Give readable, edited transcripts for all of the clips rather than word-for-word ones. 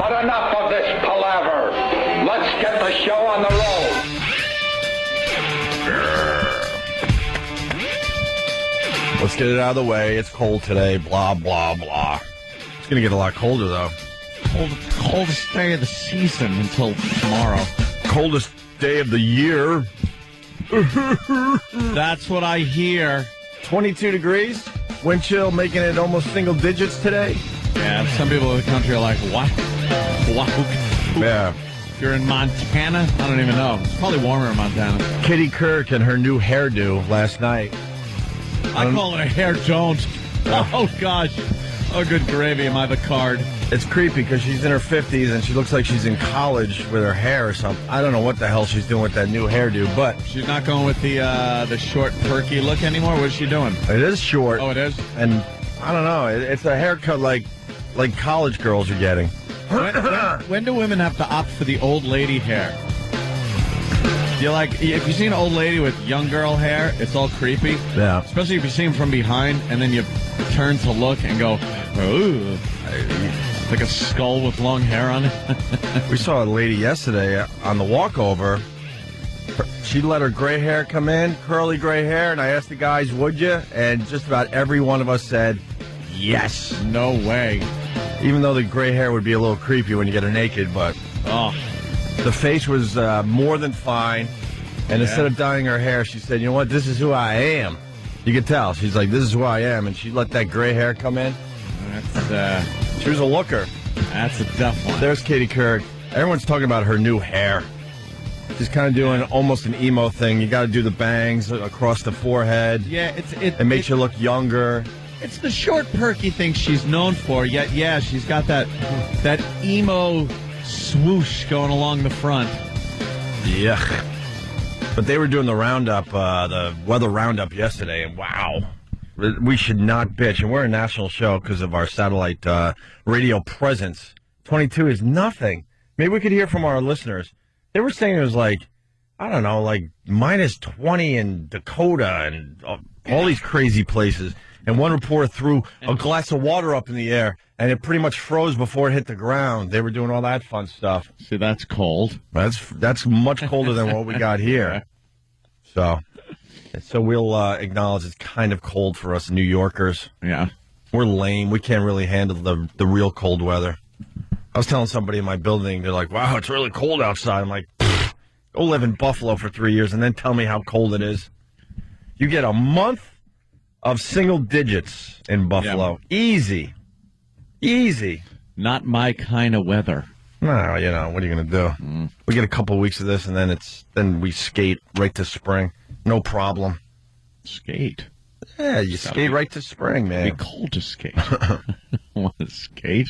But enough of this palaver. Let's get the show on the road. Let's get it out of the way. It's cold today. Blah, blah, blah. It's going to get a lot colder, though. Coldest day of the season until tomorrow. Coldest day of the year. That's what I hear. 22 degrees. Wind chill making it almost single digits today. Yeah, some people in the country are like, what? Wow. Yeah. If you're in Montana, I don't even know. It's probably warmer in Montana. Katy Couric and her new hairdo last night. I call it a hair Jones. Oh, gosh. Oh, good gravy. Am I the card? It's creepy because she's in her 50s and she looks like she's in college with her hair or something. I don't know what the hell she's doing with that new hairdo, but She's not going with the short, perky look anymore? What is she doing? it is short. Oh, it is? And I don't know. It's a haircut like college girls are getting. When do women have to opt for the old lady hair? You like, if you see an old lady with young girl hair, it's all creepy. Yeah. Especially if you see them from behind and then you turn to look and go, ooh, like a skull with long hair on it. We saw a lady yesterday on the walkover. She let her gray hair come in, curly gray hair, and I asked the guys, would you? And just about every one of us said, yes. No way. Even though the gray hair would be a little creepy when you get her naked, but the face was more than fine. And instead of dyeing her hair, she said, you know what, this is who I am. You could tell. She's like, this is who I am. And she let that gray hair come in. She was a looker. That's a tough one. There's Katy Couric. Everyone's talking about her new hair. She's kind of doing almost an emo thing. You got to do the bangs across the forehead. Yeah, it makes you look younger. It's the short, perky thing she's known for. Yet, yeah, she's got that emo swoosh going along the front. Yuck. But they were doing the roundup, the weather roundup yesterday, and wow. We should not bitch. And we're a national show because of our satellite radio presence. 22 is nothing. Maybe we could hear from our listeners. They were saying it was like, I don't know, like minus 20 in Dakota and all these crazy places. And one reporter threw a glass of water up in the air, and it pretty much froze before it hit the ground. They were doing all that fun stuff. See, that's cold. That's much colder than what we got here. So we'll acknowledge it's kind of cold for us New Yorkers. Yeah. We're lame. We can't really handle the real cold weather. I was telling somebody in my building, they're like, wow, it's really cold outside. I'm like, go live in Buffalo for 3 years and then tell me how cold it is. You get a month of single digits in Buffalo. Yeah. Easy. Not my kind of weather. No, you know, what are you going to do? We get a couple of weeks of this, and then we skate right to spring. No problem. Skate? Yeah, you skate right to spring, man. It'd be cold to skate. Want to skate?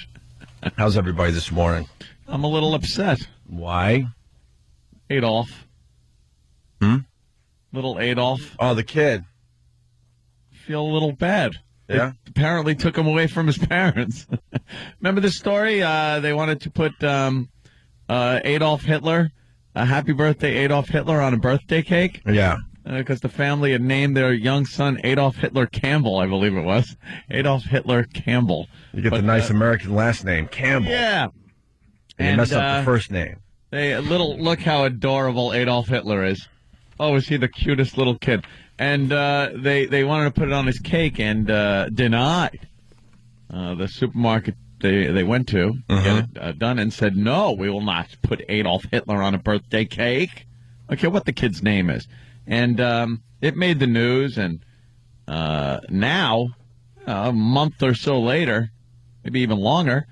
How's everybody this morning? I'm a little upset. Why? Adolf. Little Adolf. Oh, the kid. Feel a little bad. Yeah? They apparently took him away from his parents. Remember the story? They wanted to put Adolf Hitler, happy birthday Adolf Hitler, on a birthday cake. Yeah. Because the family had named their young son Adolf Hitler Campbell, I believe it was. Adolf Hitler Campbell. You get the nice American last name, Campbell. Yeah. And you mess up the first name. Look how adorable Adolf Hitler is. Oh, is he the cutest little kid? And they wanted to put it on his cake and denied. The supermarket they went to get it done and said, no, we will not put Adolf Hitler on a birthday cake. Okay, what the kid's name is. And it made the news, and now, a month or so later, maybe even longer,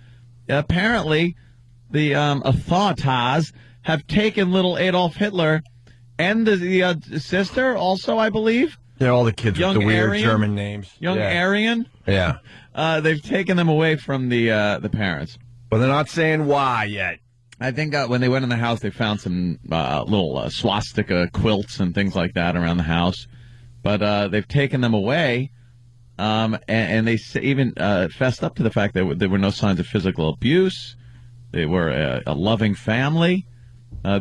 apparently the authorities have taken little Adolf Hitler and the sister also, I believe. Yeah, all the kids with the weird Aryan, German names. Young Aryan. Yeah. They've taken them away from the parents. But they're not saying why yet. I think when they went in the house, they found some little swastika quilts and things like that around the house. But they've taken them away, and they even fessed up to the fact that there were no signs of physical abuse. They were a loving family.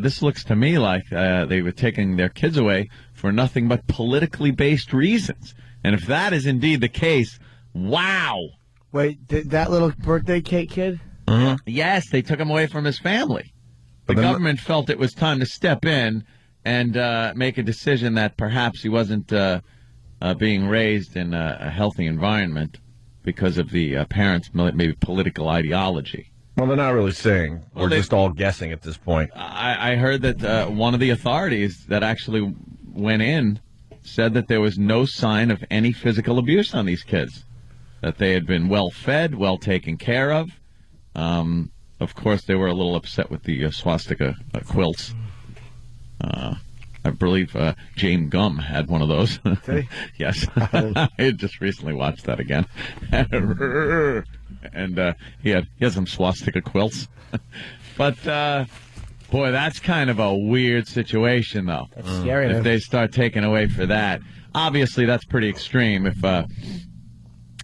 This looks to me like they were taking their kids away for nothing but politically based reasons. And if that is indeed the case, wow. Wait, that little birthday cake kid? Yes, they took him away from his family. The But then- government felt it was time to step in and make a decision that perhaps he wasn't being raised in a healthy environment because of the parents' maybe political ideology. Well, they're not really saying. We're they- just all guessing at this point. I heard that one of the authorities that actually went in said that there was no sign of any physical abuse on these kids, that they had been well fed, well taken care of. Of course, they were a little upset with the swastika quilts. I believe James Gum had one of those. Yes. I just recently watched that again. And he had some swastika quilts. But, boy, that's kind of a weird situation, though. That's scary. If they start taking away for that. Obviously, that's pretty extreme.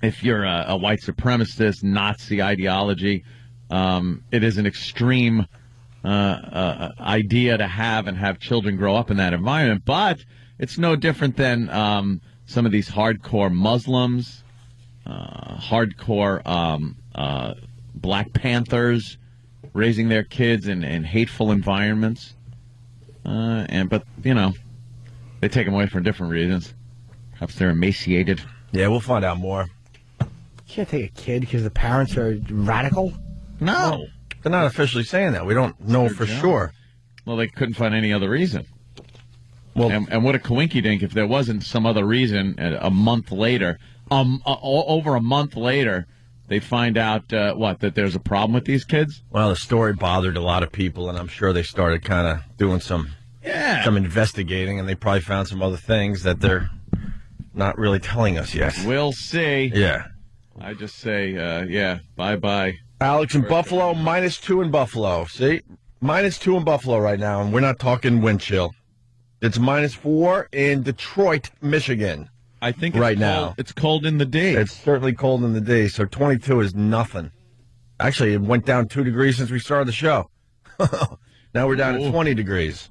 If you're a white supremacist, Nazi ideology, it is an extreme idea to have children grow up in that environment. But it's no different than some of these hardcore Muslims, hardcore Black Panthers raising their kids in hateful environments. But they take them away for different reasons. Perhaps they're emaciated. Yeah, we'll find out more. You can't take a kid because the parents are radical. No. They're not officially saying that. We don't know for sure. Well, they couldn't find any other reason. Well, And what a coinkydink if there wasn't some other reason a month later, over a month later, they find out, that there's a problem with these kids? well, the story bothered a lot of people, and I'm sure they started kind of doing some investigating, and they probably found some other things that they're not really telling us yet. We'll see. Yeah. I just say, bye-bye. Alex in Buffalo, -2 in Buffalo. See? -2 in Buffalo right now, and we're not talking wind chill. It's -4 in Detroit, Michigan. I think it's Right cold. now. It's cold in the day. It's certainly cold in the day, so 22 is nothing. Actually, it went down 2 degrees since we started the show. Now we're down to 20 degrees.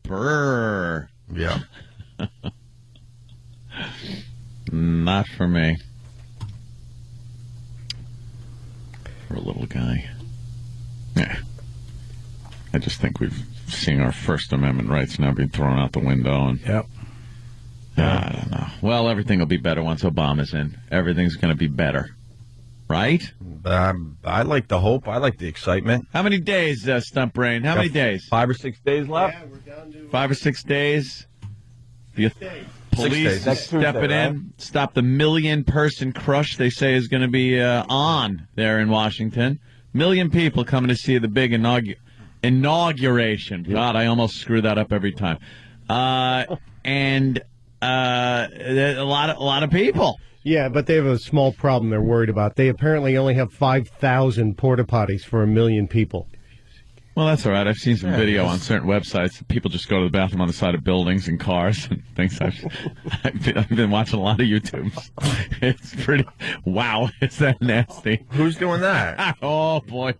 Brr. Yeah. Not for me. For a little guy. Yeah. I just think we've seen our First Amendment rights now being thrown out the window. And Yep. I don't know. Well, everything will be better once Obama's in. Everything's going to be better. Right? I like the hope. I like the excitement. How many days, Stunt Brain? How many days? 5 or 6 days left? Yeah, we're down to 5 or 6 days? The police days. is Next Tuesday, stepping right? in. Stop the 1 million person crush they say is going to be on there in Washington. 1 million people coming to see the big inauguration. God, I almost screw that up every time. And a lot of people. Yeah, but they have a small problem they're worried about. They apparently only have 5,000 porta potties for 1 million people. Well, that's all right. I've seen some video on certain websites. People just go to the bathroom on the side of buildings and cars and things. I've been watching a lot of YouTube. It's pretty. Wow, is that nasty? Who's doing that? Oh boy,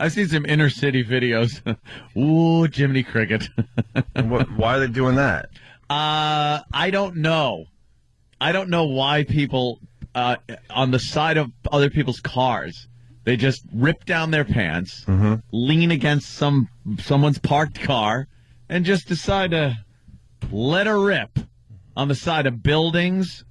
I've seen some inner city videos. Ooh, Jiminy Cricket. And why are they doing that? I don't know. I don't know why people on the side of other people's cars. They just rip down their pants, lean against someone's parked car, and just decide to let her rip on the side of buildings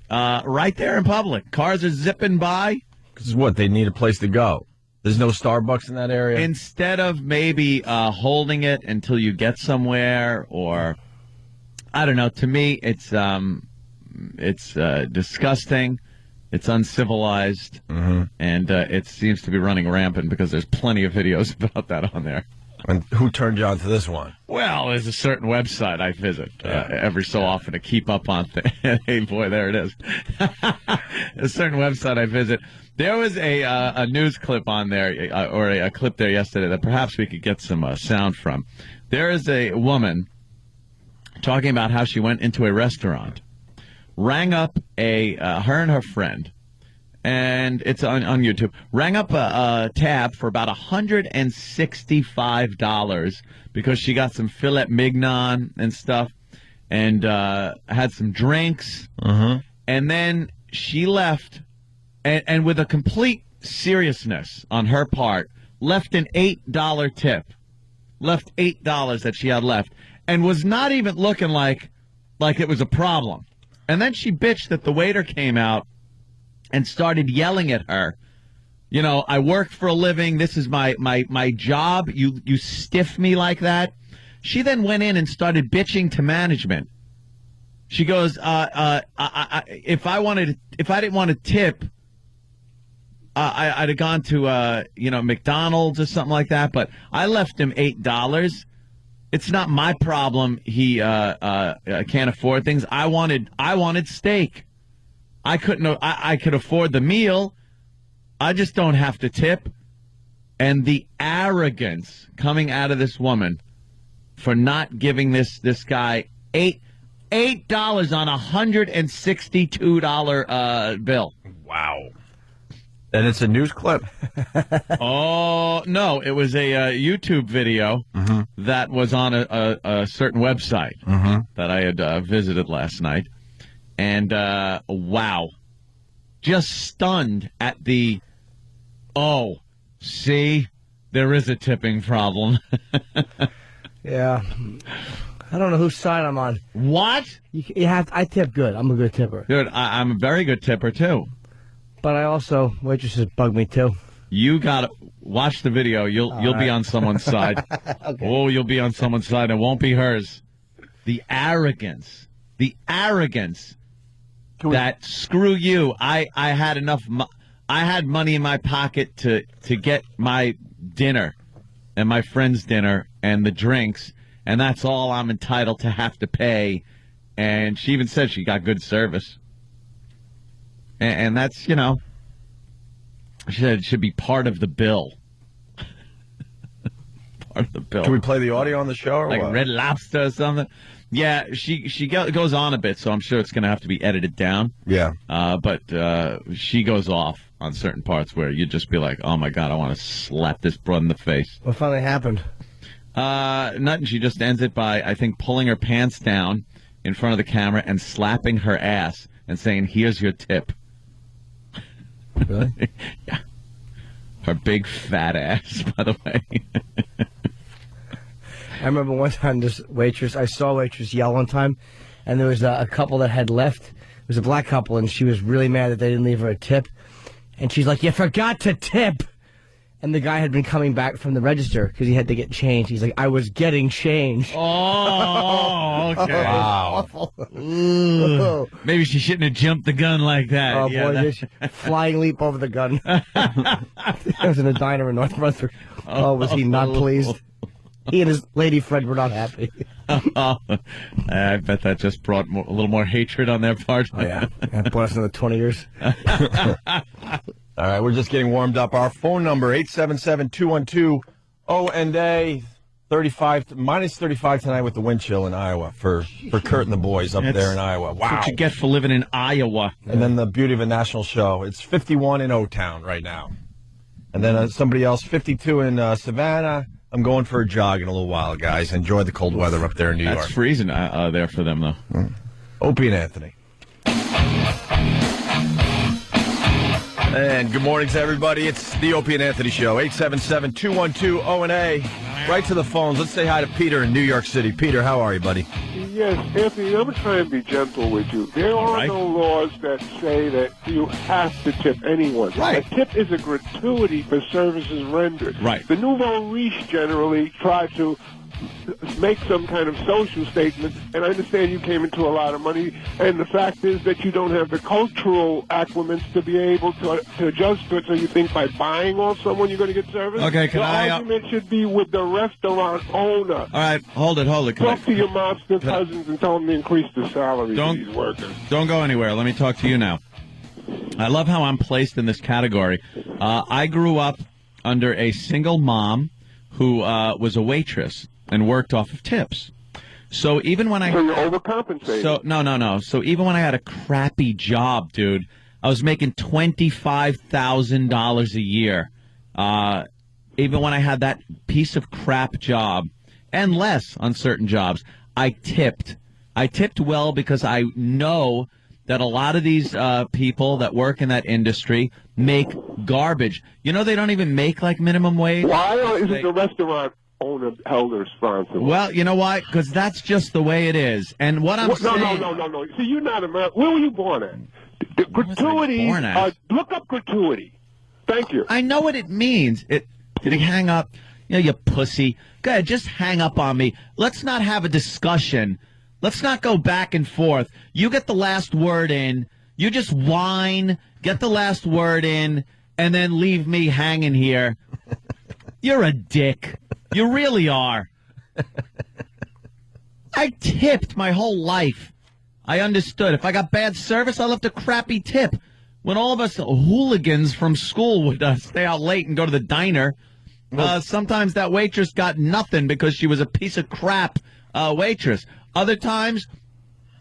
right there in public. Cars are zipping by. Because what? They need a place to go. There's no Starbucks in that area? Instead of maybe holding it until you get somewhere, or I don't know. To me, it's disgusting. It's uncivilized, and it seems to be running rampant because there's plenty of videos about that on there. And who turned you on to this one? Well, there's a certain website I visit every so often to keep up on things. Hey, boy, there it is. A certain website I visit. There was a news clip on there, or a clip there yesterday that perhaps we could get some sound from. There is a woman talking about how she went into a restaurant, rang up her and her friend, and it's on YouTube, rang up a tab for about $165 because she got some filet mignon and stuff, and had some drinks, and then she left, and with a complete seriousness on her part, left an $8 tip. Left $8 that she had left. And was not even looking like it was a problem. And then she bitched that the waiter came out and started yelling at her. You know, I work for a living. This is my job. You stiff me like that. She then went in and started bitching to management. She goes, if I didn't want to tip, I'd have gone to McDonald's or something like that. But I left him $8. It's not my problem. He can't afford things. I wanted steak. I couldn't. I could afford the meal. I just don't have to tip. And the arrogance coming out of this woman for not giving this guy $8 on a $162 bill. Wow. And it's a news clip. Oh, no. It was a YouTube video that was on a certain website that I had visited last night. And, wow. Just stunned at the, see, there is a tipping problem. Yeah. I don't know whose side I'm on. What? I tip good. I'm a good tipper. Dude, I'm a very good tipper, too. But I also, waitresses bug me, too. You gotta watch the video. You'll be on someone's side. Okay. Oh, you'll be on someone's side. It won't be hers. The arrogance. That screw you. I had enough. I had money in my pocket to get my dinner and my friend's dinner and the drinks, and that's all I'm entitled to have to pay. And she even said she got good service. And that's, she said it should be part of the bill. Part of the bill. Can we play the audio on the show or like what? Red Lobster or something? Yeah, she goes on a bit, so I'm sure it's going to have to be edited down. Yeah. But she goes off on certain parts where you'd just be like, oh, my God, I want to slap this broad in the face. What finally happened? Nothing. She just ends it by, I think, pulling her pants down in front of the camera and slapping her ass and saying, here's your tip. Really? Yeah. Her big fat ass, by the way. I remember one time I saw a waitress yell one time, and there was a couple that had left. It was a black couple, and she was really mad that they didn't leave her a tip. And she's like, you forgot to tip! And the guy had been coming back from the register because he had to get change. He's like, I was getting change. Oh, okay. Wow. Awful. Maybe she shouldn't have jumped the gun like that. Oh, Yeah, boy, that- this flying leap over the gun. I was in a diner in North Brunswick. Oh, was he not pleased? He and his lady friend were not happy. I bet that just brought a little more hatred on their part. Oh, yeah. That brought us another 20 years. All right, we're just getting warmed up. Our phone number, 877-212-ONA, 35, minus 35 tonight with the wind chill in Iowa for Kurt and the boys up there in Iowa. Wow. That's what you get for living in Iowa. And then the beauty of a national show. It's 51 in O-Town right now. And then somebody else, 52 in Savannah. I'm going for a jog in a little while, guys. Enjoy the cold weather up there in New York. That's freezing there for them, though. Opie and Anthony. And good morning to everybody. It's the Opie and Anthony Show, 877-212-ONA. Right to the phones. Let's say hi to Peter in New York City. Peter, how are you, buddy? Yes, Anthony, I'm going to try and be gentle with you. There are no laws that say that you have to tip anyone. Right. A tip is a gratuity for services rendered. Right. The nouveau riche generally try to make some kind of social statement, and I understand you came into a lot of money, and the fact is that you don't have the cultural accliments to be able to adjust to it, so you think by buying off someone you're going to get service? Okay, can the I... argument should be with the restaurant owner. All right, hold it. Talk to your mobster cousins and tell them to increase the salaries of these workers. Don't go anywhere. Let me talk to you now. I love how I'm placed in this category. I grew up under a single mom who was a waitress and worked off of tips. So even when So you're overcompensating. No. So even when I had a crappy job, dude, I was making $25,000 a year. Even when I had that piece of crap job, and less on certain jobs, I tipped. I tipped well because I know that a lot of these people that work in that industry make garbage. You know, they don't even make like minimum wage. Why isn't the restaurant owner held responsible? Well, you know why? Because that's just the way it is. And what I'm saying... No. See, you're not American. Where were you born at? The gratuities. Look up gratuity. Thank you. I know what it means. Did he hang up? You know, you pussy. Go ahead, just hang up on me. Let's not have a discussion. Let's not go back and forth. You get the last word in. You just whine, get the last word in, and then leave me hanging here. You're a dick. You really are. I tipped my whole life. I understood. If I got bad service, I left a crappy tip. When all of us hooligans from school would stay out late and go to the diner, sometimes that waitress got nothing because she was a piece of crap waitress. Other times,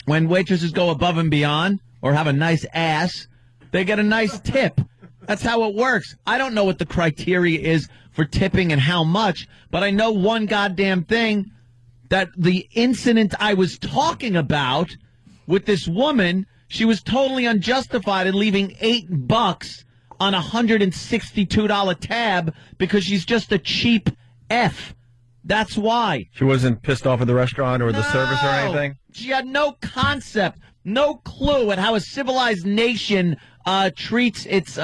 when waitresses go above and beyond or have a nice ass, they get a nice tip. That's how it works. I don't know what the criteria is for tipping and how much, but I know one goddamn thing, that the incident I was talking about with this woman, she was totally unjustified in leaving $8 on a $162 tab because she's just a cheap F. That's why. She wasn't pissed off at the restaurant or the service or anything? She had no concept, no clue at how a civilized nation treats its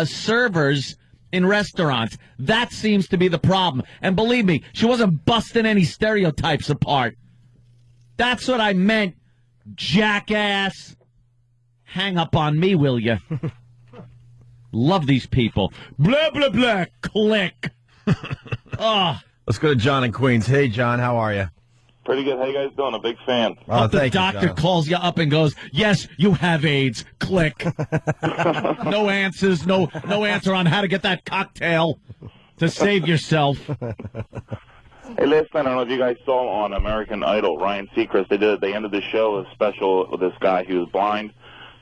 servers in restaurants. That seems to be the problem. And believe me, she wasn't busting any stereotypes apart. That's what I meant, jackass. Hang up on me, will you? Love these people. Blah, blah, blah. Click. Oh. Let's go to John in Queens. Hey, John, how are you? Pretty good. How you guys doing? A big fan. Oh, the thank you, doctor John. calls you up and goes, yes, you have AIDS. Click. No answers. No answer on how to get that cocktail to save yourself. Hey, last night, I don't know if you guys saw on American Idol, Ryan Seacrest, they ended the show a special with this guy. He was blind.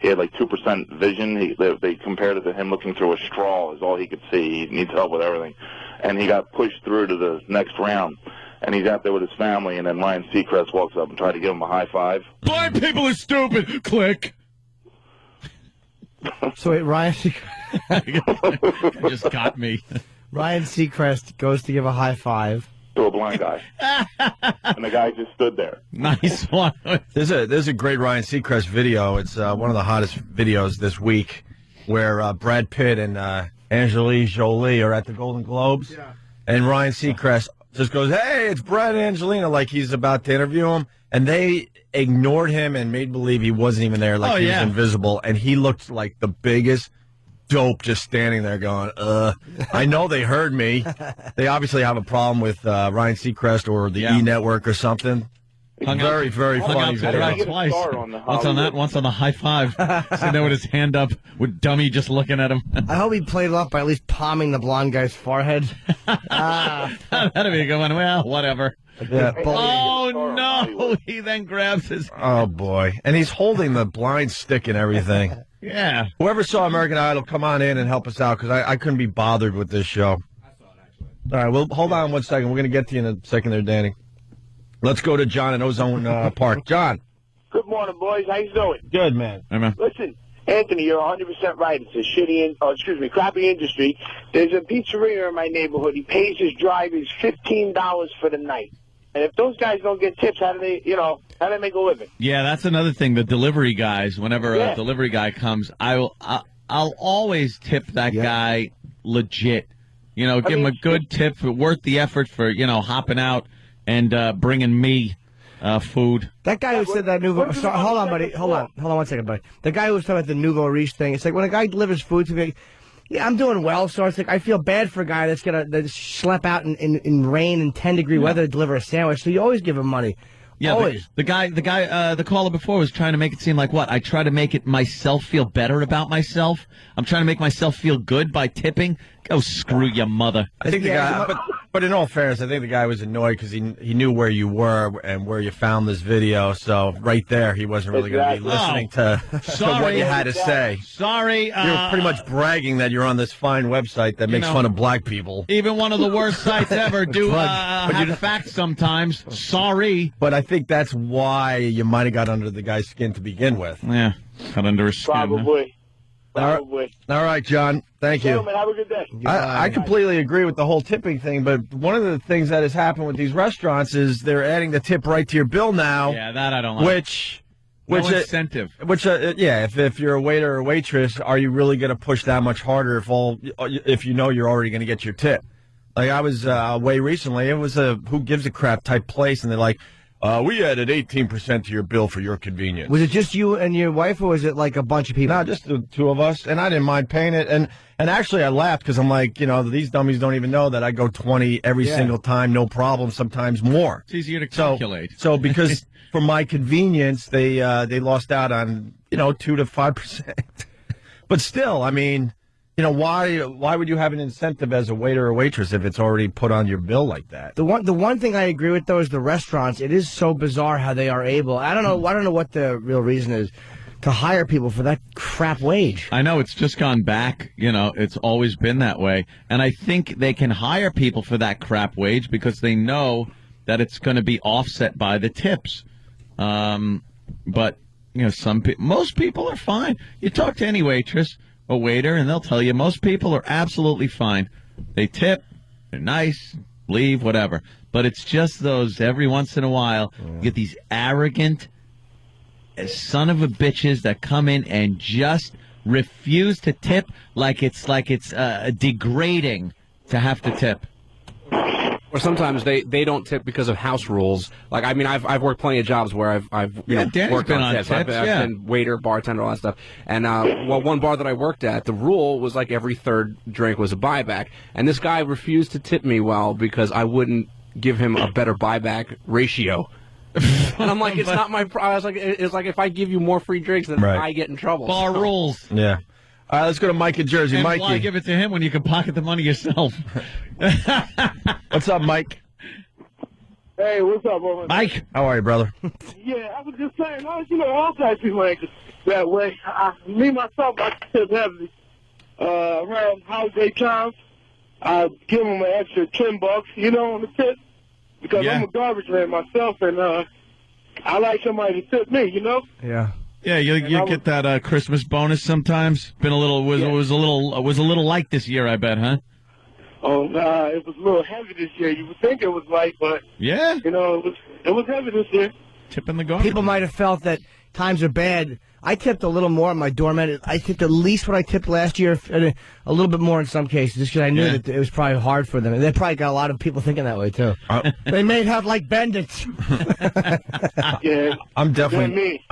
He had like 2% vision. They compared it to him looking through a straw is all he could see. He needs help with everything. And he got pushed through to the next round. And he's out there with his family, and then Ryan Seacrest walks up and tries to give him a high five. Blind people are stupid. Click. So wait, Ryan Seacrest Just got me. Ryan Seacrest goes to give a high five To a blind guy. And the guy just stood there. Nice one. There's a great Ryan Seacrest video. It's one of the hottest videos this week, where Brad Pitt and Angelina Jolie are at the Golden Globes, and Ryan Seacrest just goes, "Hey, it's Brad and Angelina," like he's about to interview him, and they ignored him and made believe he wasn't even there, like he was invisible, and he looked like the biggest dope just standing there going, I know they heard me. They obviously have a problem with Ryan Seacrest or the E! Network or something. Very funny video. Right twice. Once on that, once on the high five. Sitting there with his hand up, with dummy just looking at him. I hope he played it off by at least palming the blonde guy's forehead. That'd be a good one. Well, whatever. Yeah. Oh, no. He then grabs his... Oh, boy. And he's holding the blind stick and everything. Yeah. Whoever saw American Idol, come on in and help us out, because I couldn't be bothered with this show. I saw it, actually. All right, well, hold on one second. We're going to get to you in a second there, Danny. Let's go to John in Ozone Park. John. Good morning, boys. How you doing? Good, man. Hey, man. Listen, Anthony, you're 100% right. It's a crappy industry. There's a pizzeria in my neighborhood. He pays his drivers $15 for the night. And if those guys don't get tips, how do they make a living? Yeah, that's another thing. The delivery guys, whenever a delivery guy comes, I'll always tip that guy legit. Give him a good tip, worth the effort for, hopping out and bringing me food. That guy who said that nouveau... Sorry, hold on, buddy. Hold on one second, buddy. The guy who was talking about the nouveau riche thing, it's like when a guy delivers food to me, yeah, I'm doing well, so it's like I feel bad for a guy that's going to schlep out in rain and 10-degree weather to deliver a sandwich, so you always give him money. Yeah, always. The caller before was trying to make it seem like what? I try to make it myself feel better about myself. I'm trying to make myself feel good by tipping. Go screw your mother. I think the guy, but in all fairness, I think the guy was annoyed because he knew where you were and where you found this video. So right there, he wasn't really going to be listening to what you had to say. Sorry. You're pretty much bragging that you're on this fine website that makes fun of black people. Even one of the worst sites ever do have facts sometimes. Sorry. But I think that's why you might have got under the guy's skin to begin with. Yeah, got under his skin. Probably. All right, John. Thank you. Gentlemen, have a good day. I completely agree with the whole tipping thing, but one of the things that has happened with these restaurants is they're adding the tip right to your bill now. Yeah, that I don't like. Which incentive. If you're a waiter or waitress, are you really going to push that much harder if you know you're already going to get your tip? Like I was away recently, it was a who gives a crap type place, and they're like, we added 18% to your bill for your convenience. Was it just you and your wife, or was it like a bunch of people? No, just the two of us, and I didn't mind paying it. And actually, I laughed because I'm like, these dummies don't even know that I go 20 every single time, no problem, sometimes more. It's easier to calculate. So because for my convenience, they lost out on 2 to 5%. But still, I mean, why would you have an incentive as a waiter or waitress if it's already put on your bill like that? The one thing I agree with though is the restaurants. It is so bizarre how they are able. I don't know what the real reason is to hire people for that crap wage. I know it's just gone back. It's always been that way, and I think they can hire people for that crap wage because they know that it's going to be offset by the tips. But most people are fine. You talk to any waitress, a waiter, and they'll tell you most people are absolutely fine. They tip, they're nice, leave, whatever. But it's just those every once in a while you get these arrogant son of a bitches that come in and just refuse to tip like it's degrading to have to tip. Or sometimes they don't tip because of house rules. Like, I mean, I've worked plenty of jobs where I've worked been on tips. I've been waiter, bartender, all that stuff. And one bar that I worked at, the rule was like every third drink was a buyback. And this guy refused to tip me well because I wouldn't give him a better buyback ratio. And I'm like, it's not my. I was like, it's like if I give you more free drinks, then I get in trouble. Bar rules. Yeah. All right, let's go to Mike in Jersey. And Mikey. why give it to him when you can pocket the money yourself? What's up, Mike? Hey, what's up, brother? Mike, how are you, brother? Yeah, I was just saying, all types of people ain't that way. Me, myself, I tip heavily. Around holiday times, I give them an extra $10, on the tip. Because I'm a garbage man myself, and I like somebody to tip me, Yeah. Yeah, you get that Christmas bonus sometimes. Been a little was a little light this year, I bet, huh? Oh, it was a little heavy this year. You would think it was light, but yeah, it was heavy this year. Tipping the garbage. People might have felt that times are bad. I tipped a little more on my doorman. I tipped at least what I tipped last year, and a little bit more in some cases, just because I knew that it was probably hard for them. And they probably got a lot of people thinking that way, too. They may have like bandits. Yeah. I'm definitely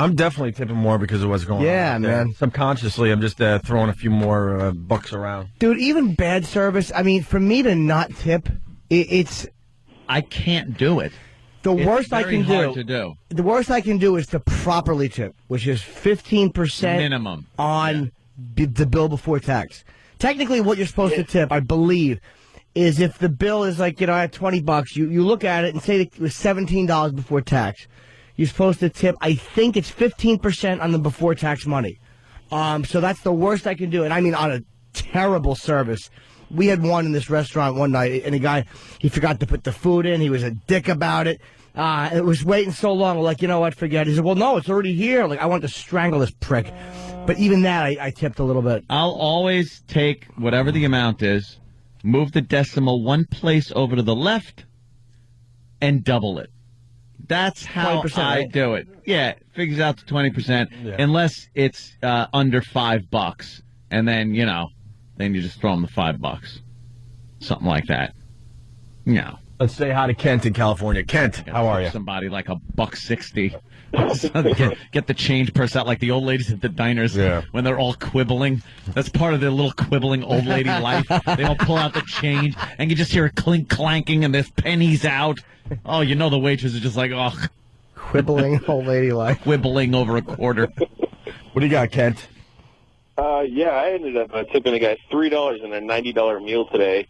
tipping more because of what's going on. Yeah, man. Subconsciously, I'm just throwing a few more bucks around. Dude, even bad service, I mean, for me to not tip, it's... I can't do it. The worst I can do. The worst I can do is to properly tip, which is 15% minimum on the bill before tax. Technically, what you're supposed to tip, I believe, is if the bill is like, I have $20, you look at it and say it was $17 before tax. You're supposed to tip, I think it's 15% on the before tax money. So that's the worst I can do. And I mean, on a terrible service. We had one in this restaurant one night, and a guy, he forgot to put the food in. He was a dick about it. It was waiting so long. We're like, you know what, forget it. He said, well, no, it's already here. Like, I want to strangle this prick. But even that, I tipped a little bit. I'll always take whatever the amount is, move the decimal one place over to the left, and double it. That's how I do it. Yeah, it figures out to 20%, unless it's under $5. And then, then you just throw them the $5. Something like that. Let's say hi to Kent in California. Kent, how are you? Somebody like $1.60. Get the change purse out like the old ladies at the diners when they're all quibbling. That's part of their little quibbling old lady life. They all pull out the change, and you just hear it clink clanking, and there's pennies out. Oh, the waitress is just like, oh. Quibbling old lady life. Quibbling over a quarter. What do you got, Kent? Yeah, I ended up tipping a guy $3 in a $90 meal today,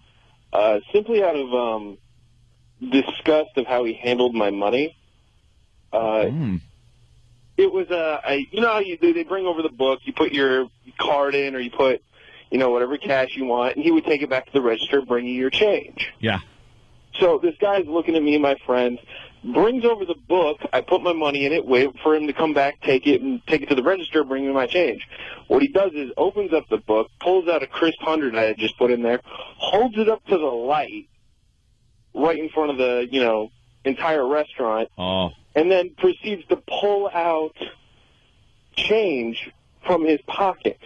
simply out of disgust of how he handled my money. It was you know how you do? They bring over the book, you put your card in, or you put, whatever cash you want, and he would take it back to the register, bring you your change. Yeah. So this guy's looking at me and my friend, brings over the book. I put my money in it, wait for him to come back, take it to the register, bring me my change. What he does is opens up the book, pulls out a crisp 100 I had just put in there, holds it up to the light right in front of the, entire restaurant, and then proceeds to pull out change from his pocket.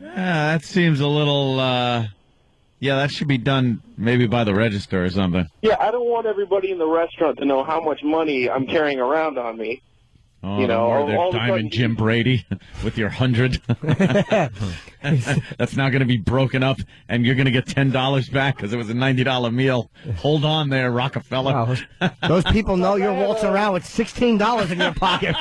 That seems a little, that should be done maybe by the register or something. Yeah, I don't want everybody in the restaurant to know how much money I'm carrying around on me. Oh, or their Diamond Jim Brady with your 100. That's now going to be broken up, and you're going to get $10 back because it was a $90 meal. Hold on there, Rockefeller. Wow. Those people know you're waltzing around with $16 in your pocket.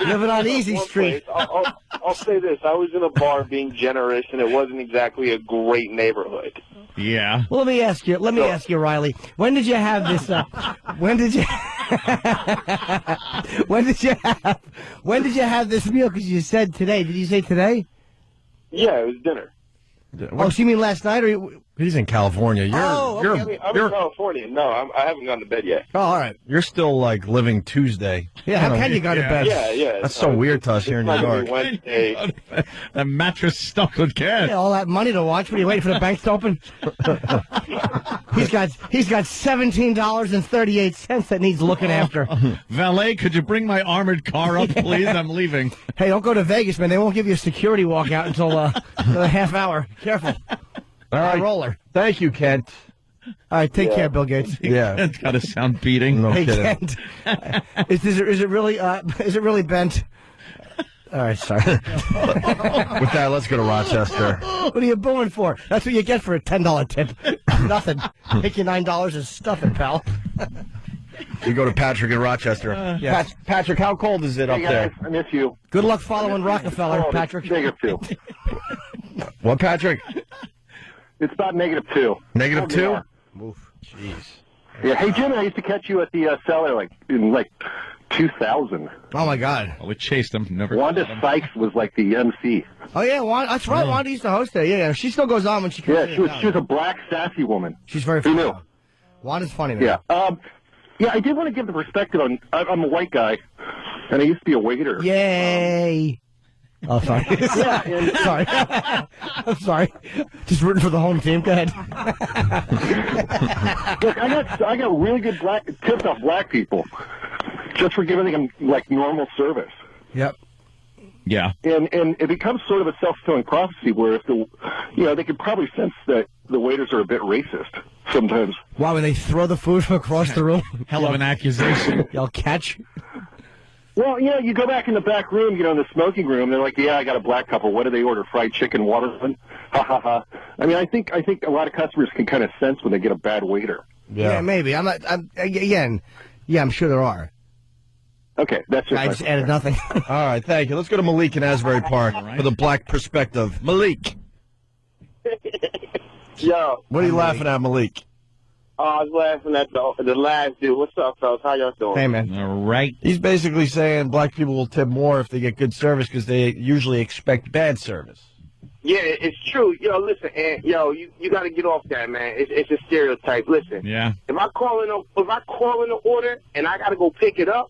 Living on Easy Street. I'll say this. I was in a bar being generous, and it wasn't exactly a great neighborhood. Yeah. Well, let me ask you, Riley. When did you have this? When did you have this meal? Because you said today. Did you say today? Yeah, it was dinner. Oh, so you mean last night, or? He's in California. I'm in California. No, I haven't gone to bed yet. Oh, all right. You're still like living Tuesday. Yeah, how can you go to bed? Yeah. That's so weird to us here in New York. Wednesday. The mattress stuffed with cash. Yeah, all that money to watch. What are you waiting for the banks to open? He's got $17.38 that needs looking after. Valet, could you bring my armored car up, please? I'm leaving. Hey, don't go to Vegas, man. They won't give you a security walkout until a half hour. Careful. All right, roller. Thank you, Kent. All right, take care, Bill Gates. Yeah, It's got a sound beating. No Hey, kidding. Kent. Is it really bent? All right, sorry. With that, let's go to Rochester. What are you booing for? That's what you get for a $10 tip. Nothing. Take your $9 and stuff it, pal. We go to Patrick in Rochester. Yes. Patrick, how cold is it up there? I miss you. Good luck following Rockefeller, Patrick. -2. What, Patrick? It's about -2. -2? Oof. Jeez. Yeah. Hey, Jim, I used to catch you at the cellar in 2000. Oh, my God. Well, we chased him. Never. Wanda Sykes was like the MC. Oh, yeah, that's right. Wanda used to host it. Yeah, she still goes on when she comes in. She was a black, sassy woman. She's very Who funny. knew? Wanda's funny, man. Yeah. I did want to give the perspective on. I'm a white guy, and I used to be a waiter. Yay. Oh, sorry. Sorry. I'm sorry. Just rooting for the home team. Go ahead. Look, I got really good tips off black people, just for giving them like normal service. Yep. Yeah. And it becomes sort of a self-fulfilling prophecy where if they could probably sense that the waiters are a bit racist sometimes. Why, when they throw the food from across the room? Hell of an accusation. Y'all catch? Well, you go back in the back room, in the smoking room. They're like, "Yeah, I got a black couple. What do they order? Fried chicken, watermelon." Ha ha ha. I mean, I think a lot of customers can kind of sense when they get a bad waiter. Yeah, maybe. I'm sure there are. Okay, that's it. I just added nothing. All right, thank you. Let's go to Malik in Asbury Park for the black perspective. Malik. Yo. What are you laughing at, Malik? I was laughing at the last dude. What's up, fellas? How y'all doing? Hey, man. All right. He's basically saying black people will tip more if they get good service because they usually expect bad service. Yeah, it's true. Yo, listen, and you got to get off that, man. It's a stereotype. Listen. Yeah. If I call in an order and I got to go pick it up,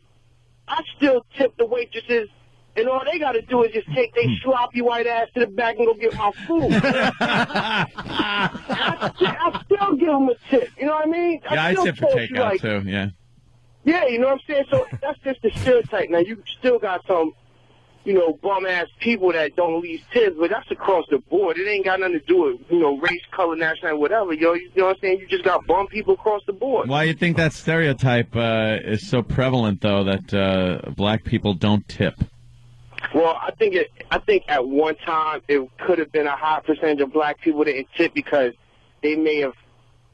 I still tip the waitresses, and all they got to do is just take their sloppy white ass to the back and go get my food. I still give them a tip. You know what I mean? I tip for takeout, too, yeah. Yeah, you know what I'm saying? So that's just the stereotype. Now, you still got some, bum-ass people that don't leave tips, but that's across the board. It ain't got nothing to do with, race, color, nationality, whatever. You know what I'm saying? You just got bum people across the board. Why do you think that stereotype is so prevalent, though, that black people don't tip? Well, I think at one time it could have been a high percentage of black people that didn't tip because they may have,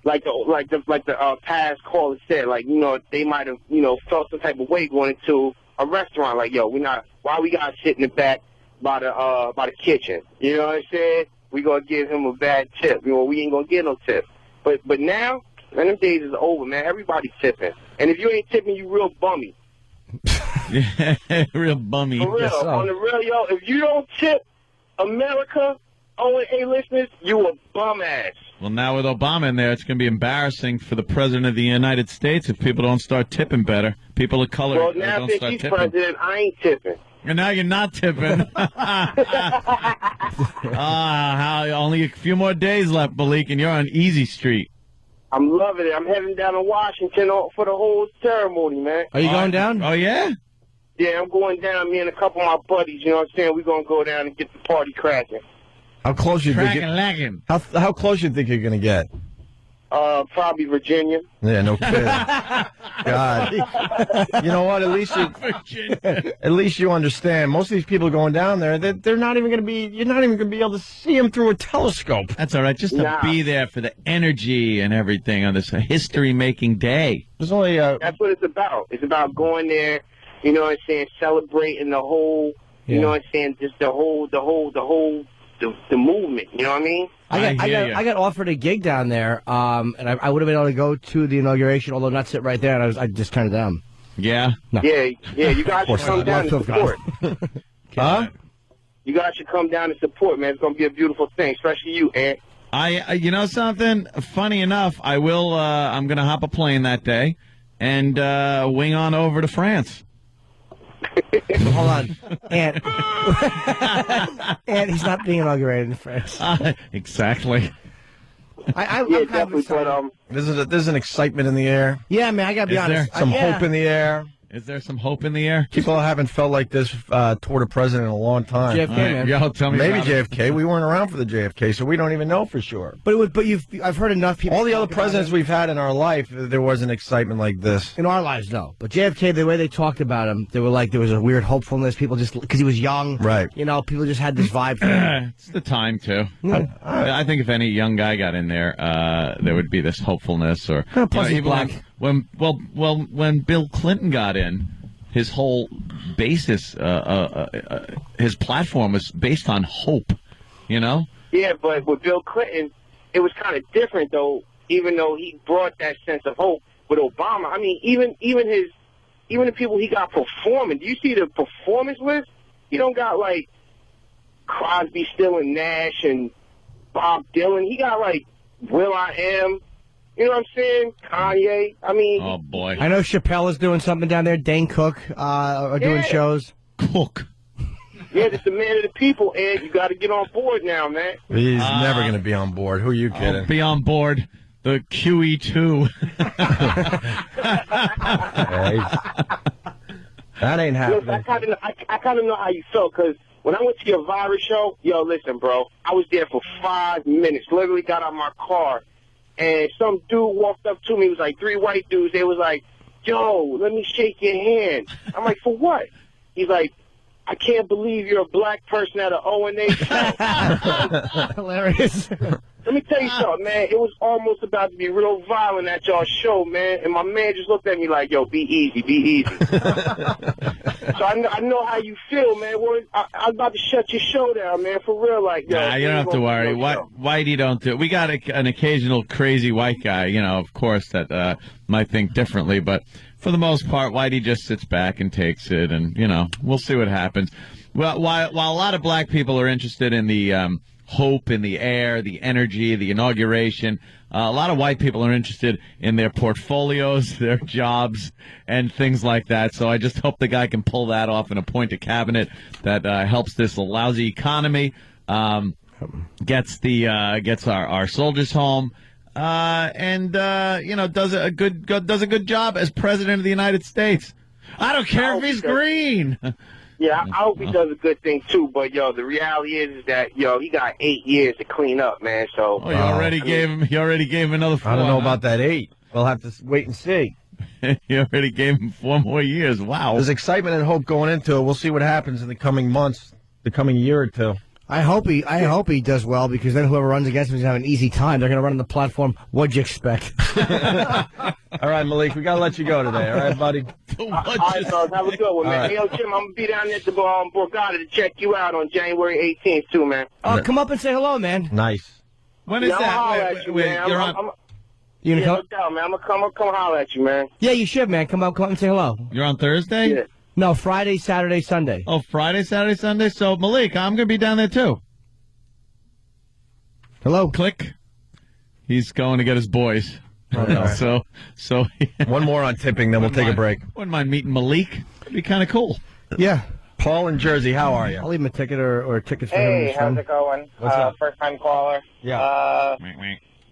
like the past caller said, they might have felt some type of way going into a restaurant. Like, yo, why we gotta sit in the back by the kitchen? You know what I'm saying? We gonna give him a bad tip. You know, we ain't gonna get no tip. But now, man, them days is over, man. Everybody's tipping. And if you ain't tipping, you real bummy. Real bummy. For real. Yes, On the real, yo, if you don't tip America, O&A listeners, you a bum ass. Well, now with Obama in there, it's going to be embarrassing for the President of the United States if people don't start tipping better. People of color Well, now don't since start he's tipping. president, I ain't tipping. And now you're not tipping. Only a few more days left, Malik, and you're on Easy Street. I'm loving it. I'm heading down to Washington for the whole ceremony, man. Are you going down? Oh, yeah? Yeah, I'm going down. Me and a couple of my buddies, you know what I'm saying? We're going to go down and get the party cracking. How close you think? Crackin'. How close you think you're going to get? Probably Virginia. Yeah, no kidding. God, you know what? At least you understand. Most of these people going down there, they're not even going to be. You're not even going to be able to see them through a telescope. That's all right. Just to be there for the energy and everything on this history-making day. There's only. That's what it's about. It's about going there. You know what I'm saying? Celebrating the whole. You know what I'm saying? Just the movement. You know what I mean? I got offered a gig down there, and I would have been able to go to the inauguration, although not sit right there, and I just turned it down. Yeah? No. Yeah, you guys should come down and support. Huh? You guys should come down and support, man. It's going to be a beautiful thing, especially you, Ant. You know something? Funny enough, I will, I'm going to hop a plane that day and wing on over to France. Hold on. And he's not being inaugurated in France. Exactly. I'm Yeah, kind of definitely, excited. but There's an excitement in the air. Yeah, man, I got to be Is honest. there Some hope in the air. Is there some hope in the air? People haven't felt like this toward a president in a long time. JFK, man. Yo, tell me Maybe about it. JFK. We weren't around for the JFK, so we don't even know for sure. I've heard enough people. All the other talk about presidents it. we've had in our life, there wasn't excitement like this. In our lives, no. But JFK, the way they talked about him, they were like, there was a weird hopefulness. People just, because he was young. Right. You know, people just had this vibe for him. It's the time, too. I think if any young guy got in there, there would be this hopefulness. Or Plus he's even black. when Bill Clinton got in, his whole basis, his platform was based on hope, you know? Yeah, but with Bill Clinton, it was kind of different, though, even though he brought that sense of hope. With Obama, I mean, even the people he got performing, do you see the performance list? He don't got, like, Crosby, Still, and Nash and Bob Dylan. He got, like, Will.i.am. You know what I'm saying? Kanye. I mean... Oh, boy. I know Chappelle is doing something down there. Dane Cook are doing shows. Cook. Yeah, it's the man of the people, Ed. You got to get on board now, man. He's never going to be on board. Who are you kidding? I'll be on board. The QE2. That ain't happening. Listen, I kind of know how you felt, because when I went to your virus show, yo, listen, bro, I was there for 5 minutes. Literally got out of my car, and some dude walked up to me. It was like 3 white dudes. They was like, yo, let me shake your hand. I'm like, for what? He's like, I can't believe you're a black person at an O&A show. Hilarious. Let me tell you something, man. It was almost about to be real violent at y'all show, man. And my man just looked at me like, yo, be easy, be easy. So I know how you feel, man. Well, I was about to shut your show down, man, for real. Like, yo, Nah, you don't have to worry. Whitey don't do it. We got an occasional crazy white guy, you know, of course, that might think differently. But for the most part, Whitey just sits back and takes it. And, you know, we'll see what happens. Well, while a lot of black people are interested in the hope in the air, the energy, the inauguration, a lot of white people are interested in their portfolios, their jobs, and things like that. So I just hope the guy can pull that off and appoint a cabinet that helps this lousy economy, gets our soldiers home, and you know, does a good job as president of the United States. I don't care if he's green. Yeah, I hope he does a good thing, too. But, yo, the reality is that, yo, he got 8 years to clean up, man. So you already gave him another 4. I don't know about that 8. We'll have to wait and see. You already gave him 4 more years. Wow. There's excitement and hope going into it. We'll see what happens in the coming months, the coming year or two. I hope he does well, because then whoever runs against him is going to have an easy time. They're going to run on the platform. What'd you expect? All right, Malik, we got to let you go today. All right, buddy? All right, fellas, have a good one, man. right. Hey, yo, Jim, I'm going to be down at the Borgata to check you out on January 18th, too, man. Oh, come up and say hello, man. Nice. When is Yeah, I'll holler that? at you, man. you're I'm- on. I'm- You Yeah, gonna no come? doubt, man. I'm going to come holler at you, man. Yeah, you should, man. Come up and say hello. You're on Thursday? Yeah. No, Friday, Saturday, Sunday. Oh, Friday, Saturday, Sunday. So Malik, I'm going to be down there too. Hello. Click. He's going to get his boys. Oh, no. So One more on tipping, then we'll take a break. Wouldn't mind meeting Malik. It'd be kind of cool. Yeah. Paul in Jersey, how are you? I'll leave him a ticket or tickets for him and Hey, his how's friend. it going? What's up? First time caller. Yeah.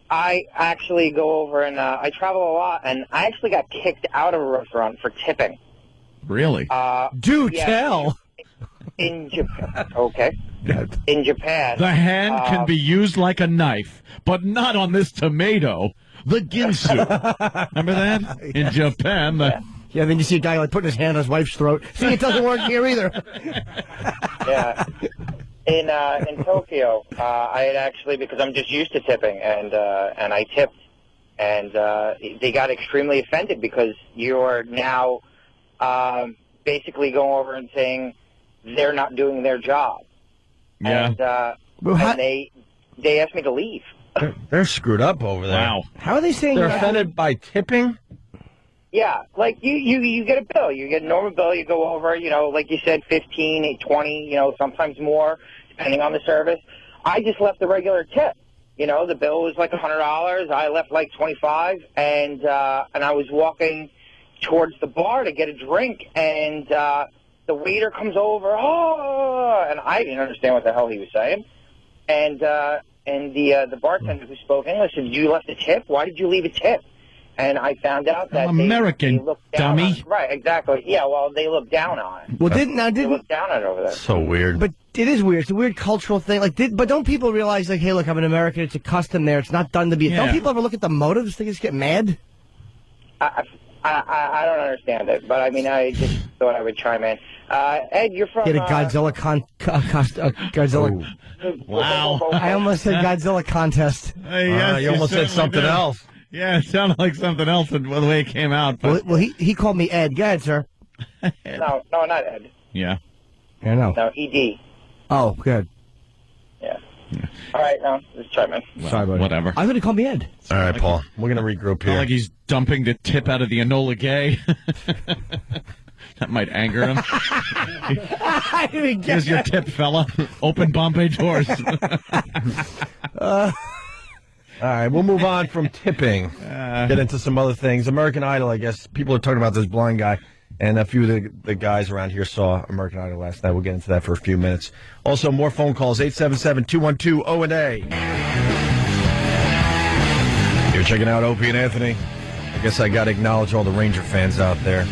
I actually go over and I travel a lot, and I actually got kicked out of a restaurant for tipping. Really? Do yeah. tell. In Japan. Okay. In Japan. The hand can be used like a knife, but not on this tomato. The ginsu. Remember that? In Japan, Yeah, then you see a guy like putting his hand on his wife's throat. See, it doesn't work here either. Yeah. In Tokyo, I had actually, because I'm just used to tipping, and I tipped, and they got extremely offended because you're now basically going over and saying they're not doing their job. Yeah. And they asked me to leave. They're screwed up over there. Wow. How are they saying They're you're offended by tipping? Yeah, like you get a bill. You get a normal bill. You go over, like you said, 15, 20, sometimes more, depending on the service. I just left the regular tip. The bill was like $100. I left like 25, and I was walking towards the bar to get a drink, and the waiter comes over, and I didn't understand what the hell he was saying, and the bartender who spoke English said, "You left a tip? Why did you leave a tip?" And I found out that American, they looked down dummy. right, exactly. Yeah, well, they look down on it. Well, They didn't look down on it over there. So weird. But it is weird. It's a weird cultural thing. But don't people realize, like, hey, look, I'm an American. It's a custom there. It's not done to be. Yeah. Don't people ever look at the motives? They just get mad. I don't understand it, but I mean, I just thought I would chime in. Ed, you're from... Get a Godzilla Godzilla. Wow. I almost said Godzilla contest. Yes, you almost said certainly something did. else. Yeah, it sounded like something else the way it came out. But Well, he called me Ed. Go ahead, sir. No, not Ed. yeah. I know. No, ED. Oh, good. Yeah. All right, no, just chime in. Sorry, buddy. Whatever. I thought he called me Ed. All right, Paul. We're going to regroup Not here. like he's dumping the tip out of the Enola Gay. That might anger him. I didn't even get Here's your tip, fella. Open Bombay doors. All right, we'll move on from tipping. Get into some other things. American Idol, I guess. People are talking about this blind guy. And a few of the guys around here saw American Idol last night. We'll get into that for a few minutes. Also, more phone calls, 877-212-0&A. You're checking out Opie and Anthony. I guess I got to acknowledge all the Ranger fans out there.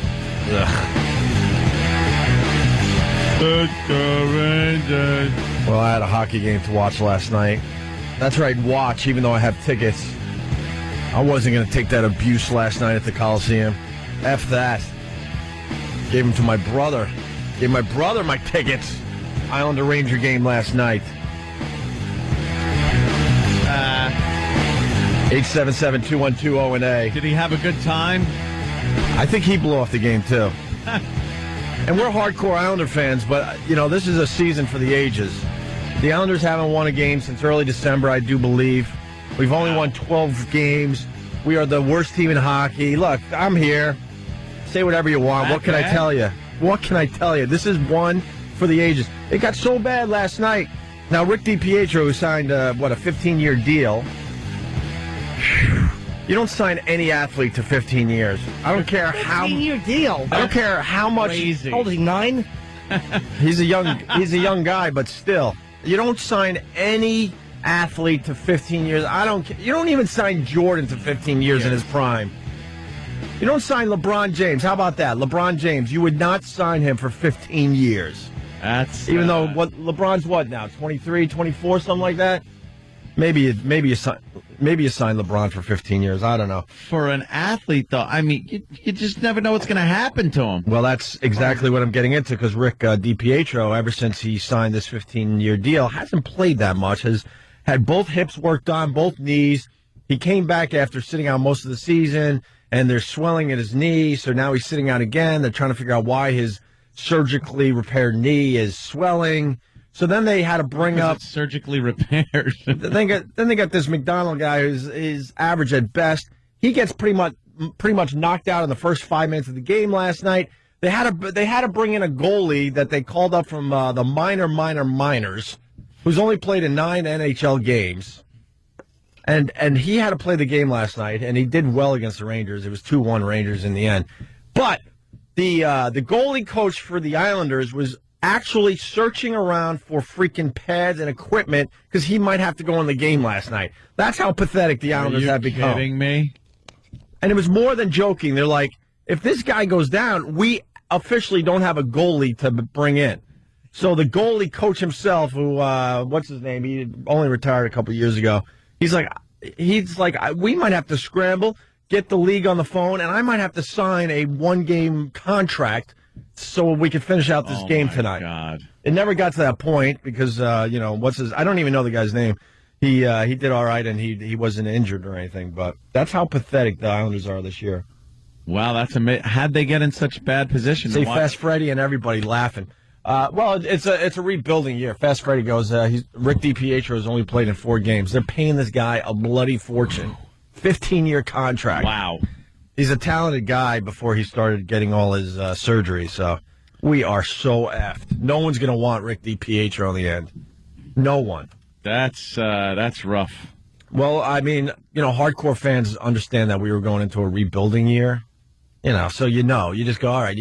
Ugh. Well, I had a hockey game to watch last night. That's right, watch, even though I have tickets. I wasn't going to take that abuse last night at the Coliseum. F that. Gave them to my brother. Gave my brother my tickets. Islander Ranger game last night. 877-212-0&A. Did he have a good time? I think he blew off the game, too. And we're hardcore Islander fans, but, this is a season for the ages. The Islanders haven't won a game since early December, I do believe. We've only won 12 games. We are the worst team in hockey. Look, I'm here. Say whatever you want. What can I tell you? What can I tell you? This is one for the ages. It got so bad last night. Now, Rick DiPietro, who signed, a 15-year deal. You don't sign any athlete to 15 years. I don't care how... 15-year deal. I don't care how much... Crazy. How old is he, 9? He's a young guy, but still. You don't sign any athlete to 15 years. You don't even sign Jordan to 15 years in his prime. You don't sign LeBron James. How about that? LeBron James, you would not sign him for 15 years. That's Even though LeBron's what now? 23, 24, something like that? Maybe you sign LeBron for 15 years. I don't know. for an athlete, though. I mean, you just never know what's going to happen to him. Well, that's exactly what I'm getting into because Rick DiPietro, ever since he signed this 15-year deal, hasn't played that much, has had both hips worked on, both knees. He came back after sitting out most of the season, and there's swelling at his knee, so now he's sitting out again. They're trying to figure out why his surgically repaired knee is swelling. So then they had to bring up surgically repaired. then they got this McDonald guy who's is average at best. He gets pretty much knocked out in the first 5 minutes of the game last night. They had to bring in a goalie that they called up from the minors, who's only played in 9 NHL games. And he had to play the game last night, and he did well against the Rangers. It was 2-1 Rangers in the end. But the goalie coach for the Islanders was actually searching around for freaking pads and equipment because he might have to go in the game last night. That's how pathetic the Islanders have become. Are you kidding me? And it was more than joking. They're like, if this guy goes down, we officially don't have a goalie to bring in. So the goalie coach himself, who, what's his name? He only retired a couple years ago. He's like, we might have to scramble, get the league on the phone, and I might have to sign a 1-game contract so we can finish out this game tonight. God. It never got to that point because, I don't even know the guy's name. He did all right, and he wasn't injured or anything, but that's how pathetic the Islanders are this year. Wow, that's amazing. How'd they get in such bad position? Say Fast Freddy and everybody laughing. Well, it's a rebuilding year. Fast Freddy goes, Rick DiPietro has only played in 4 games. They're paying this guy a bloody fortune. 15-year contract. Wow. He's a talented guy before he started getting all his surgery, so we are so effed. No one's going to want Rick DiPietro in the end. No one. That's rough. Well, I mean, hardcore fans understand that we were going into a rebuilding year. So you just go, all right,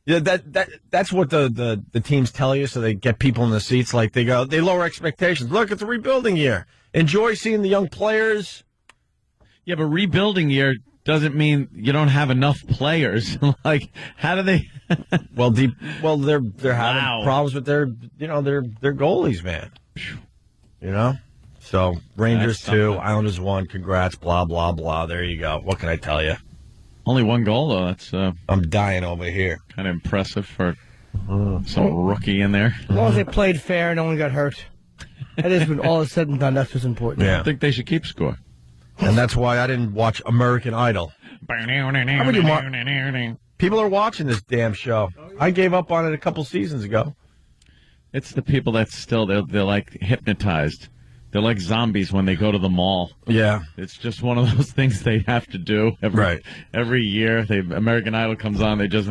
that's what the teams tell you, so they get people in the seats. Like they lower expectations. Look, it's a rebuilding year. Enjoy seeing the young players. Yeah, but rebuilding year doesn't mean you don't have enough players. Like, how do they? They're having problems with their goalies, man. So Rangers 2, Islanders 1. Congrats, blah blah blah. There you go. What can I tell you? Only 1 goal though. That's I'm dying over here. Kind of impressive for some rookie in there. As long as they played fair and no one got hurt. That is, when all is said and done, that's what's important. Yeah. I think they should keep score. And that's why I didn't watch American Idol. People are watching this damn show. I gave up on it a couple seasons ago. It's the people that still, they're like hypnotized. They're like zombies when they go to the mall. Yeah. It's just one of those things they have to do every year. American Idol comes on, they just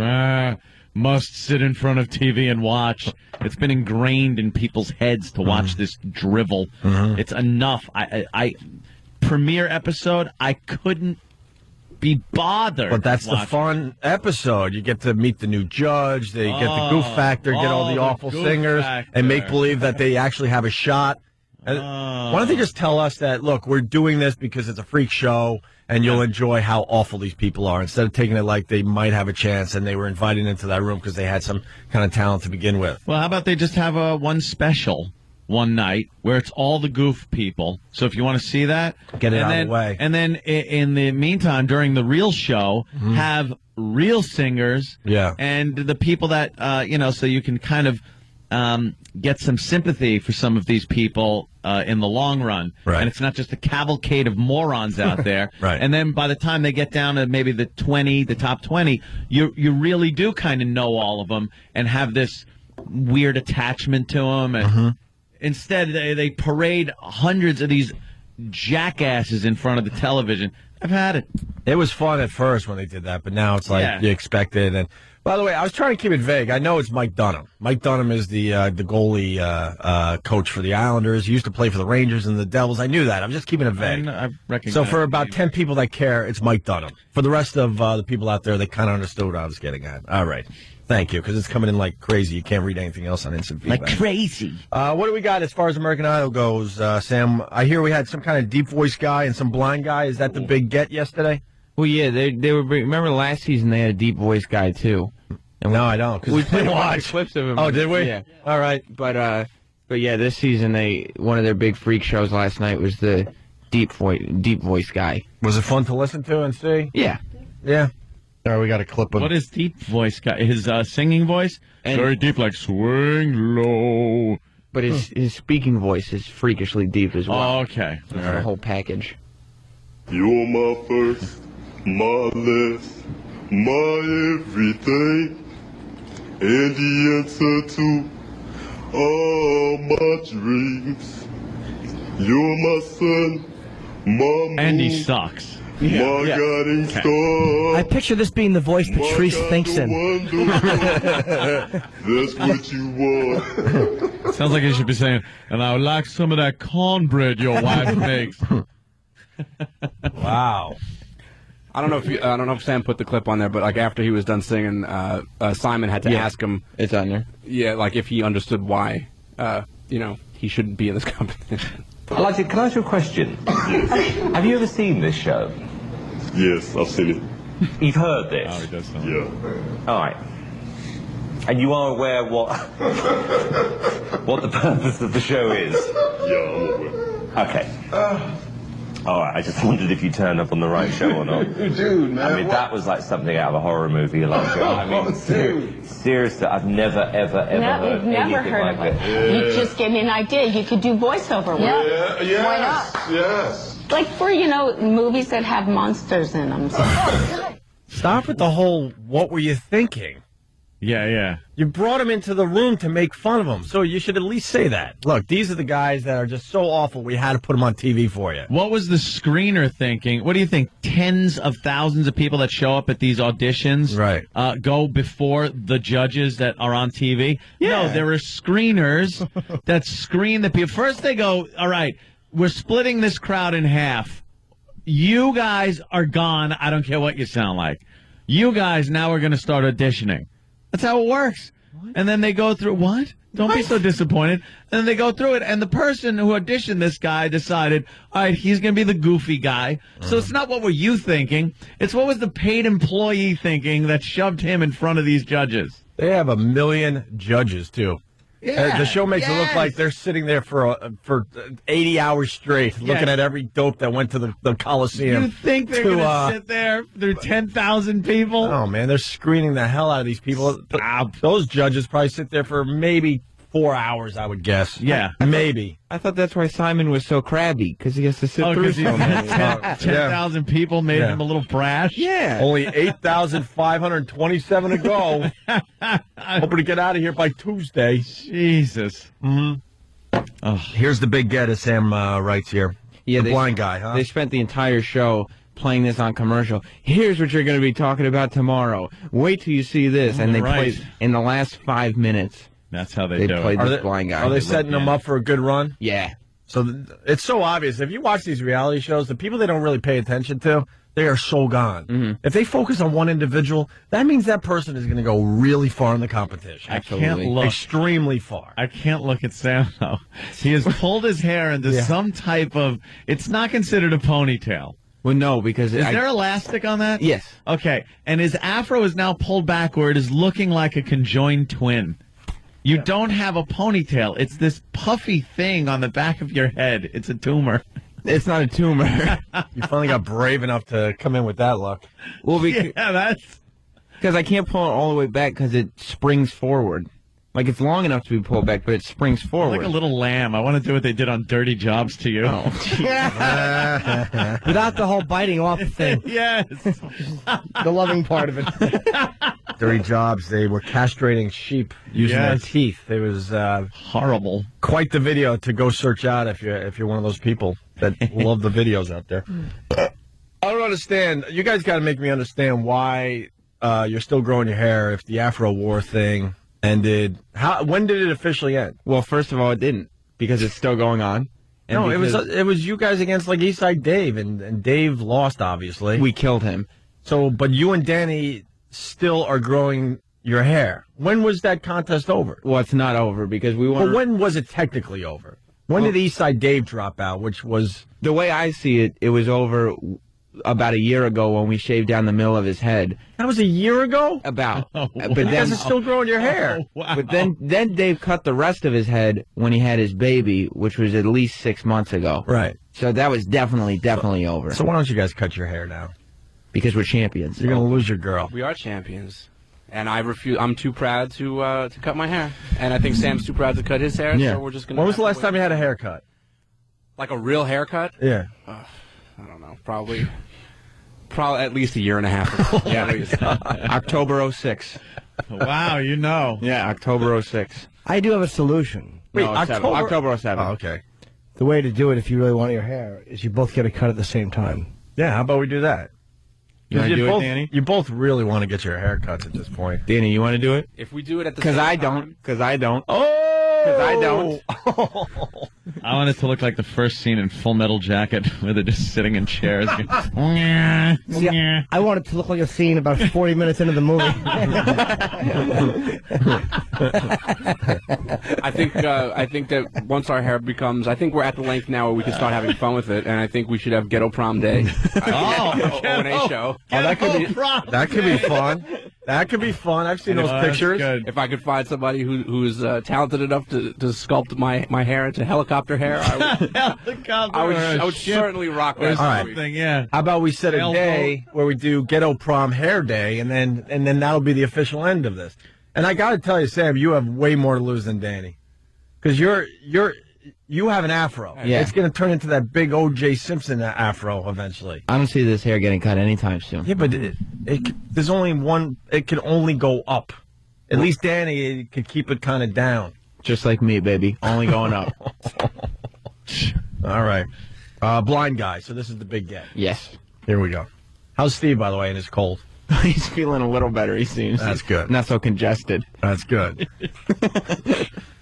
must sit in front of TV and watch. It's been ingrained in people's heads to watch this drivel. Mm-hmm. It's enough. I premiere episode, I couldn't be bothered. But that's the fun episode. You get to meet the new judge. They get the goof factor, get all the awful singers, and make believe that they actually have a shot. Why don't they just tell us that, look, we're doing this because it's a freak show, and you'll enjoy how awful these people are, instead of taking it like they might have a chance and they were invited into that room because they had some kind of talent to begin with. Well, how about they just have one special one night where it's all the goof people. So if you want to see that, get it out of the way. And then in the meantime, during the real show, have real singers. Yeah. And the people that, so you can kind of get some sympathy for some of these people in the long run. Right. And it's not just a cavalcade of morons out there. Right. And then by the time they get down to maybe the top 20, you really do kind of know all of them and have this weird attachment to them. And instead, they parade hundreds of these jackasses in front of the television. I've had it. It was fun at first when they did that, but now it's like you expect it. And by the way, I was trying to keep it vague. I know it's Mike Dunham. Mike Dunham is the goalie coach for the Islanders. He used to play for the Rangers and the Devils. I knew that. I'm just keeping it vague. I recognize so for about 10 people that care, it's Mike Dunham. For the rest of the people out there, they kind of understood what I was getting at. All right. Thank you, because it's coming in like crazy. You can't read anything else on instant feedback. Like crazy. What do we got as far as American Idol goes, Sam? I hear we had some kind of deep voice guy and some blind guy. Is that the big get yesterday? Well, yeah, they were. Remember last season they had a deep voice guy too. And no, I don't. We played a lot of clips of him. Oh, did we? Yeah. All right. But yeah, this season one of their big freak shows last night was the deep voice guy. Was it fun to listen to and see? Yeah. Yeah. All right, we got a clip of. What is deep voice guy? His singing voice? Very deep, like swing low. But his speaking voice is freakishly deep as well. Oh, okay. The whole package. You're my first, my last, my everything, and the answer to all my dreams. You're my sun, my moon, Andy sucks. my guiding star. I picture this being the voice Patrice thinks in. That's what you want. Sounds like he should be saying, and I would like some of that cornbread your wife makes. Wow. I don't know if Sam put the clip on there, but like after he was done singing, Simon had to ask him. It's on there. Yeah, like if he understood why, he shouldn't be in this competition. Elijah, can I ask you a question? Have you ever seen this show? Yes, I've seen it. You've heard this? Oh, he does know. Yeah. All right. And you are aware what the purpose of the show is? Yeah, I'm aware. Okay. All right, I just wondered if you turned up on the right show or not. Dude, man. I mean, that was like something out of a horror movie, Elijah. I mean, seriously, I've never, ever heard we've never anything heard like of it. this. You just gave me an idea. You could do voiceover work. Yeah, yes, Why not? yes. Like for, movies that have monsters in them. Stop with the whole, what were you thinking? Yeah. You brought him into the room to make fun of him, so you should at least say that. Look, these are the guys that are just so awful, we had to put them on TV for you. What was the screener thinking? What do you think? Tens of thousands of people that show up at these auditions go before the judges that are on TV? Yeah. No, there are screeners that screen the people. First they go, all right, we're splitting this crowd in half. You guys are gone. I don't care what you sound like. You guys now are going to start auditioning. That's how it works. What? And then they go through, what? Don't be so disappointed. And then they go through it, and the person who auditioned this guy decided, all right, he's going to be the goofy guy. So it's not what were you thinking. It's what was the paid employee thinking that shoved him in front of these judges. They have 1 million judges, too. Yeah, the show makes it look like they're sitting there for 80 hours straight, looking at every dope that went to the Coliseum. You think they're going to sit there? There are 10,000 people? Oh, man, they're screening the hell out of these people. Those judges probably sit there for maybe 4 hours, I would guess. Yeah. Maybe. I thought that's why Simon was so crabby, because he has to sit through so many. 10,000 people made him a little brash? Yeah. Only 8,527 to go. Hoping to get out of here by Tuesday. Jesus. Mm-hmm. Oh. Here's the big get, as Sam writes here. Yeah, the blind guy, huh? They spent the entire show playing this on commercial. Here's what you're going to be talking about tomorrow. Wait till you see this. And they played in the last 5 minutes. That's how they do played it. this blind guy. Are they setting them up for a good run? Yeah. So it's so obvious. If you watch these reality shows, the people they don't really pay attention to, they are so gone. Mm-hmm. If they focus on one individual, that means that person is going to go really far in the competition. I can't look. Extremely far. I can't look at Sam, though. He has pulled his hair into some type of... It's not considered a ponytail. Well, no, because... Is there elastic on that? Yes. Okay. And his afro is now pulled back where it is looking like a conjoined twin. You don't have a ponytail. It's this puffy thing on the back of your head. It's a tumor. It's not a tumor. You finally got brave enough to come in with that look. Well, that's... Because I can't pull it all the way back because it springs forward. Like, it's long enough to be pulled back, but it springs forward. Like a little lamb. I want to do what they did on Dirty Jobs to you. Oh. Without the whole biting off thing. Yes. The loving part of it. Dirty Jobs. They were castrating sheep using their teeth. It was horrible. Quite the video to go search out if you're one of those people that love the videos out there. I don't understand. You guys got to make me understand why you're still growing your hair if the Afro War thing ended. When did it officially end? Well, first of all, it didn't, because it's still going on. And no, it was you guys against like Eastside Dave, and Dave lost, obviously. We killed him. So, but you and Danny still are growing your hair. When was that contest over? Well, it's not over because we want. But when was it technically over? When did Eastside Dave drop out? Which was the way I see it. It was over about a year ago when we shaved down the middle of his head. That was a year ago? About. But then it's still growing your hair. Wow. But then Dave cut the rest of his head when he had his baby, which was at least 6 months ago. Right. So that was definitely over. So why don't you guys cut your hair now? Because we're champions. You're going to lose your girl. We are champions. And I refuse. I'm too proud to cut my hair. And I think Sam's too proud to cut his hair, so we're just going to... When was the last time you had a haircut? Like a real haircut? Yeah. I don't know, probably at least a year and a half ago. Yeah, October 06. Wow, you know. Yeah, October 06. I do have a solution. Wait, October 07. Oh, okay. The way to do it, if you really want your hair, is you both get a cut at the same time. Yeah, how about we do that? You want to do both, it, Danny? You both really want to get your haircuts at this point. Danny, you want to do it? If we do it at the same time... Because I don't. Oh! Because I don't. I want it to look like the first scene in Full Metal Jacket, where they're just sitting in chairs. See, I want it to look like a scene about 40 minutes into the movie. I think that once our hair becomes, I think we're at the length now where we can start having fun with it, and I think we should have Ghetto Prom Day. O&A show. That could be fun. That could be fun. I've seen those pictures. If I could find somebody who's talented enough to sculpt my hair into helicopter hair, I would certainly rock that. All right. Yeah. How about we set a day where we do Ghetto Prom Hair Day, and then that'll be the official end of this. And I got to tell you, Sam, you have way more to lose than Danny, because you have an afro. Yeah. It's going to turn into that big O.J. Simpson afro eventually. I don't see this hair getting cut anytime soon. Yeah, but there's only one. It can only go up. At least Danny could keep it kind of down. Just like me, baby. Only going up. All right. Blind guy. So this is the big get. Yes. Here we go. How's Steve, by the way, in his cold? He's feeling a little better, he seems. That's good. Not so congested. That's good.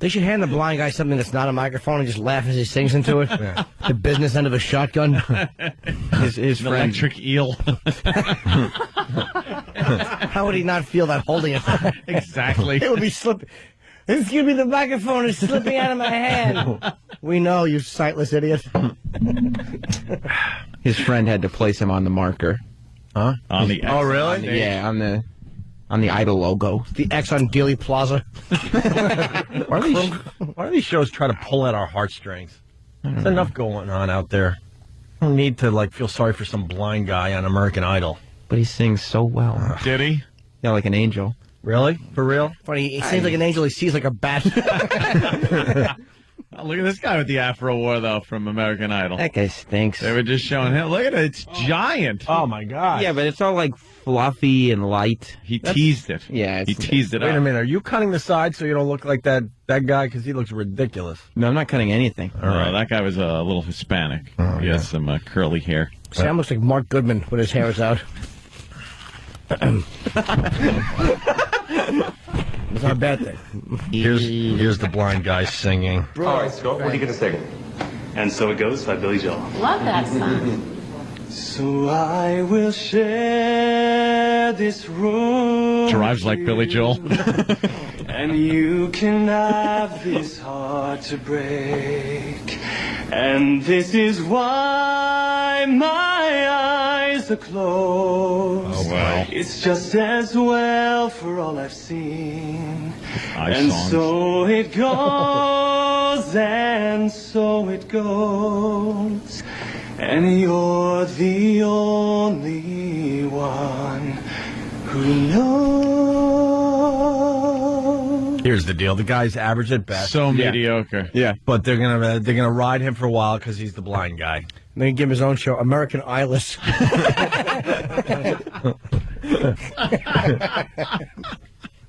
They should hand the blind guy something that's not a microphone and just laugh as he sings into it. Yeah. The business end of a shotgun. His friend. Electric eel. How would he not feel that holding it? Exactly. It would be slipping. Excuse me, the microphone is slipping out of my hand. We know, you sightless idiot. His friend had to place him on the marker. Huh? On the X. Oh, really? Yeah, on the Idol logo. The X on Dealey Plaza. Why do these shows try to pull at our heartstrings? There's enough going on out there. I don't need to feel sorry for some blind guy on American Idol. But he sings so well. Did he? Yeah, like an angel. Really? For real? Funny, he seems like an angel. He sees like a bat. Oh, look at this guy with the afro war, though, from American Idol. That guy stinks. They were just showing him. Look at it. It's giant. Oh, my God. Yeah, but it's all like fluffy and light. He teased it. Yeah. He teased it Wait up. a minute. Are you cutting the side so you don't look like that guy? Because he looks ridiculous. No, I'm not cutting anything. All right. That guy was a little Hispanic. Oh, He has some curly hair. Sam looks like Mark Goodman when his hair is out. It's not a bad thing. Here's the blind guy singing. All right, Scott, what are you going to sing? And So It Goes by Billy Joel. Love that song. So I will share this room. Drives like Billy Joel. And you can have this heart to break. And this is why my eyes are closed. Oh, wow. It's just as well for all I've seen. Nice And songs. so it goes, and so it goes. And you're the only one who knows. Here's the deal. The guy's average at best. So mediocre. Yeah. But they're gonna ride him for a while because he's the blind guy. And then he give him his own show, American Eyeless.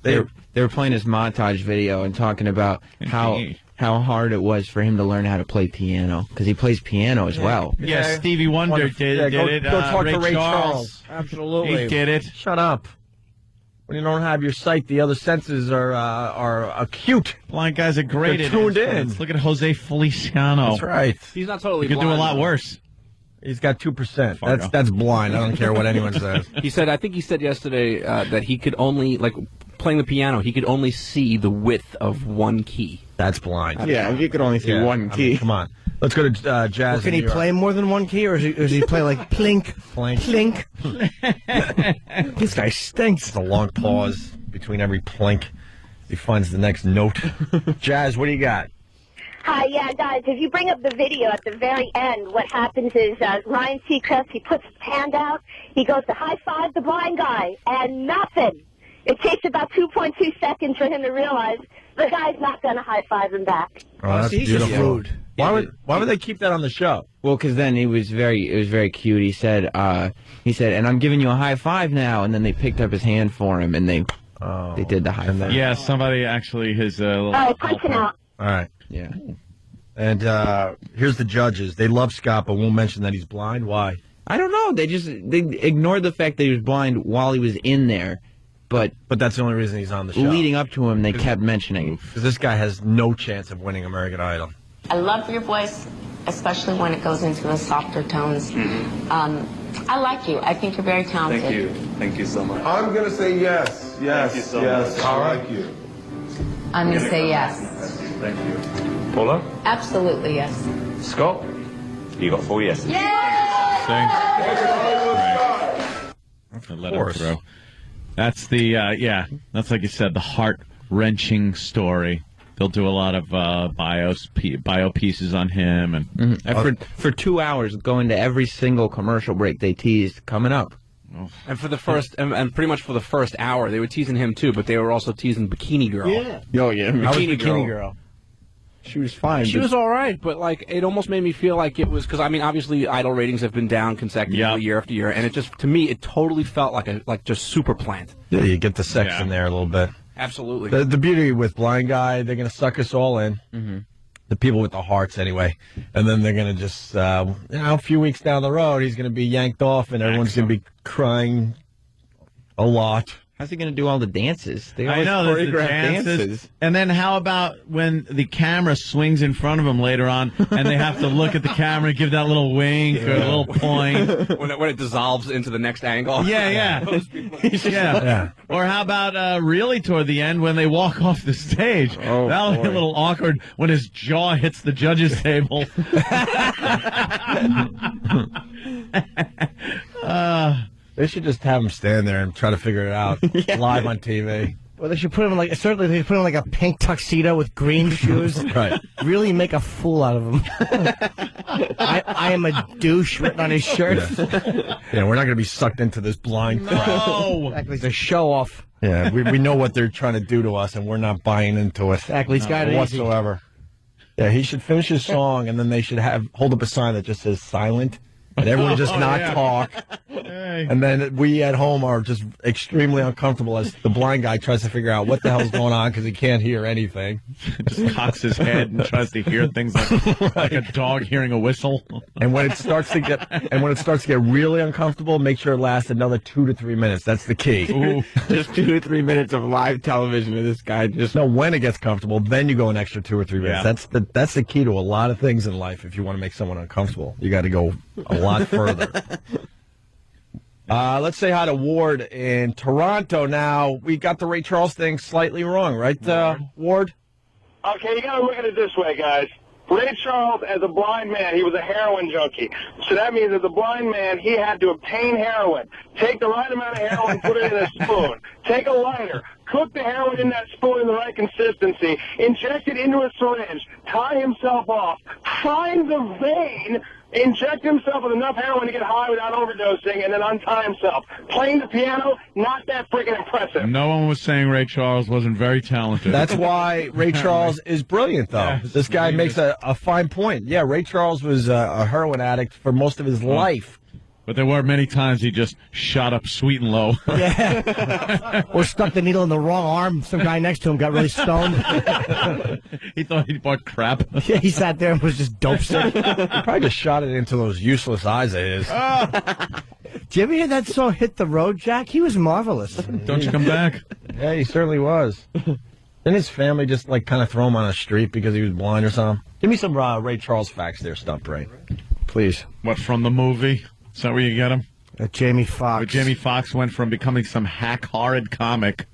They were playing his montage video and talking about how hard it was for him to learn how to play piano, because he plays piano as well. Yeah, Stevie Wonder did it. Go talk to Ray Charles. Charles. Absolutely. He did it. Shut up. When you don't have your sight, the other senses are acute. Blind guys are great They're at tuned in. instruments. Look at Jose Feliciano. That's right. He's not totally He could do a blind, lot though. worse. He's got 2%. That's blind. I don't care what anyone says. I think he said yesterday that he could only, playing the piano, he could only see the width of one key. That's blind. Yeah, if you could only see one key. I mean, come on. Let's go to Jazz. Well, can he play more than one key, or does he play like plink, plink? This guy stinks. It's a long pause between every plink. He finds the next note. Jazz, what do you got? Hi, yeah, guys, if you bring up the video at the very end, what happens is Ryan Seacrest, he puts his hand out, he goes to high-five the blind guy, and nothing. It takes about 2.2 seconds for him to realize the guy's not going to high-five him back. Oh, that's beautiful. Rude. Why would they keep that on the show? Well, because then it was very cute. He said, and I'm giving you a high five now. And then they picked up his hand for him, and they did the high five. Yeah, somebody actually his little. Oh, punching out. All right. Yeah. And here's the judges. They love Scott, but won't mention that he's blind. Why? I don't know. They ignored the fact that he was blind while he was in there. But that's the only reason he's on the show. Leading up to him, they kept mentioning it. Because this guy has no chance of winning American Idol. I love your voice, especially when it goes into the softer tones. I like you. I think you're very talented. Thank you. Thank you so much. I'm going to say yes. Yes. Thank you so yes. much. I like you. I'm going to say yes. Thank you. Paula? Absolutely yes. Scott? You got 4 yeses. Let him through. That's that's like you said, the heart-wrenching story. They'll do a lot of bio pieces on him, and for 2 hours, going to every single commercial break, they teased coming up. And for the first, and pretty much for the first hour, they were teasing him too, but they were also teasing Bikini Girl. Yeah. Oh yeah, Bikini Girl. She was fine. She was all right, but like it almost made me feel like it was because I mean obviously Idol ratings have been down consecutively year after year, and it just to me it totally felt like just super plant. Yeah, you get the sex in there a little bit. Absolutely. The beauty with Blind Guy, they're going to suck us all in. Mm-hmm. The people with the hearts, anyway. And then they're going to just, a few weeks down the road, he's going to be yanked off, and everyone's going to be crying a lot. How's he going to do all the dances? They I always know there's the choreograph dances. And then how about when the camera swings in front of him later on, and they have to look at the camera, give that little wink or a little point when it dissolves into the next angle. Yeah. Or how about really toward the end when they walk off the stage? That'll be a little awkward when his jaw hits the judges' table. They should just have him stand there and try to figure it out live on TV. Well, they should put him in they should put him in a pink tuxedo with green shoes. Right. Really make a fool out of him. I am a douche written on his shirt. Yeah, we're not going to be sucked into this blind crowd. No. Exactly. It's a show off. Yeah, we know what they're trying to do to us, and we're not buying into it. Exactly. He's got it whatsoever. Yeah, he should finish his song, and then they should hold up a sign that just says silent. And everyone just talk. Hey. And then we at home are just extremely uncomfortable as the blind guy tries to figure out what the hell's going on because he can't hear anything. Just cocks his head and tries to hear things like a dog hearing a whistle. And when it starts to get really uncomfortable, make sure it lasts another 2 to 3 minutes. That's the key. Ooh, just 2 to 3 minutes of live television of this guy. Just when it gets comfortable, then you go an extra 2 or 3 minutes. Yeah. That's the key to a lot of things in life. If you want to make someone uncomfortable, you got to go a lot further. Let's say hi to Ward in Toronto now. We got the Ray Charles thing slightly wrong, right, Ward? Okay, you got to look at it this way, guys. Ray Charles, as a blind man, he was a heroin junkie. So that means as a blind man, he had to obtain heroin, take the right amount of heroin, put it in a spoon, take a lighter, cook the heroin in that spoon in the right consistency, inject it into a syringe, tie himself off, find the vein, inject himself with enough heroin to get high without overdosing, and then untie himself. Playing the piano, not that freaking impressive. No one was saying Ray Charles wasn't very talented. That's why Ray Charles is brilliant, though. Yeah, this guy makes a fine point. Yeah, Ray Charles was a heroin addict for most of his life. But there were many times he just shot up sweet and low. Yeah. Or stuck the needle in the wrong arm. Some guy next to him got really stoned. He thought he bought crap. Yeah, he sat there and was just dope sick. He probably just shot it into those useless eyes of his. Did you ever hear that song, Hit the Road, Jack? He was marvelous. Don't you come back? Yeah, he certainly was. Didn't his family just, kind of throw him on a street because he was blind or something? Give me some Ray Charles facts there, Stunt Brain. Please. What, from the movie? Is that where you get him? Jamie Foxx. Jamie Foxx went from becoming some hack horrid comic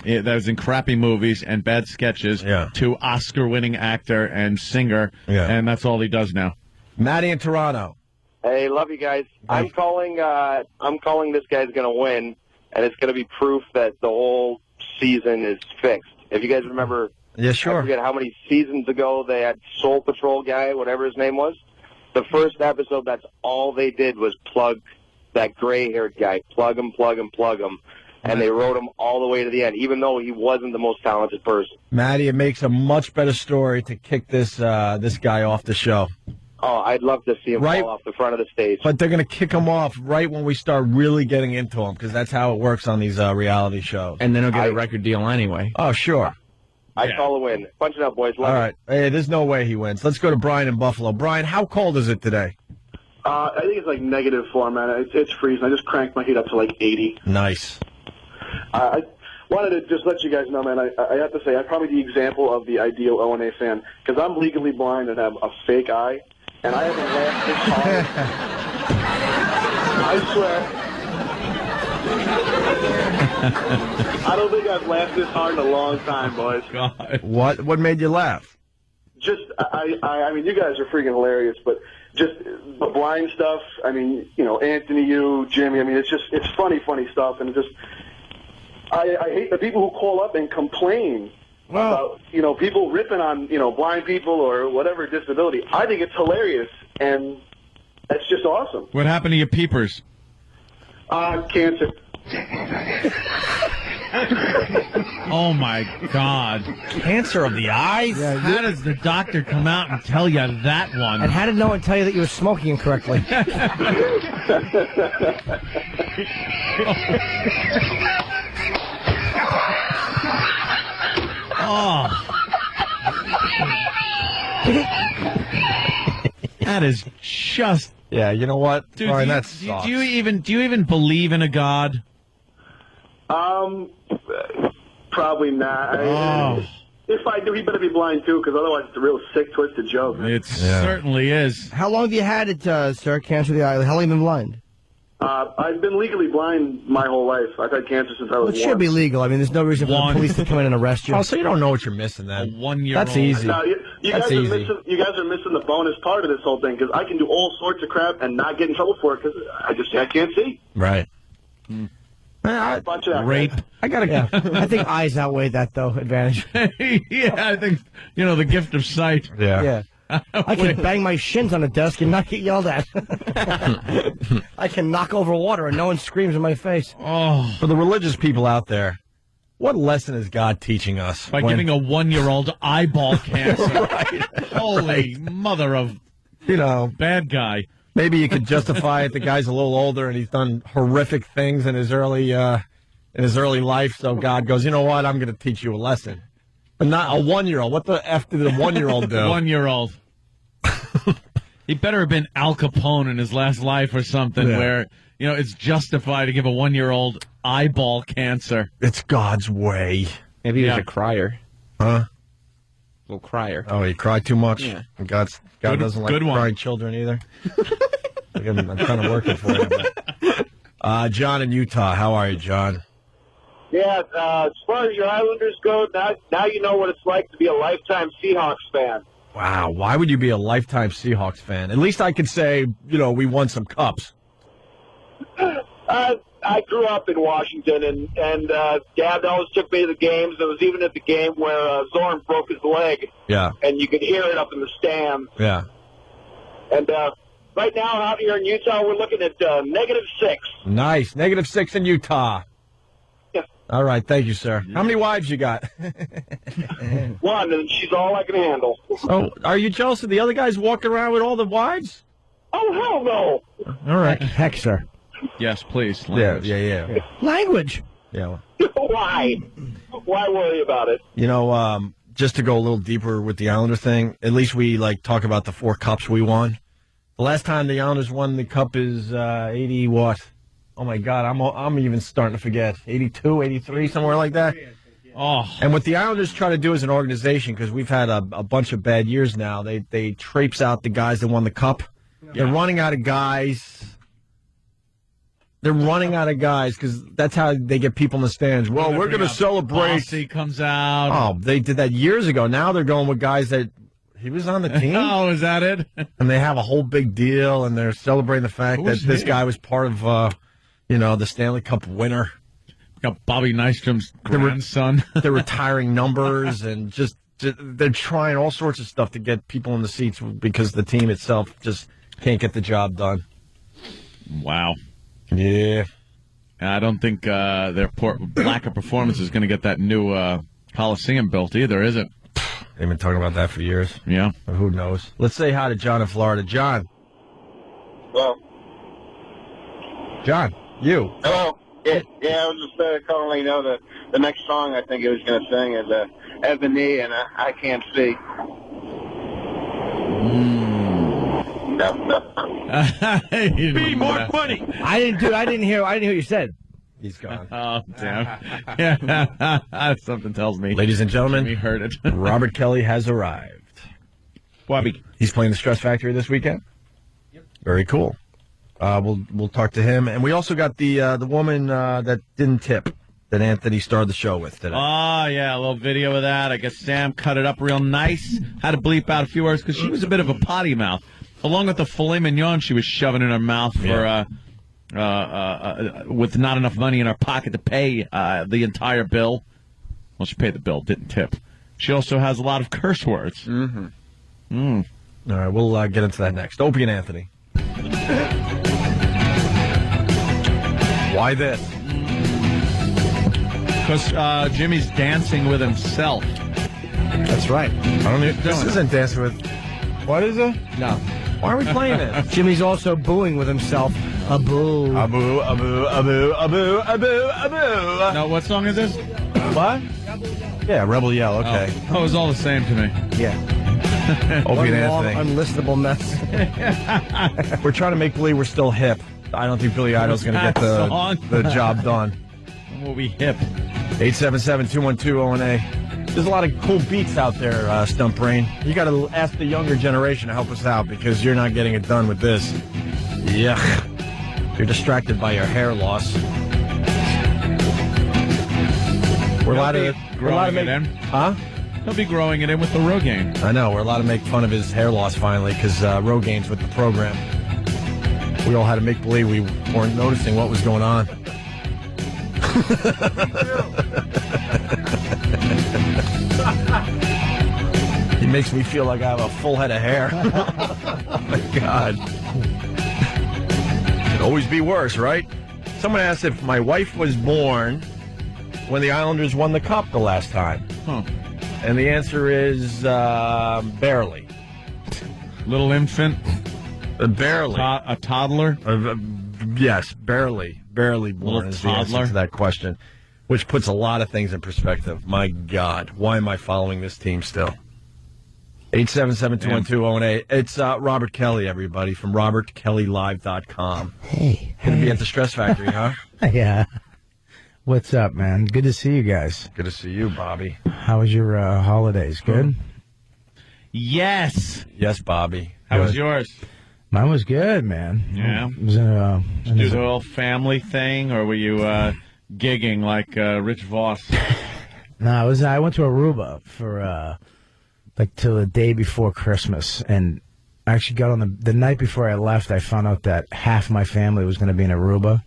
that was in crappy movies and bad sketches to Oscar-winning actor and singer, and that's all he does now. Maddie in Toronto. Hey, love you guys. I'm calling this guy's going to win, and it's going to be proof that the whole season is fixed. If you guys remember, yeah, sure. I forget how many seasons ago they had Soul Patrol guy, whatever his name was. The first episode, that's all they did was plug that gray-haired guy. Plug him, plug him, plug him. and they wrote him all the way to the end, even though he wasn't the most talented person. Matty, it makes a much better story to kick this guy off the show. Oh, I'd love to see him fall off the front of the stage. But they're going to kick him off right when we start really getting into him, because that's how it works on these reality shows. And then he'll get a record deal anyway. Oh, sure. I call a win. Punch it up, boys. Love All it. right. Hey, there's no way he wins. Let's go to Brian in Buffalo. Brian, how cold is it today? I think it's like -4, man. It's freezing. I just cranked my heat up to like 80. Nice. I wanted to just let you guys know, man, I have to say, I'm probably the example of the ideal O&A fan, because I'm legally blind and have a fake eye, and I haven't laughed this hard. I swear. I don't think I've laughed this hard in a long time, boys. God. What made you laugh? Just, I mean, you guys are freaking hilarious, but just the blind stuff, I mean, you know, Anthony, you, Jimmy, I mean, it's funny stuff, and just, I hate the people who call up and complain about, you know, people ripping on, you know, blind people or whatever disability. I think it's hilarious, and that's just awesome. What happened to your peepers? Cancer. Oh, my God. Cancer of the eyes? Yeah, How does the doctor come out and tell you that one? And how did no one tell you that you were smoking incorrectly? Oh. That is just... Yeah, you know what? Dude, Brian, do, you, that sucks. do you even believe in a God? Probably not. Oh. If I do, he better be blind too, because otherwise it's a real sick, twisted joke. It certainly is. How long have you had it, sir? Cancer of the eye. How long have you been blind? I've been legally blind my whole life. I've had cancer since I was Well, it should be legal. I mean, there's no reason for the police to come in and arrest you. Oh, so you don't know what you're missing then. 1 year That's old. easy. No, you That's guys easy. you guys are missing the bonus part of this whole thing, because I can do all sorts of crap and not get in trouble for it because I can't see. Right. Bunch of that, Rape. guys. I gotta. Yeah. I think eyes outweigh that, though, advantage. Yeah, I think, you know, the gift of sight. Yeah. I can bang my shins on a desk and not get yelled at. I can knock over water and no one screams in my face. Oh. For the religious people out there, what lesson is God teaching us? By giving a 1-year-old eyeball cancer. Right. Holy mother of, you know, bad guy. Maybe you could justify it. The guy's a little older and he's done horrific things in his early life. So God goes, you know what? I'm going to teach you a lesson. But not a 1-year-old. What the F did the 1-year-old do? 1-year-old. He better have been Al Capone in his last life or something where, you know, it's justified to give a 1-year-old eyeball cancer. It's God's way. Maybe he was a crier. Huh? Little crier. Oh, he cried too much? Yeah. God doesn't like crying children either. I'm trying to work it for you. But. John in Utah. How are you, John? Yeah, as far as your Islanders go, now you know what it's like to be a lifetime Seahawks fan. Wow. Why would you be a lifetime Seahawks fan? At least I could say, you know, we won some cups. I grew up in Washington, and Dad always took me to the games. It was even at the game where Zorn broke his leg. Yeah. And you could hear it up in the stands. Yeah. And right now, out here in Utah, we're looking at -6. Nice. -6 in Utah. Yeah. All right. Thank you, sir. How many wives you got? One, and she's all I can handle. Oh, are you jealous of the other guys walking around with all the wives? Oh, hell no. All right. Heck, sir. Yes, please. Yeah. Language. Yeah. Why? Why worry about it? You know, just to go a little deeper with the Islander thing, at least we talk about the 4 cups we won. The last time the Islanders won the cup is 80 what? Oh my God, I'm even starting to forget. 82, 83, somewhere like that. Oh. And what the Islanders try to do as an organization, because we've had a bunch of bad years now, they traipse out the guys that won the cup. They're running out of guys. They're running out of guys because that's how they get people in the stands. Well, we're going to celebrate. Bossy comes out. Oh, they did that years ago. Now they're going with guys that he was on the team. Oh, is that it? And they have a whole big deal, and they're celebrating the fact that this guy was part of, the Stanley Cup winner. Got Bobby Nystrom's grandson. They're retiring numbers, and just they're trying all sorts of stuff to get people in the seats because the team itself just can't get the job done. Wow. Yeah. I don't think their lack of performance is going to get that new Coliseum built either, is it? They've been talking about that for years. Yeah. Who knows? Let's say hi to John in Florida. John. Well, John, you. hello. Yeah, I was just calling to let you know that the next song I think he was going to sing is Ebony, and I can't see. Be more funny. I didn't hear what you said. He's gone. Oh, damn. Yeah. Something tells me. Ladies and gentlemen, We heard it. Robert Kelly has arrived. Bobby. He's playing the Stress Factory this weekend? Yep. Very cool. We'll talk to him. And we also got the woman that didn't tip that Anthony started the show with today. Oh, yeah, a little video of that. I guess Sam cut it up real nice. Had to bleep out a few words because she was a bit of a potty mouth. Along with the filet mignon she was shoving in her mouth for with not enough money in her pocket to pay the entire bill. Well, she paid the bill, didn't tip. She also has a lot of curse words. Mm-hmm. All right, we'll get into that next. Opie and Anthony. Why this? Because Jimmy's dancing with himself. That's right. This isn't dancing with... What is it? No. Why are we playing it? Jimmy's also booing with himself. A boo. A boo, a boo, a boo, a boo, a boo, a boo. Now, what song is this? What? Yeah, Rebel Yell, okay. Oh, it was all the same to me. Yeah. Opie and long, Anthony. unlistable mess. We're trying to make believe we're still hip. I don't think Billy Idol's going to get the job done. We'll be hip. 877-212-ONA. There's a lot of cool beats out there, Stunt Brain. You got to ask the younger generation to help us out because you're not getting it done with this. Yuck. You're distracted by your hair loss. We're allowed to make... Huh? He'll be growing it in with the Rogaine. I know. We're allowed to make fun of his hair loss finally because Rogaine's with the program. We all had to make believe we weren't noticing what was going on. He makes me feel like I have a full head of hair. Oh, my God. Could always be worse, right? Someone asked if my wife was born when the Islanders won the Cup the last time. Huh. And the answer is barely. Little infant? Barely. A toddler? Yes, barely. Barely born is the answer to that question, which puts a lot of things in perspective. My God, why am I following this team still? 877-212-ONA. It's Robert Kelly, everybody, from robertkellylive.com. Hey. Going to be at the Stress Factory, huh? Yeah. What's up, man? Good to see you guys. Good to see you, Bobby. How was your holidays? Good? Yes, Bobby. How was yours? Mine was good, man. Yeah. It was Did you do the whole family thing, or were you gigging like Rich Voss? No, I went to Aruba for till the day before Christmas, and I actually got on the night before I left. I found out that half my family was going to be in Aruba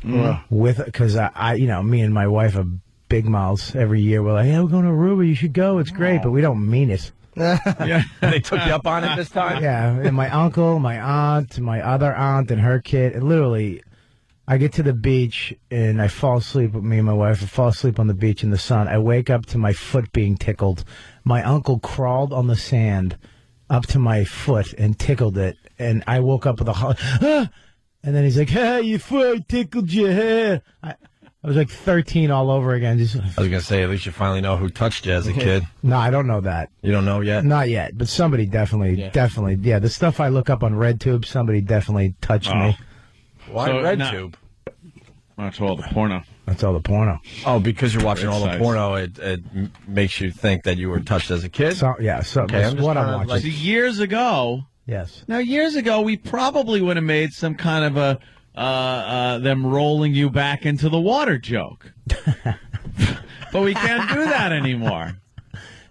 because I me and my wife are big mouths every year. We're like, yeah, we're going to Aruba. You should go. It's great, but we don't mean it. Yeah, they took you up on it this time? Yeah, and my uncle, my aunt, my other aunt, and her kid. And literally, I get to the beach, and I fall asleep with me and my wife. I fall asleep on the beach in the sun. I wake up to my foot being tickled. My uncle crawled on the sand up to my foot and tickled it. And I woke up with a and then he's like, hey, your foot tickled your hair. I was like 13 all over again. I was going to say, at least you finally know who touched you as a kid. No, I don't know that. You don't know yet? Not yet, but somebody definitely. Yeah, the stuff I look up on RedTube, somebody definitely touched me. Why RedTube? That's all the porno. That's all the porno. Oh, because you're watching all the porno, it makes you think that you were touched as a kid? So okay, that's what I'm watching. See, years ago... Yes. Now, years ago, we probably would have made some kind of a them rolling you back into the water joke. But we can't do that anymore.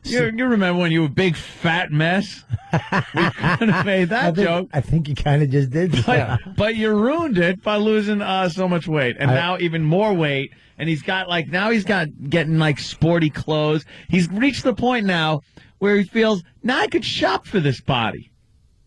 You remember when you were a big fat mess? We could have made that joke. I think you kind of just did. But you ruined it by losing so much weight. And now even more weight. And he's got getting like sporty clothes. He's reached the point now where he feels, now I could shop for this body.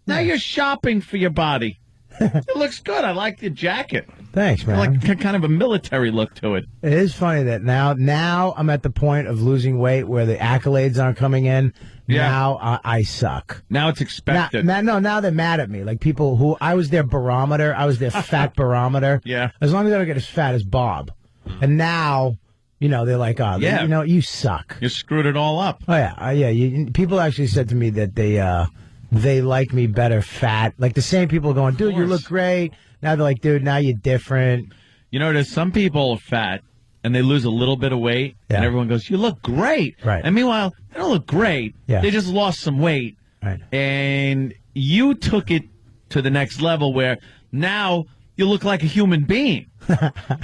Now you're shopping for your body. It looks good. I like the jacket. Thanks, man. Like kind of a military look to it. It is funny that now I'm at the point of losing weight where the accolades aren't coming in. Yeah. Now I suck. Now it's expected. Now they're mad at me. Like people who I was their barometer. I was their fat barometer. Yeah. As long as I don't get as fat as Bob. And now, they're like, oh, Yeah. you suck. You screwed it all up. Oh yeah. People actually said to me that they like me better fat. Like the same people going, dude, you look great. Now they're like, dude, now you're different. There's some people are fat and they lose a little bit of weight, and everyone goes, you look great. Right. And meanwhile, they don't look great. Yeah. They just lost some weight. Right. And you took it to the next level where now you look like a human being.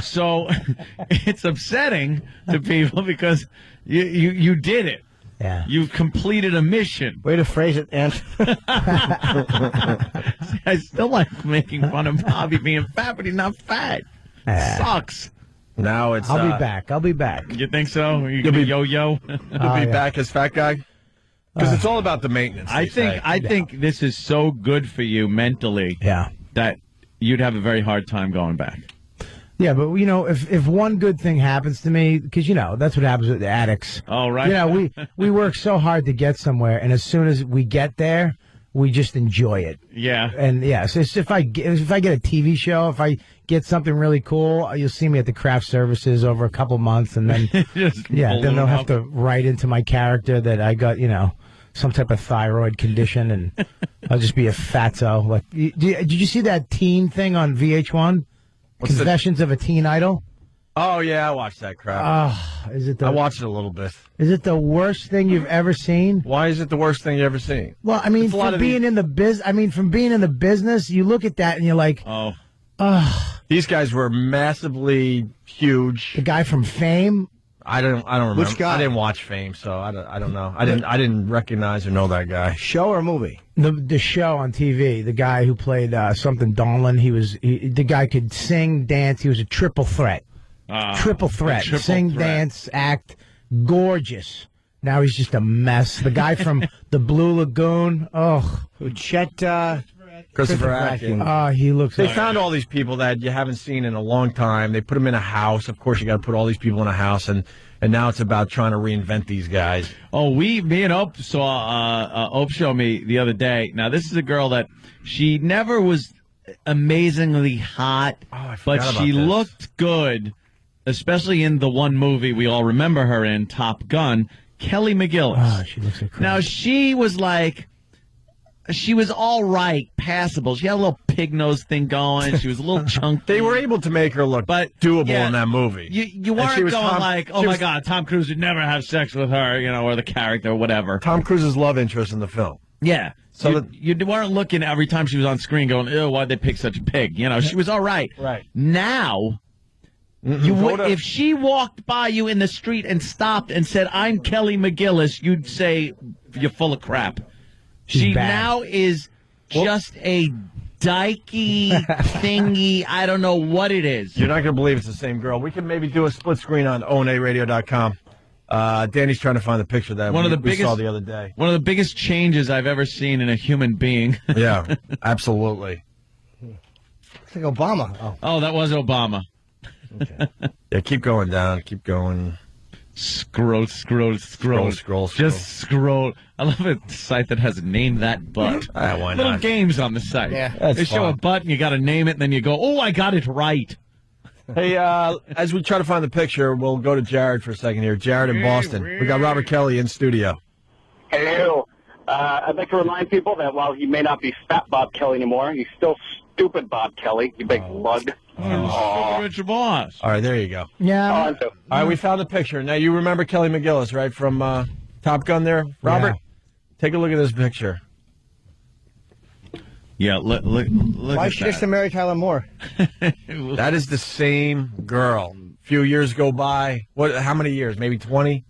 So it's upsetting to people because you did it. Yeah. You completed a mission. Way to phrase it, Ant. I still like making fun of Bobby being fat, but he's not fat. Sucks. Now it's. I'll be back. I'll be back. You think so? You'll be yo-yo? You'll be back as fat guy? Because it's all about the maintenance. I think this is so good for you mentally. Yeah. That you'd have a very hard time going back. Yeah, but if one good thing happens to me, because that's what happens with the addicts. Oh, right. We work so hard to get somewhere, and as soon as we get there, we just enjoy it. Yeah. And so if I get a TV show, if I get something really cool, you'll see me at the craft services over a couple months, and then then they'll have to write into my character that I got some type of thyroid condition, and I'll just be a fatso. Like, did you see that teen thing on VH1? Confessions of a Teen Idol? Oh, yeah, I watched that crap. I watched it a little bit. Is it the worst thing you've ever seen? Why is it the worst thing you've ever seen? Well, I mean, from being in the business, you look at that and you're like, these guys were massively huge. The guy from Fame? I don't remember. Which guy? I didn't watch Fame, so I don't know. I didn't recognize or know that guy. Show or movie? The show on TV. The guy who played something Donlin. The guy could sing, dance. He was a triple threat. Triple threat. Sing, dance, act. Gorgeous. Now he's just a mess. The guy from the Blue Lagoon. Oh, Christopher Atkins. Oh, he looks. They found all these people that you haven't seen in a long time. They put them in a house. Of course, you got to put all these people in a house, and now it's about trying to reinvent these guys. Oh, me and Ope saw Ope show me the other day. Now, this is a girl that she never was amazingly hot, but she looked good, especially in the one movie we all remember her in, Top Gun. Kelly McGillis. Oh, she looks like crap. Now, she was all right, passable. She had a little pig nose thing going. She was a little chunky. They were able to make her look doable in that movie. You weren't going oh my God, Tom Cruise would never have sex with her, or the character or whatever. Tom Cruise's love interest in the film. Yeah. So you weren't looking every time she was on screen going, ew, why'd they pick such a pig? She was all right. Right. Now, if she walked by you in the street and stopped and said, I'm Kelly McGillis, you'd say, you're full of crap. She now is just a dykey thingy. I don't know what it is. You're not going to believe it's the same girl. We can maybe do a split screen on onaradio.com. Danny's trying to find the picture that we saw the other day. One of the biggest changes I've ever seen in a human being. Yeah, absolutely. Looks like Obama. Oh, that was Obama. Okay. Yeah, keep going down. Keep going. Scroll. Just scroll. I love a site that has named that butt. Why Little not? games on the site. Yeah, they show a butt and you got to name it, and then you go, oh, I got it right. Hey, as we try to find the picture, we'll go to Jared for a second here. Jared in Boston. We got Robert Kelly in studio. Hello. I'd like to remind people that while he may not be fat Bob Kelly anymore, he's still stupid Bob Kelly, you big lug. Stupid Richard Boss. All right, there you go. Yeah. All right, we found the picture. Now, you remember Kelly McGillis, right, from Top Gun there? Robert, take a look at this picture. Yeah, look Why at she that. just marry Tyler Moore? That is the same girl. A few years go by. How many years? Maybe 20?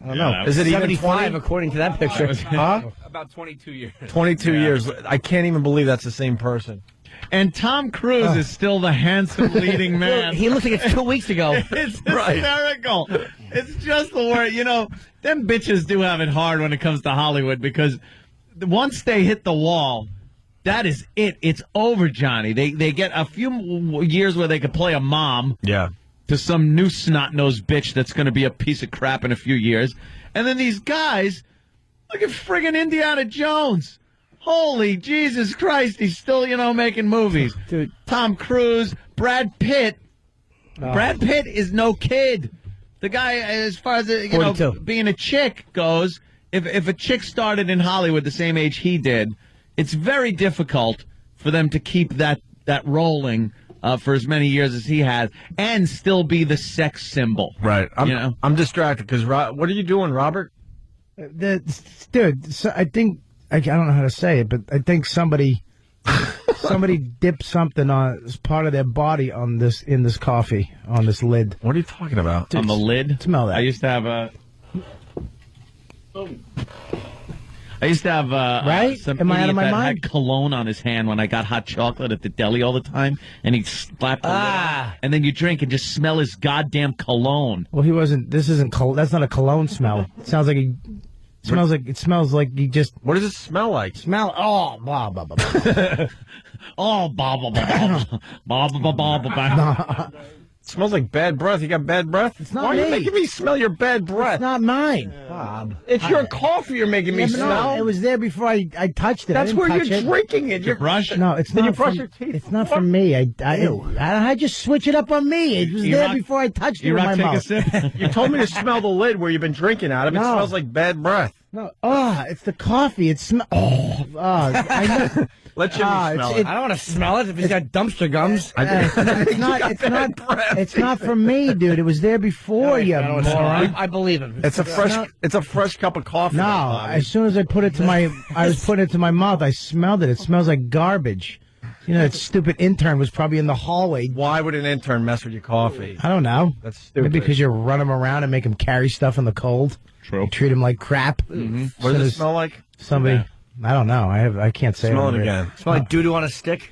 I don't know. Yeah, Is it even 75 20? according to that picture? Huh? About 22 years. 22 years. I can't even believe that's the same person. And Tom Cruise is still the handsome leading man. He looks like it's 2 weeks ago. It's hysterical. It's just the word. Them bitches do have it hard when it comes to Hollywood because once they hit the wall, that is it. It's over, Johnny. They get a few years where they could play a mom. Yeah. To some new snot-nosed bitch that's going to be a piece of crap in a few years. And then these guys, look at friggin' Indiana Jones. Holy Jesus Christ, he's still, making movies. Dude. Tom Cruise, Brad Pitt. Oh. Brad Pitt is no kid. The guy, as far as, 42. being a chick goes, if a chick started in Hollywood the same age he did, it's very difficult for them to keep that rolling for as many years as he has and still be the sex symbol. Right. I'm distracted because what are you doing, Robert? Dude, so I think I don't know how to say it, but I think somebody dipped something on as part of their body in this coffee on this lid. What are you talking about? On the lid? Smell that. I used to have right? some Am I out idiot of my that mind? had cologne on his hand when I got hot chocolate at the deli all the time, and he'd slap the lid, and then you drink and just smell his goddamn cologne. Well, he wasn't. This isn't. That's not a cologne smell. It sounds like he. It smells like he just. What does it smell like? Oh, blah blah blah. Oh, blah blah blah blah blah blah blah. It smells like bad breath. You got bad breath? It's not Why me. are you making me smell your bad breath? It's not mine, Bob. It's your coffee you're making me Yeah, but smell. no, it was there before I touched it. I That's didn't where touch you're it. drinking it. You brush? No, it's Did not. you brush from, your teeth? It's not from me. I just switch it up on me. It was there before I touched it with my mouth. Take a sip? You told me to smell the lid where you've been drinking out of. It No. smells like bad breath. No, it's the coffee. It smells. I know. Let Jimmy smell it. I don't want to smell it if he's got dumpster gums. It's not from me, dude. It was there before you moron. I believe him. It's a fresh cup of coffee. No, Bobby. as soon as I put it to my, I was putting it to my mouth. I smelled it. It smells like garbage. That stupid intern was probably in the hallway. Why would an intern mess with your coffee? I don't know. That's stupid. Maybe because you run him around and make him carry stuff in the cold. True. You treat him like crap. Mm-hmm. What does it smell like? Somebody. I don't know. I can't say Smell on it the again. radio. Smell like doo-doo on a stick.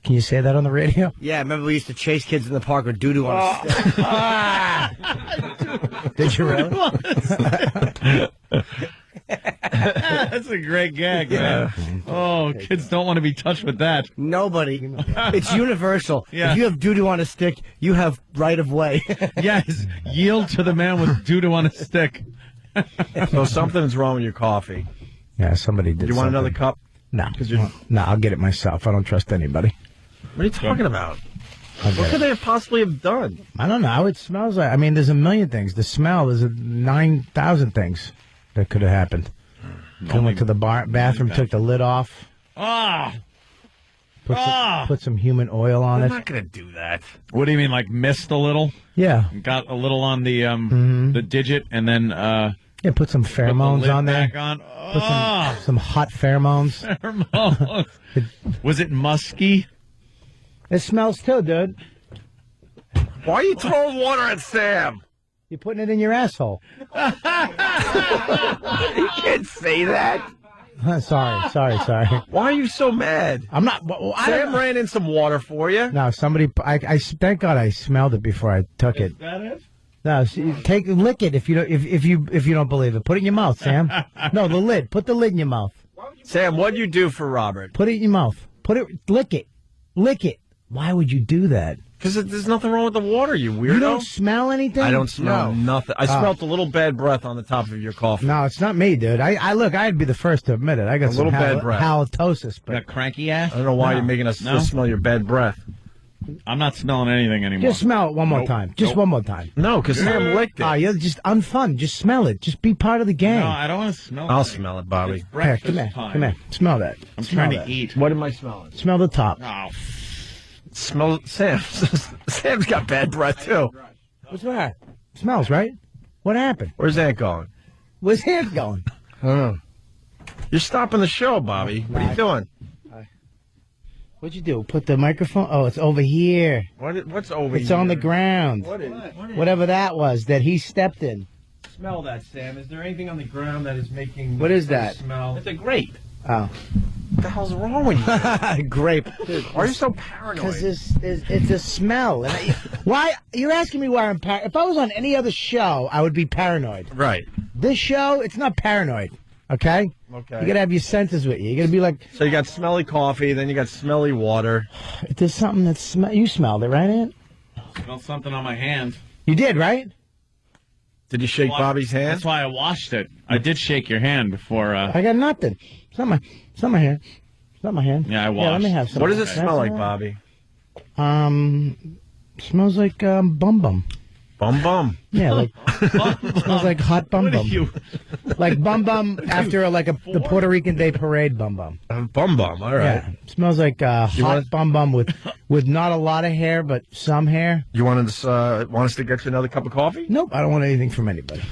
Can you say that on the radio? Yeah, remember we used to chase kids in the park with doo-doo on a stick. Did you really? That's a great gag, man. Oh, kids don't want to be touched with that. Nobody. It's universal. Yeah. If you have doo-doo on a stick, you have right of way. Yes, yield to the man with doo-doo on a stick. So something's wrong with your coffee. Yeah, somebody did. Do you want another cup? No. No, I'll get it myself. I don't trust anybody. What are you talking about? I'll What get could it. they have possibly have done? I don't know. It smells like. I mean, there's a million things. The smell. There's 9,000 things that could have happened. I went to the bathroom, took the lid off, put some human oil on I'm it. not going to do that. What do you mean, like missed a little? Yeah. Got a little on the digit, and then Yeah, put some put the pheromones lid on there. back on. Put some hot pheromones. Pheromones. Was it musky? It smells too, dude. Why are you throwing water at Sam? You're putting it in your asshole. You can't say that. Sorry. Why are you so mad? I'm not. Sam ran in some water for you. No, somebody. I thank God I smelled it before I took it. Is that it? No, lick it if you don't. If you don't believe it, put it in your mouth, Sam. No, the lid. Put the lid in your mouth. Sam, what'd you do for Robert? Put it in your mouth. Lick it. Why would you do that? Because there's nothing wrong with the water, you weirdo. You don't smell anything? I don't smell No. nothing. I smelled a little bad breath on the top of your coffee. No, it's not me, dude. I'd be the first to admit it. I got A some little bad breath. halitosis. But Got cranky ass? I don't know why No. you're making us No? smell your bad breath. I'm not smelling anything anymore. just smell it one more time. Just one more time. No, because Sam licked it. You're just unfun. Just smell it. Just be part of the game. No, I don't want to smell I'll it. smell it, Bobby. It's Here, breakfast come here. time. Come here. Smell that. I'm Smell trying that. to eat. What am I smelling? Smell the top. Oh, Smell Sam. Sam's got bad breath too. What's that? Smells, right? What happened? Where's that going? Where's his going? You're stopping the show, Bobby. What are you doing? What'd you do? Put the microphone? Oh, it's over here. What's over It's here? on the ground. What is? Whatever that was that he stepped in. Smell that, Sam. Is there anything on the ground that is making? What is that? Smell. It's a grape. Oh. What the hell's wrong with you? Grape. Why are you so paranoid? Because it's a smell. And why? You're asking me why I'm paranoid. If I was on any other show, I would be paranoid. Right. This show, it's not paranoid. Okay? Okay. You got to have your senses with you. You got to be like. So you got smelly coffee, then you got smelly water. There's something that you smelled it, right, Ant? Smelled something on my hand. You did, right? Did you shake Bobby's hand? That's why I washed it. I did shake your hand before. I got nothing. It's not my hand. It's not my hand. Yeah, I washed. Yeah, let me have some. What does it smell like, Bobby? Smells like bum bum. Bum bum. Yeah, like smells like hot bum bum. Like bum bum after the Puerto Rican Day Parade bum bum. Bum bum. All right. Yeah, smells like hot bum bum with not a lot of hair but some hair. You want us to get you another cup of coffee? Nope, I don't want anything from anybody.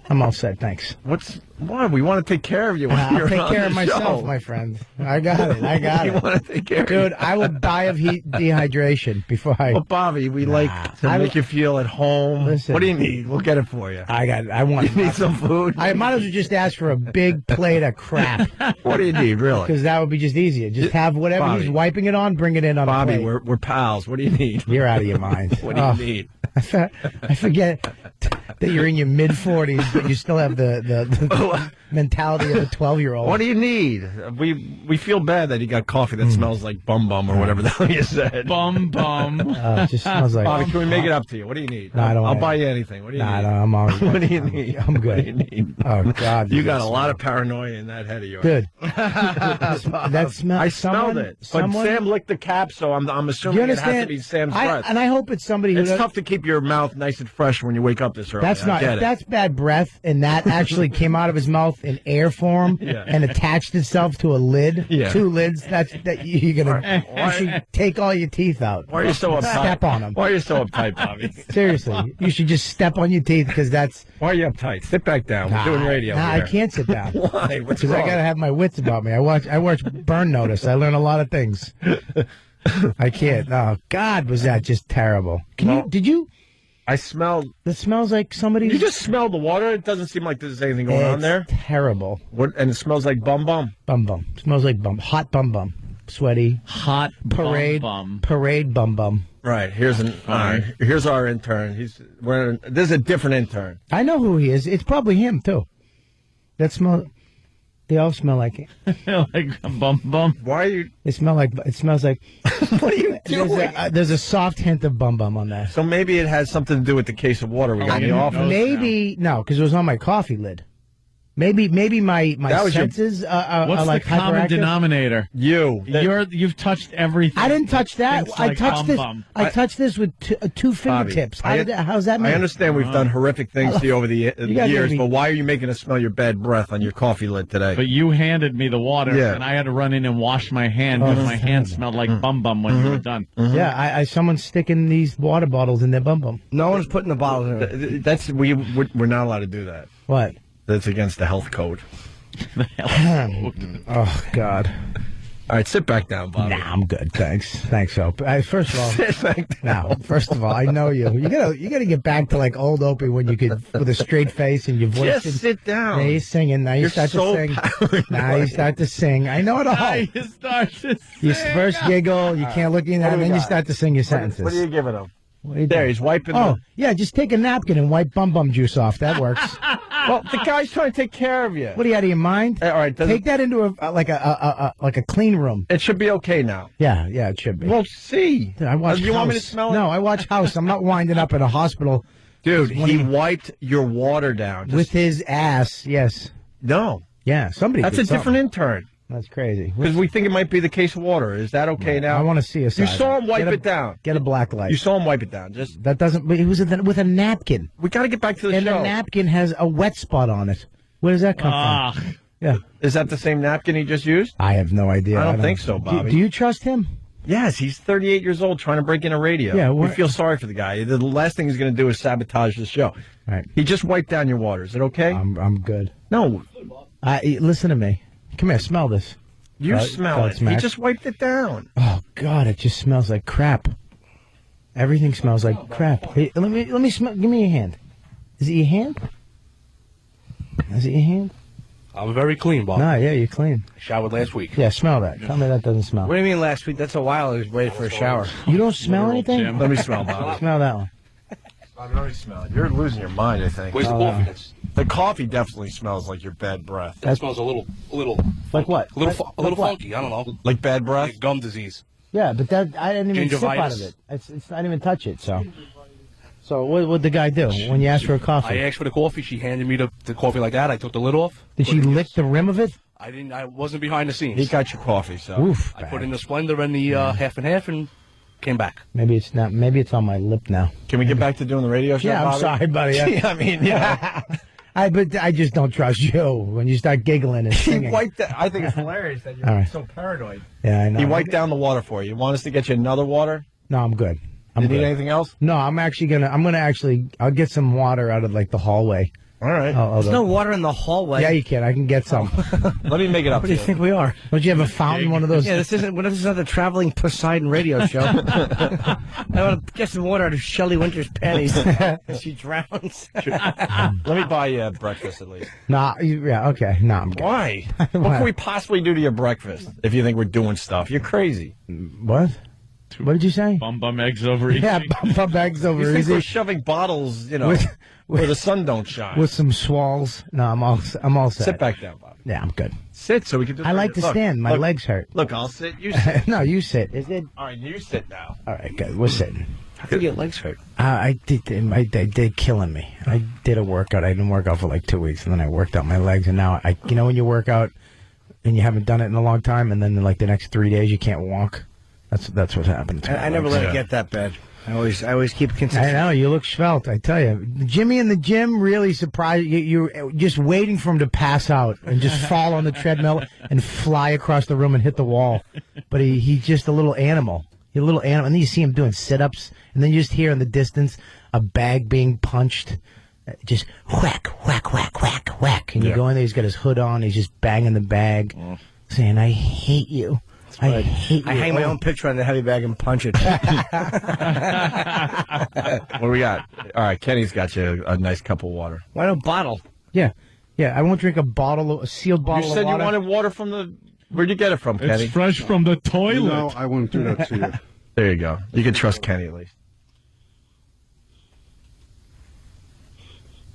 I'm all set, thanks. Why? We want to take care of you. I'll take care of myself, my friend. I got it. You want to take care of you. Dude, I will die of dehydration before I... Well, Bobby, we like to make you feel at home. Listen, what do you need? We'll get it for you. I want... You need some food? I might as well just ask for a big plate of crap. What do you need, really? Because that would be just easier. Just have whatever Bobby, he's wiping it on, bring it in on Bobby, a plate. we're pals. What do you need? You're out of your mind. What do you need? I forget that you're in your mid-40s, but you still have the mentality of a 12-year-old. What do you need? We feel bad that he got coffee that smells like bum bum or whatever the hell you said. Bum bum. It just smells like... Bobby, can we make it up to you? What do you need? No, I don't I'll want buy it. you anything. What do you need? No, I'm all right. What do you need? I'm good. What do you need? Oh, God. You got a lot of paranoia in that head of yours. Good. That smell... I smelled it. But Sam licked the cap, so I'm assuming it has to be Sam's breath. And I hope it's somebody who... It's tough to keep your mouth nice and fresh when you wake up this early. That's bad breath, and that actually came out of his mouth in air form and attached itself to a lid. Yeah. 2 lids. You're gonna. You should take all your teeth out. Why are you so uptight? Step on them. Why are you so uptight, Bobby? Seriously, you should just step on your teeth because that's. Why are you uptight? Sit back down. We're doing radio. I can't sit down. Why? What's Because wrong? I gotta have my wits about me. I watch Burn Notice. I learn a lot of things. I can't. Oh God, was that just terrible? Did you? I smelled. It smells like somebody. You just smelled the water. It doesn't seem like there's anything going on there. Terrible. What? And it smells like bum bum. Bum bum. Smells like bum. Hot bum bum. Sweaty. Hot parade. bum. Parade bum bum. Right. Here's our intern. This is a different intern. I know who he is. It's probably him too. That smell. They all smell like it. Like bum bum. Why are you? It smells like. What are you doing? There's a soft hint of bum bum on that. So maybe it has something to do with the case of water we got in the office. Maybe no, because it was on my coffee lid. Maybe my senses are What's like the common hyperactive? denominator? You've touched everything. I didn't touch that. It's I like touched bum this. bum. I touched this with 2 fingertips. How's that mean? I understand we've done horrific things to you over the guys years, made me- but why are you making us smell your bad breath on your coffee lid today? But you handed me the water, Yeah. and I had to run in and wash my hand because my hand smelled like bum bum when you were done. Yeah, someone's sticking these water bottles in their bum bum. No one's putting the bottles in. We're not allowed to do that. What? That's against the health code. Oh God! All right, sit back down, Bobby. Nah, I'm good. Thanks, Hope. First of all, Sit back down. now, first of all, I know you. You gotta get back to like old Opie when you could with a straight face and your voice. Just sit down. Now you're singing. Now you You're start so to sing. Now you start to sing. I know it all. You start to You first giggle. You can't look in that, and then you start to sing your sentences. What are you giving him? What are you There, doing? he's wiping. Oh, yeah, just take a napkin and wipe bum bum juice off. That works. Well, the guy's trying to take care of you. What are you out of your mind? All right, Take that into a clean room. It should be okay now. Yeah, it should be. Well, see. Dude, I watch You want me to House. smell it? No, I watch House. I'm not winding up in a hospital. Dude, he wiped your water down. With his ass, yes. No. Yeah, somebody That's did a different something. intern. That's crazy. Because we think it might be the case of water. Is that okay now? I want to see a You side. saw him wipe Get a- it down. Get a black light. You saw him wipe it down. Just That doesn't... But it was with a napkin. we got to get back to the And show. the napkin has a wet spot on it. Where does that come from? Yeah. Is that the same napkin he just used? I have no idea. I don't think so, Bobby. Do you trust him? Yes, he's 38 years old trying to break into radio. Yeah, we we're- feel sorry for the guy. The last thing he's going to do is sabotage the show. Right. He just wiped down your water. Is it okay? I'm good. No, Listen to me. Come here, smell this. you smell it. He Smack. just wiped it down. Oh God, it just smells like crap. Everything smells like crap. Hey, let me smell. Give me your hand. Is it your hand? Is it your hand? I'm very clean, Bob. No, yeah, you're clean. Showered last week. Yeah, smell that. Tell me that doesn't smell. What do you mean last week? That's a while I was waiting for a shower. You don't smell anything? Let me smell, Bobby. Smell that one. I already smell it. You're losing your mind, I think. Where's the coffee? The coffee definitely smells like your bad breath. That smells a little like what? A little funky. I don't know. Like bad breath? Like gum disease. Yeah, but that I didn't even sip out of Gingivitis. it. I didn't even touch it. So what the guy do when you ask for a coffee? I asked for the coffee. She handed me the coffee like that. I took the lid off. Did she lick the rim of it? I didn't. I wasn't behind the scenes. He got your coffee, so. Oof, I put in the Splendor and the half and half and came back. Maybe it's not. Maybe it's on my lip now. Can we get back to doing the radio show? Yeah, I'm Bobby? sorry, buddy. Yeah, I mean, yeah. But I just don't trust you when you start giggling and He singing. wiped. I think it's hilarious that you're All right. so paranoid. Yeah, I know. He wiped down the water for you. You want us to get you another water? No, I'm good. You need good. anything else? No, I'll get some water out of like the hallway. All right. There's no water in the hallway. Yeah, you can. I can get some. Let me make it up. What do you think we are? Don't you have a fountain? One of those? Yeah, this isn't the traveling Poseidon radio show. I want to get some water out of Shelley Winter's panties. She drowns. Let me buy you breakfast at least. Nah, yeah, okay. Nah, I'm good. Why? What can we possibly do to your breakfast if you think we're doing stuff? You're crazy. What? What did you say? Bum eggs over easy. Yeah, bum eggs over You think easy. we're shoving bottles, where the sun don't shine? With some swalls. No, I'm all set. Sit back down, Bob. Yeah, I'm good. Sit so we can do. I like to stand. My legs hurt. Look, I'll sit. You sit. No, you sit. Is it? All right, you sit now. All right, good. We're sitting. How did your legs hurt? I did killing me. I did a workout. I didn't work out for like 2 weeks, and then I worked out my legs, and now when you work out and you haven't done it in a long time, and then like the next 3 days you can't walk. That's what happened. To I never let it get that bad. I always keep consistent. I know, you look svelte, I tell you. Jimmy in the gym really surprised you. You're just waiting for him to pass out and just fall on the treadmill and fly across the room and hit the wall. But he's just a little animal. He's a little animal. And then you see him doing sit-ups, and then you just hear in the distance a bag being punched. Just whack, whack, whack, whack, whack. And you go in there, he's got his hood on, he's just banging the bag, saying, I hate you. I hate you. I hang my own picture on the heavy bag and punch it. What do we got? All right, Kenny's got you a nice cup of water. Why no bottle? Yeah. I won't drink a sealed bottle You said of water. you wanted water from the... Where'd you get it from, Kenny? It's fresh from the toilet. No, I wouldn't do that to you. There you go. You can trust Kenny at least.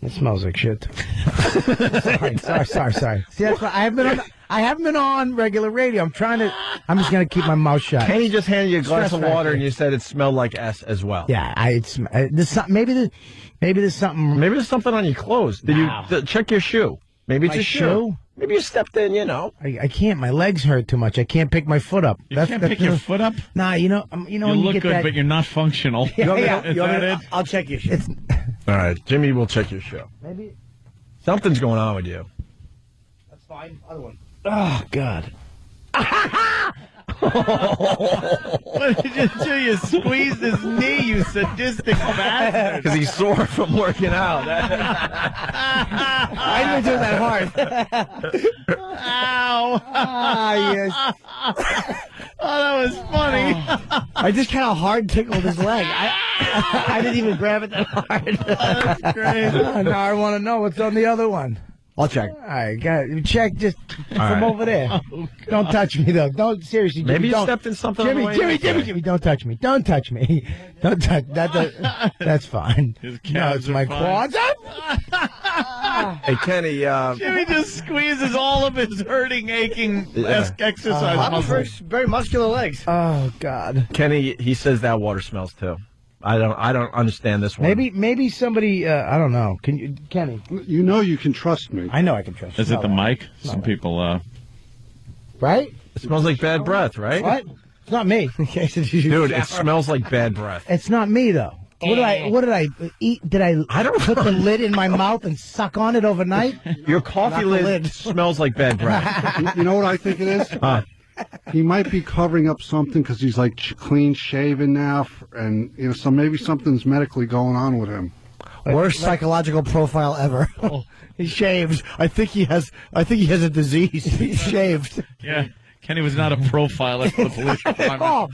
It smells like shit. Sorry. See, that's why I haven't been on regular radio. I'm just gonna keep my mouth shut. Kenny just handed you a glass Stress of water factor. and you said it smelled like S as well. Yeah, maybe there's something. Maybe there's something on your clothes. Did you check your shoe? Maybe it's My a shoe. Maybe you stepped in, I can't. My legs hurt too much. I can't pick my foot up. You can't pick your foot up? Nah, You when you look get good, that, but you're not functional. I'll check your shit. All right, Jimmy will check your shoe. Maybe Something's going on with you. That's fine. Other one. Oh God. What did you do? You squeezed his knee, you sadistic bastard. Because he's sore from working out. I didn't do that hard. Ow. Yes. Oh, that was funny. I just kind of hard tickled his leg. I didn't even grab it that hard. That's great. Now I want to know what's on the other one. I'll check. All right, check just from right. over there. Oh, don't touch me though. Don't seriously. Maybe Jimmy, you don't. stepped in something on the way in. Jimmy, don't touch me. Don't touch me. Don't touch that. That's fine. His No, calves it's are my fine. quads. Hey, Kenny. Jimmy just squeezes all of his hurting, aching exercise I'm muscles. very muscular legs. Oh God. Kenny, he says that water smells too. I don't understand this one. Maybe somebody. I don't know. Can you, Kenny? You know you can trust me. I know I can trust you. Is it the mic? No Some way. people, Right? It smells like bad breath, right? What? It's not me. Dude, it smells like bad breath. It's not me though. What did I eat? Did I don't put the lid in my mouth and suck on it overnight? Your coffee lid smells like bad breath. You know what I think it is? He might be covering up something because he's like clean shaven now, and so maybe something's medically going on with him. Worst psychological profile ever. He's shaved. I think he has a disease. He's shaved. Yeah, Kenny was not a profiler for the police department.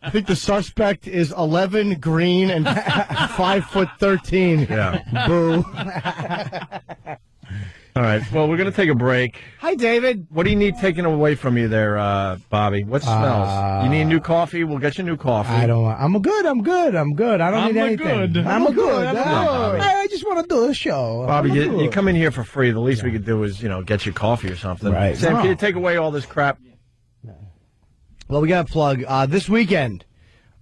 I think the suspect is 11, green, and 5'13". Yeah. Boo. All right. Well, we're going to take a break. Hi, David. What do you need taken away from you there, Bobby? What smells? You need new coffee? We'll get you new coffee. I don't. I'm good. I don't need anything. I'm good. I just want to do a show. Bobby, you come in here for free. The least we could do is, get you coffee or something. Right. Sam, can you take away all this crap? Well, we got to plug this weekend,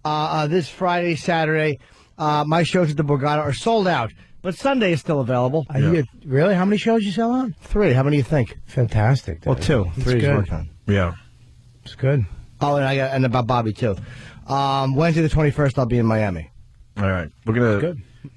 this Friday, Saturday. My shows at the Borgata are sold out, but Sunday is still available. Really? How many shows you sell on? 3. How many do you think? Fantastic. Well, 2. It's 3 is good. working on. Yeah. It's good. Oh, and about Bobby, too. Wednesday the 21st, I'll be in Miami. All right. We're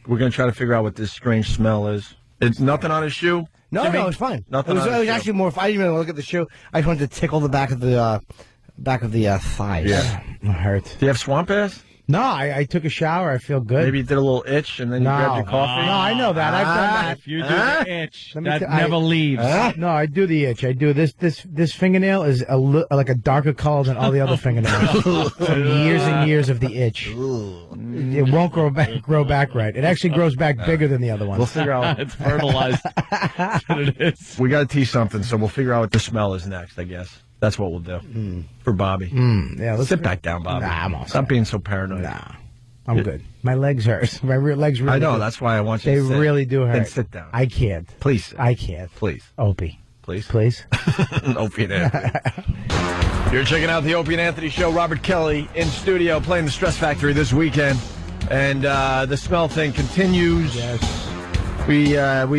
gonna try to figure out what this strange smell is. It's nothing on his shoe? No, Jimmy? no, it's fine. Nothing It on his was shoe. actually more. I didn't even look at the shoe. I just wanted to tickle the back of the thighs. Yeah. It hurts. Do you have swamp ass? No, I took a shower. I feel good. Maybe you did a little itch and then you grabbed your coffee? No, I know that. I've done that. If you do the itch, Let me that tell- never leaves. No, I do the itch. I do this fingernail is like a darker color than all the other fingernails from years and years of the itch. It won't grow back right. It actually grows back bigger than the other ones. We'll figure out. It's fertilized. That's what it is. We got to tease something, so we'll figure out what the smell is next, I guess. That's what we'll do for Bobby. Yeah, let's Sit back down, Bobby. Nah, I'm all Stop set. being so paranoid. Nah, I'm good. My legs hurt. My legs really I know. do. That's why I want you They to sit. really do hurt. Then sit down. I can't. Please sit. I can't. Please. Opie. Please. Please. Opie and Anthony. You're checking out the Opie and Anthony show. Robert Kelly in studio playing the Stress Factory this weekend. And the smell thing continues. Yes. We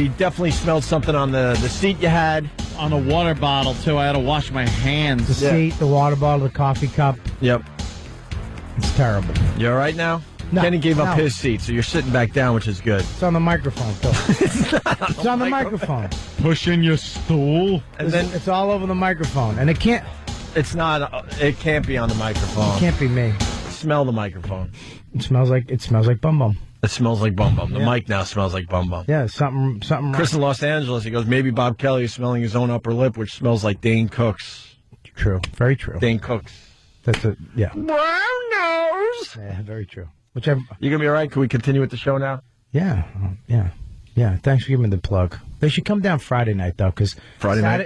definitely smelled something on the seat you had. On the water bottle, too. I had to wash my hands. The seat, the water bottle, the coffee cup. Yep. It's terrible. You all right now? No, Kenny gave up no. his seat, so you're sitting back down, which is good. It's on the microphone, too. It's on the microphone. Pushing your stool. And then It's all over the microphone. And it can't be on the microphone. It can't be me. Smell the microphone. It smells like bum bum. It smells like bum bum. The Yeah. mic now smells like bum bum. Yeah, something Chris wrong. in Los Angeles, he goes, maybe Bob Kelly is smelling his own upper lip, which smells like Dane Cook's. True. Very true. Dane Cook's. That's it. Yeah. Brown nose. Yeah, very true. You going to be all right? Can we continue with the show now? Yeah. Yeah. Thanks for giving me the plug. They should come down Friday night, though, because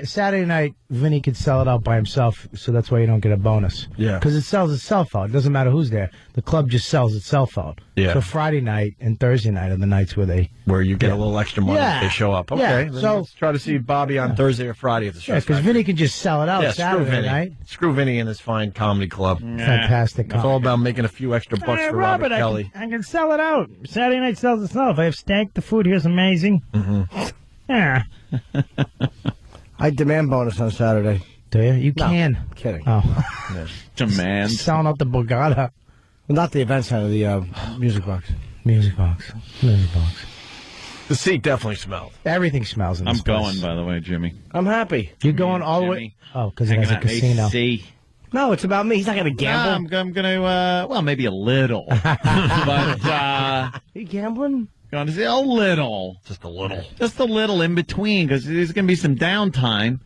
Saturday night, Vinny could sell it out by himself, so that's why you don't get a bonus. Yeah. Because it sells itself out. It doesn't matter who's there. The club just sells itself out. Yeah. So Friday night and Thursday night are the nights where you get a little extra money if they show up. Okay. Yeah. Then So let's try to see Bobby on Thursday or Friday at the show. because Vinny can just sell it out Screw Saturday Vinny. night. Screw Vinny and his fine comedy club. Fantastic. It's all about making a few extra bucks for Robert Kelly. I can sell it out. Saturday night sells itself. I have steak. The food here's amazing. Mm-hmm. Yeah. I demand bonus on Saturday. Do you? You can. I'm kidding. Oh. Demand. Selling out the Borgata. Well, not the event center, the music box. Music box. The seat definitely smells. Everything smells in I'm this place. going, by the way, Jimmy. I'm happy. You're going all the way. Jimmy. Oh, because it has a casino. AC. No, it's about me. He's not going to gamble. I'm going to, well, maybe a little. But, Are you gambling? going to say a little. Just a little. Just a little in between, because there's going to be some downtime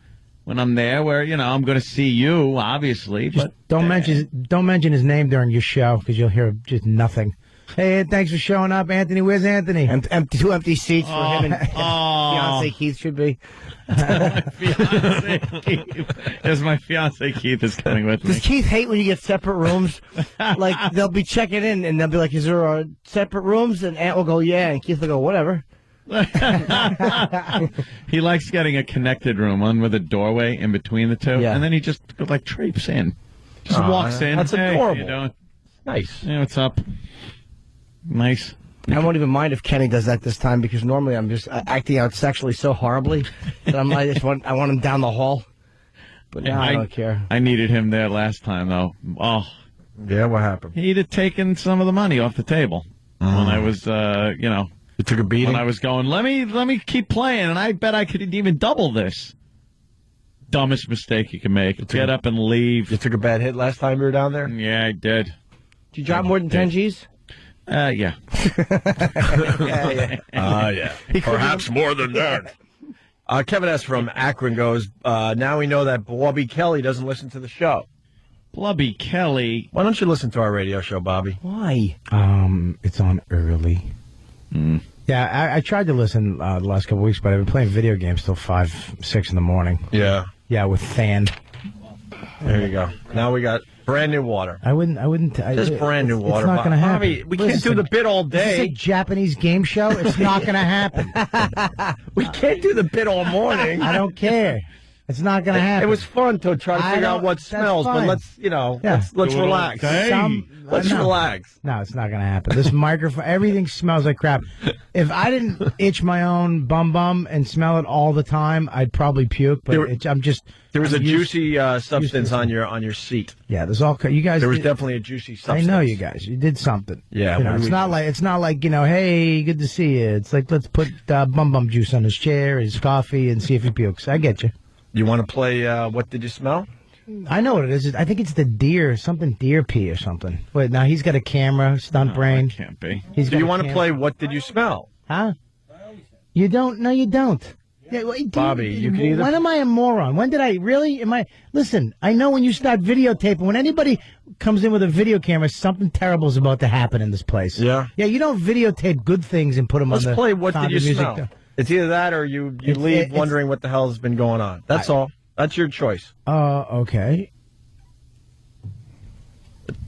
when I'm there where, I'm going to see you, obviously. Just But don't mention his name during your show because you'll hear just nothing. Hey, thanks for showing up, Anthony. Where's Anthony? Two empty seats for him and fiance Keith should be. fiance Keith. As my fiance Keith is coming with me. Does Keith hate when you get separate rooms? Like, they'll be checking in, and they'll be like, is there separate rooms? And Ant will go, yeah, and Keith will go, whatever. He likes getting a connected room, one with a doorway in between the two, Yeah. and then he just traipses in. Just Aw, walks in. that's Hey, adorable. how you doing? Nice. Hey, what's up? Nice. I won't even mind if Kenny does that this time because normally I'm just acting out sexually so horribly that I want him down the hall. But now I don't care. I needed him there last time, though. Oh, Yeah, what happened? he'd have taken some of the money off the table when I was, You took a beating? when I was going, let me keep playing, and I bet I could even double this. Dumbest mistake you can make. Get up and leave. You took a bad hit last time you were down there? Yeah, I did. Did you drop more than 10 G's? Yeah. Yeah. Perhaps more than that. Kevin S. from Akron goes, now we know that Bobby Kelly doesn't listen to the show. Blubby Kelly. Why don't you listen to our radio show, Bobby? Why? It's on early. Yeah, I tried to listen the last couple of weeks, but I've been playing video games till 5, 6 in the morning. Yeah. Yeah, with fan. There you go. Now we got brand new water. I wouldn't. Just brand new water. It's not going to happen. Bobby, we can't do the bit all This is day. a Japanese game show. It's not going to happen. We can't do the bit all morning. I don't care. It's not going to happen. It was fun to try to I figure out don't- what that's smells, but fine. let's Yeah. let's relax. Let's No. relax. No, it's not going to happen. This microphone, everything smells like crap. If I didn't itch my own bum and smell it all the time, I'd probably puke. But I'm just. There was I'm a used- juicy substance on your seat. Yeah, there's all. You guys. There was did- definitely a juicy I substance. know you guys. You did something. Yeah, You know, what do it's we not do? like hey, good to see you. It's like let's put bum juice on his chair, his coffee, and see if he pukes. I get you. You want to play? What did you smell? I know what it is. I think it's the deer pee or something. Wait, now he's got a camera, stunt brain. Can't be. Do you want to play? What did you smell? Huh? You don't? No, you don't. Yeah, Bobby, you can either. When am I a moron? When did I really? Am I? Listen, I know when you start videotaping, when anybody comes in with a video camera, something terrible is about to happen in this place. Yeah. Yeah, you don't videotape good things and put them Let's on the play. What Sound did you of Music. smell? It's either that or you leave it's- wondering what the hell has been going on. That's all. That's your choice. Okay.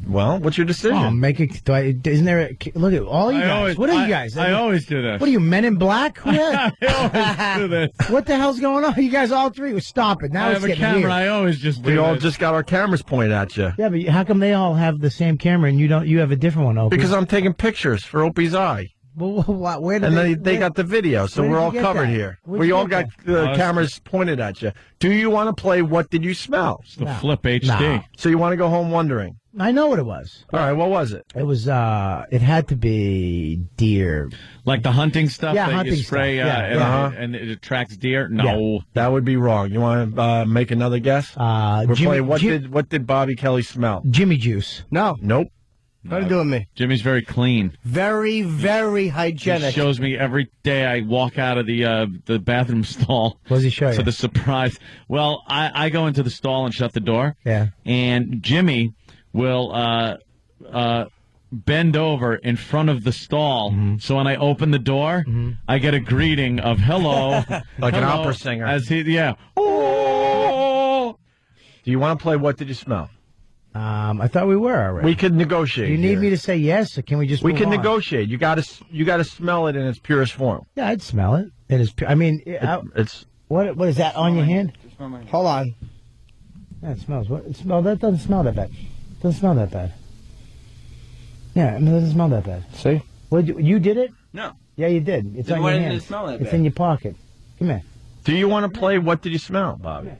Well, what's your decision? Oh, make it. Isn't there? Look at all you I guys. always- What are I- you guys? I always do this. What are you, Men in Black? Who I always do this. What the hell's going on? You guys all three? Stop it! Now I it's have a getting camera. weird. I always just do We all this. just got our cameras pointed at you. Yeah, but how come they all have the same camera and you don't? You have a different one, Opie? Because I'm taking pictures for Opie's eye. Well, where did And they they got the video, so where did we're you all get covered that? here. Where'd We you all get got the Oh, cameras pointed at you. Do you want to play What Did You Smell? The Flip HD. So you want to go home wondering? I know what it was. All right, what was it? It was. It had to be deer. Like the hunting stuff Yeah, that hunting you spray stuff. Yeah, and it attracts deer? No. That would be wrong. You want to make another guess? We're playing what did Bobby Kelly smell? Jimmy Juice. No. Nope. What are you doing me? Jimmy's very clean. Very, very He hygienic. shows me every day I walk out of the bathroom stall. What does he show you? So the surprise. Well, I go into the stall and shut the door. Yeah. And Jimmy will bend over in front of the stall. Mm-hmm. So when I open the door, I get a greeting of hello. Like an hello, opera singer. As he, yeah. Oh! Do you want to play What Did You Smell? I thought we were already. We could negotiate. Do you need here. me to say yes, or can we just? We move can on? negotiate. You got to smell it in its purest form. Yeah, I'd smell it. It is. I mean, It's what is that on your hand? Hold on. Yeah, it smells. What? It smell. That doesn't smell that bad. Doesn't smell that bad. Yeah, I mean, it doesn't smell that bad. See? What? You did it? No. Yeah, you did. It's Then on why your didn't hand. it smell that It's bad? in your pocket. Come here. Do you want to play What Did You Smell, Bobby?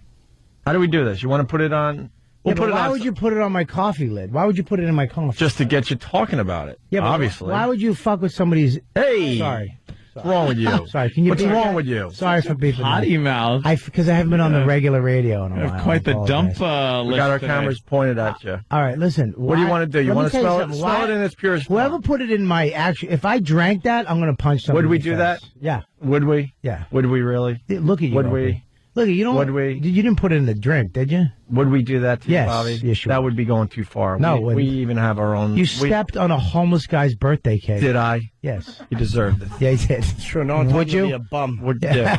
How do we do this? You want to put it on? We'll Yeah, put but it why on would you put it on my coffee lid? Why would you put it in my coffee? just to get you talking about it. Yeah, but obviously. Why would you fuck with somebody's? Hey, Sorry. what's wrong with you? Sorry. Can you? What's beep wrong that? with you? Sorry for beeping. Potty mouth. Because I haven't been on the regular radio in a You while. have quite the I dump apologize. We list got our today. cameras pointed at you. All right, listen. What do you want to do? You want to smell it? something. Smell it in its purest form. Whoever put it in my actual, if I drank that, I'm going to punch somebody. Would we in the do face. that? Yeah. Would we? Yeah. Would we really? Look at you. Would Opie. we? Look, you don't. Would we? You didn't put it in the drink, did you? Would we do that to you, Yes. Bobby? Yes, you that would be going too far. No, it we wouldn't. even have our own. You stepped on a homeless guy's birthday cake. Did I? Yes. You deserved it. Yeah, you did. Sure, no one told Would you to you? be a bum. Would, yeah.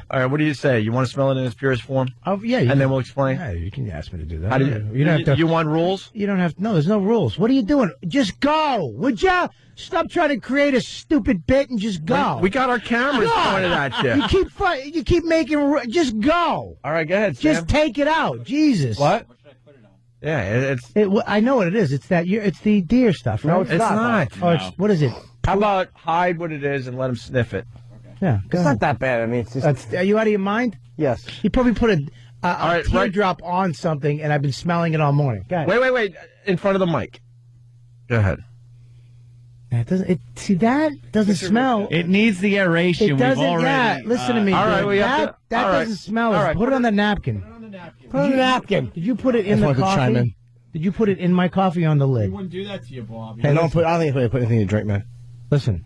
All right. What do you say? You want to smell it in its purest form? Oh, yeah. And then we'll explain. Yeah, you can ask me to do that. How do you? You don't have to. You want rules? You don't have. No, there's no rules. What are you doing? Just go. Would ya? Stop trying to create a stupid bit and just go. We got our cameras pointed at you. You keep making. Just go. All right, go ahead, Sam. Just take it out. Jesus. What? Yeah, it's. I know what it is. It's that. It's the deer stuff. Right? No, it's not. Oh, it's, what is it? How about hide what it is and let him sniff it? Yeah, It's not that bad. I mean, it's just. Are you out of your mind? Yes. He probably put a right, teardrop on something, and I've been smelling it all morning. Go ahead. Wait. In front of the mic. Go ahead. It doesn't. See that doesn't smell. It needs the aeration. It doesn't. We've already. Yeah, listen to me. all right, dude. we have to- that all right. doesn't smell. All right. Put it on the napkin. Put it on the napkin. Did you put it in That's the why I could chime coffee? in. Did you put it in my coffee on the lid? wouldn't do that to you, Bob. Hey, don't put. I don't think anybody put anything in your drink, man. Listen.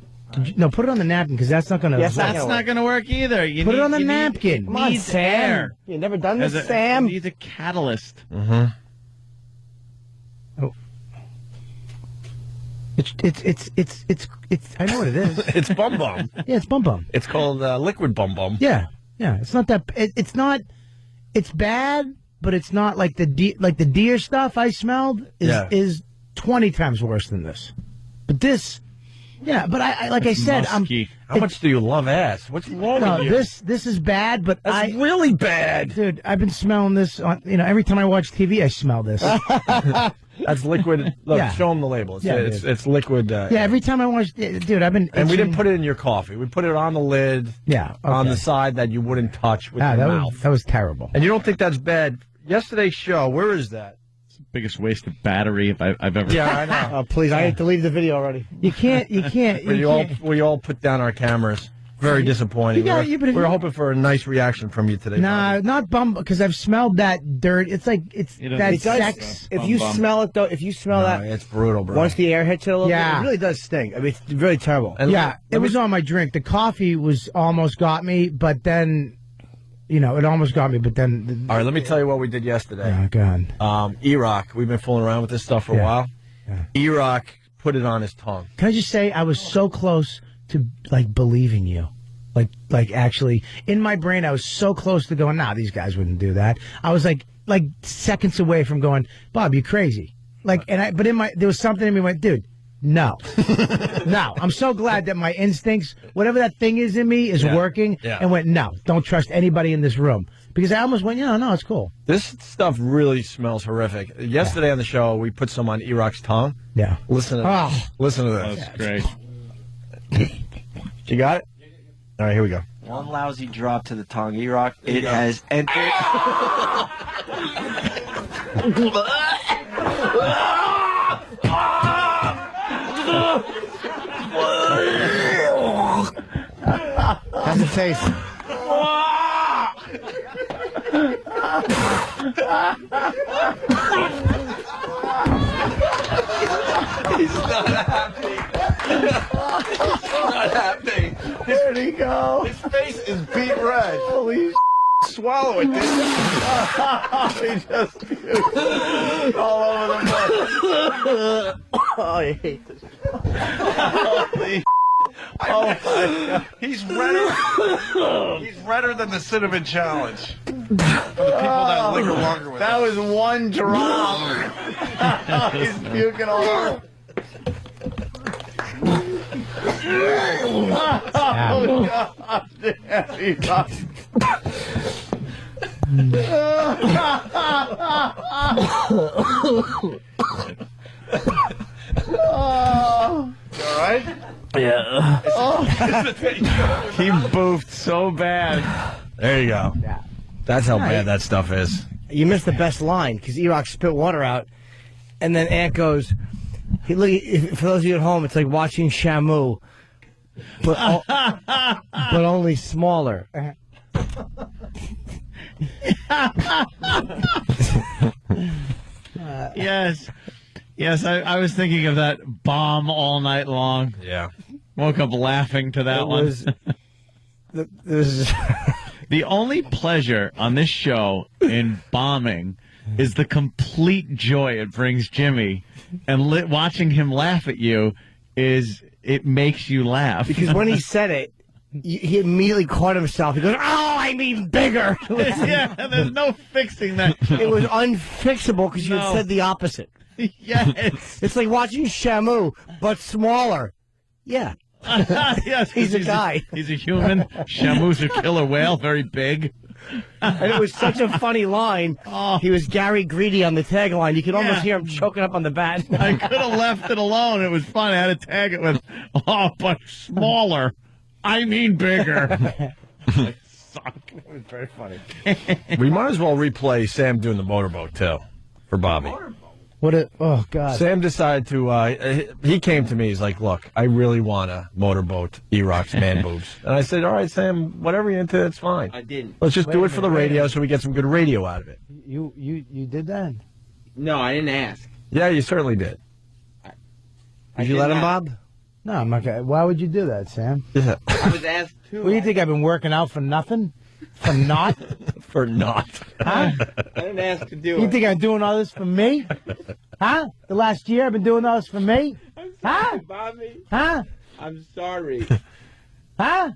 No, put it on the napkin because that's not going to. Yes, That's not going to work either. You Put it need- on the you need- napkin. It Come on, needs Sam. air. You never done As this, a- Sam? It needs a catalyst. Mm-hmm. It's. I know what it is. It's bum bum. Yeah, it's bum bum. It's called liquid bum bum. Yeah. It's not that. It's not. It's bad, but it's not like the deer stuff I smelled is 20 times worse than this. But this. Yeah, but I like I said, musky. How much do you love ass? What's wrong with you? This is bad, but That's really bad. Dude, I've been smelling this on, every time I watch TV, I smell this. That's liquid. Look, show them the label. It's liquid. Every time I watch, dude, I've been. And we didn't put it in your coffee. We put it on the lid. Yeah, on the side that you wouldn't touch with your mouth. That was terrible. And you don't think that's bad? Yesterday's show, where is that? Biggest waste of battery I've ever. Yeah, I know. Oh, please, I hate to leave the video already. You can't. We all put down our cameras. Very disappointing. We were hoping for a nice reaction from you today. Nah, not bum, because I've smelled that dirt. It's like that sex. If you smell it though, that, it's brutal, bro. Once the air hits it a little bit, it really does stink. I mean, it's really terrible. And it was on my drink. The coffee was almost got me, but then. It almost got me, but then... All right, let me tell you what we did yesterday. Oh, God. E-Rock, we've been fooling around with this stuff for a while. Yeah. E-Rock put it on his tongue. Can I just say, I was so close to, believing you. Actually, in my brain, I was so close to going, nah, these guys wouldn't do that. I was, like seconds away from going, Bob, you crazy. But there was something in me went, dude, no. No. I'm so glad that my instincts, whatever that thing is in me, is working, and went, no, don't trust anybody in this room. Because I almost went, no, it's cool. This stuff really smells horrific. Yesterday on the show, we put some on E-Rock's tongue. Yeah. Listen to this. Listen to this. That's great. You got it? All right, here we go. One lousy drop to the tongue, E-Rock. It has entered... How's it taste? He's not happy. He's not happy. Where'd he go? His face is beet red. Holy swallow it, didn't he? He just puked all over the place. Oh, I hate this. Holy oh my God. He's redder than the cinnamon challenge. For the people that linger longer with that was one drop. He's puking all over. Oh God! Damn, he got... Oh, you all right? Yeah. Oh. He boofed so bad. There you go. Yeah. That's how bad that stuff is. You missed the best line because E-Rock spit water out, and then Ant goes, for those of you at home, it's like watching Shamu, but only smaller. Yes, I was thinking of that bomb all night long. Yeah. Woke up laughing to that one. The only pleasure on this show in bombing is the complete joy it brings Jimmy, and watching him laugh at you it makes you laugh. Because when he said it, he immediately caught himself. He goes, "Oh, I mean bigger." Yeah, there's no fixing that. It was unfixable because you had said the opposite. Yes. It's like watching Shamu, but smaller. Yeah. Yes, he's a guy. He's a human. Shamu's a killer whale, very big. And it was such a funny line. Oh. He was Gary Greedy on the tagline. You could almost hear him choking up on the bat. I could have left it alone. It was fun. I had to tag it with, "Oh, but smaller. I mean bigger." Suck. It was very funny. We might as well replay Sam doing the motorboat, too, for Bobby. Oh, God. Sam decided to, he came to me, he's like, "Look, I really want to motorboat E-Rock's man boobs." And I said, "All right, Sam, whatever you're into, it's fine. I didn't. Let's just do it for the radio so we get some good radio out of it." You did that? No, I didn't ask. Yeah, you certainly did. Did you let him, Bob? No, I'm not gonna. Why would you do that, Sam? Yeah. I was asked too. What do you think? I've been working out for nothing? For naught? For naught. Huh? I didn't ask to do it. You think I'm doing all this for me? Huh? The last year I've been doing all this for me? I'm Huh? Bobby. Huh? I'm sorry. Huh?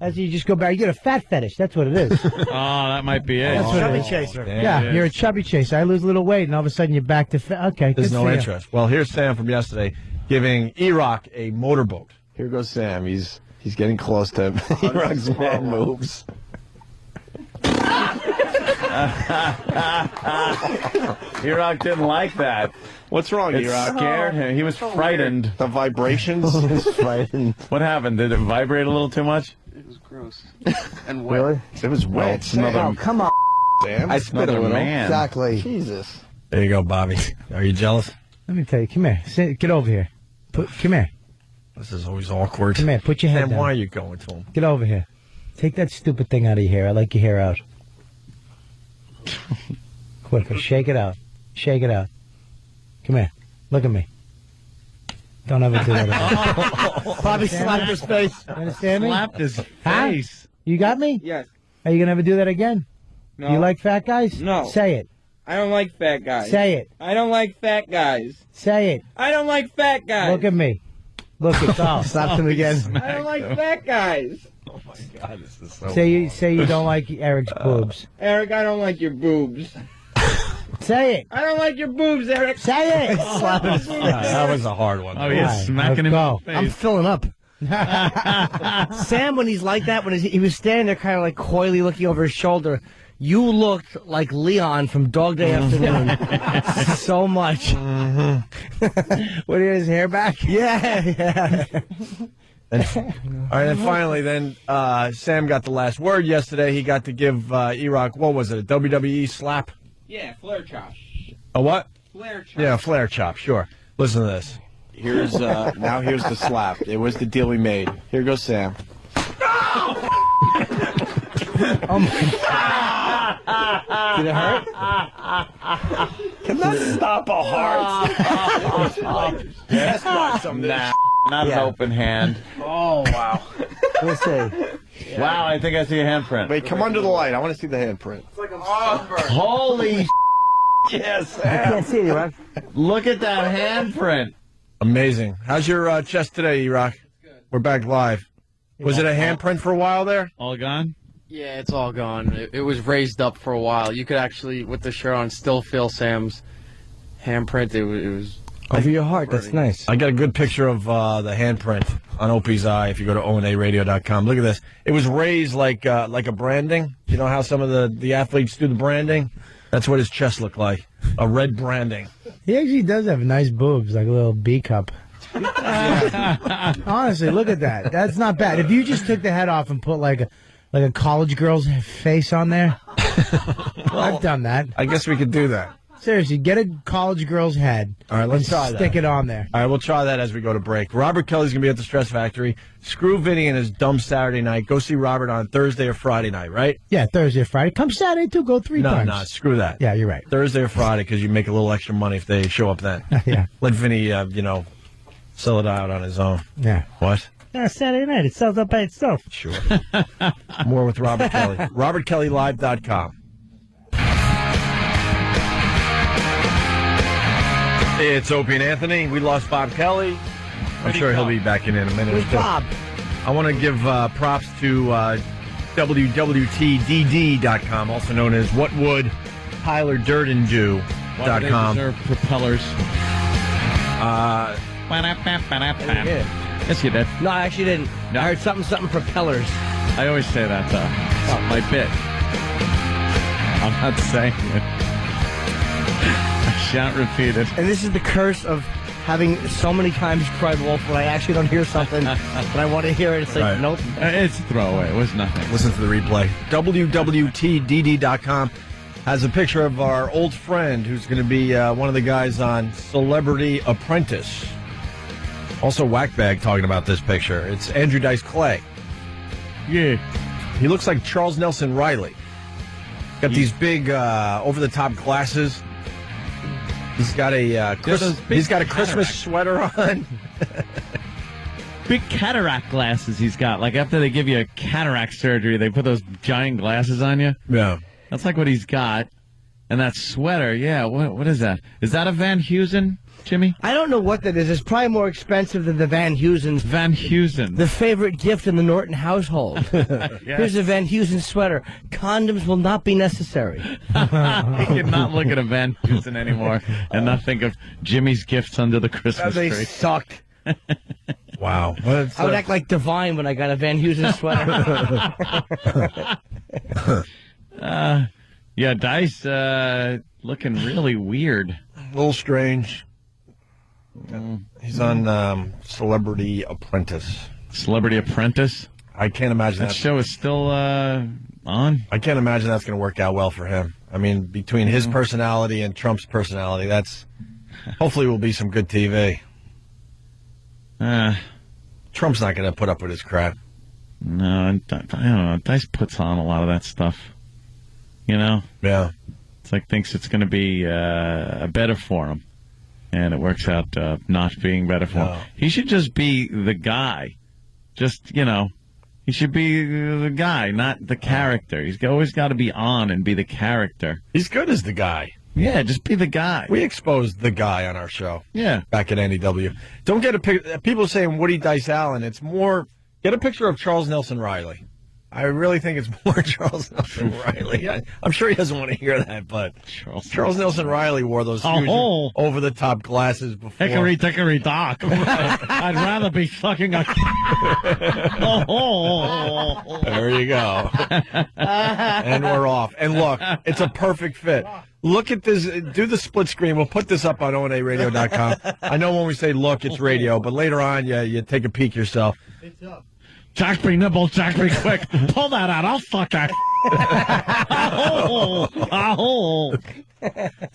As you just go back, you get a fat fetish. That's what it is. Oh, that might be it. That's what Chubby it is. chaser. Yeah, you're a chubby chaser. I lose a little weight, and all of a sudden you're back to fat. Okay, There's good no for you. interest. Well, here's Sam from yesterday giving E-Rock a motorboat. Here goes Sam. He's getting close to him. E-Rock's man moves. E-Rock didn't like that. What's wrong, It E-Rock? scared him. He was frightened. The vibrations? He's frightened. What happened? Did it vibrate a little too much? It was gross. And wet. Really? It was Well, wet. it's another- Oh, come on. Sam. I spit a little. Man. Exactly. Jesus. There you go, Bobby. Are you jealous? Let me tell you. Come here. Get over here. Come here. This is always awkward. Come here. Put your head Sam, down. why are you going to him? Get over here. Take that stupid thing out of your hair. I like your hair out. Quicker. Shake it out. Shake it out. Come here. Look at me. Don't ever do that again. Bobby slapped his face. You understand me? Slapped his Huh? face. You got me? Yes. Are you going to ever do that again? No. Do you like fat guys? No. Say it. I don't like fat guys. Say it. I don't like fat guys. Say it. I don't like fat guys. Look at me. Look at Carl. Slapped him again. I don't like fat guys. Oh, my God. This is so Say you don't like Eric's boobs. Eric, I don't like your boobs. Say it. I don't like your boobs, Eric. Say it. Slap his face. That was a hard one. Oh, he's Alright, smacking him let's in the I'm face. filling up. Sam, when he's like that, when he was standing there kind of like coyly looking over his shoulder, you looked like Leon from Dog Day Afternoon. So much. What, he had his hair back? Yeah. All right, and finally, then Sam got the last word yesterday. He got to give E-Rock, what was it, a WWE slap? Yeah, flare chop. A what? Flare chop. Yeah, a flare chop, sure. Listen to this. Here's here's the slap. It was the deal we made. Here goes Sam. Oh my God. Did it hurt? Can that stop a heart? That's not some not an open hand. Oh, wow. Let's see. Wow, I think I see a handprint. Wait, come under the light. I want to see the handprint. It's like a sunburn. Holy Yes, I can't see it, right? look at that handprint. Amazing. How's your chest today, E-Rock? We're back live. Was it a handprint for a while there? All gone? Yeah, it's all gone. It was raised up for a while. You could actually, with the shirt on, still feel Sam's handprint. It was Over your heart. That's nice. I got a good picture of the handprint on Opie's eye if you go to onaradio.com. Look at this. It was raised like a branding. You know how some of the athletes do the branding? That's what his chest looked like. A red branding. He actually does have nice boobs, like a little B cup. Honestly, look at that. That's not bad. If you just took the head off and put like a college girl's face on there, I've done that. I guess we could do that. Seriously, get a college girl's head. All right, let's and try that. Stick it on there. All right, we'll try that as we go to break. Robert Kelly's going to be at the Stress Factory. Screw Vinny and his dumb Saturday night. Go see Robert on Thursday or Friday night, right? Yeah, Thursday or Friday. Come Saturday too. Go three times. No, screw that. Yeah, you're right. Thursday or Friday because you make a little extra money if they show up then. Yeah. Let Vinny, sell it out on his own. Yeah. What? Yeah, Saturday night. It sells up by itself. Sure. More with Robert Kelly. RobertKellyLive.com. It's Opie and Anthony. We lost Bob Kelly. I'm sure he'll be back in a minute or Who's two. Bob? I want to give props to WWTDD.com, also known as What Would Tyler Durden Do.com. Why do they deserve propellers? Yes, you did. No, I actually didn't. No. I heard something propellers. I always say that, though. It's my bit. I'm not saying it. I shan't repeat it. And this is the curse of having so many times cried wolf when I actually don't hear something, but I want to hear it. It's like, Right. nope. It's a throwaway. It was nothing. Listen to the replay. WWTDD.com has a picture of our old friend who's going to be one of the guys on Celebrity Apprentice. Also, Whackbag talking about this picture. It's Andrew Dice Clay. Yeah. He looks like Charles Nelson Riley. Got these big over-the-top glasses. He's got a Christmas sweater on. Big cataract glasses he's got. Like after they give you a cataract surgery, they put those giant glasses on you. Yeah. That's like what he's got. And that sweater, yeah, what is that? Is that a Van Heusen? Jimmy? I don't know what that is. It's probably more expensive than the Van Heusen. Van Heusen. The favorite gift in the Norton household. Here's a Van Heusen sweater. Condoms will not be necessary. You cannot look at a Van Heusen anymore and not think of Jimmy's gifts under the Christmas They tree. suck. Wow. I would act like Divine when I got a Van Heusen sweater. Yeah, Dice looking really weird. A little strange. He's on Celebrity Apprentice. Celebrity Apprentice? I can't imagine that show is still on. I can't imagine that's going to work out well for him. I mean, between his personality and Trump's personality, that's hopefully will be some good TV. Trump's not going to put up with his crap. No, I don't know. Dice puts on a lot of that stuff. You know? Yeah. It's like thinks it's going to be better for him. And it works out not being better for him. He should just be the guy. Just, you know, he should be the guy, not the character. He's always got to be on and be the character. He's good as the guy. Yeah, just be the guy. We exposed the guy on our show. Yeah. Back at NEW. Don't get a picture. People are saying Woody Dice Allen. It's more, get a picture of Charles Nelson Riley. I really think it's more Charles Nelson Riley. I'm sure he doesn't want to hear that, but Charles Nelson Riley wore those huge over-the-top glasses before. Hickory dickory dock. I'd rather be sucking a... There you go. And we're off. And look, it's a perfect fit. Look at this. Do the split screen. We'll put this up on onaradio.com. I know when we say look, it's radio, but later on, you take a peek yourself. It's up. Jackby nibble, Jackby quick. Pull that out. I'll fuck that.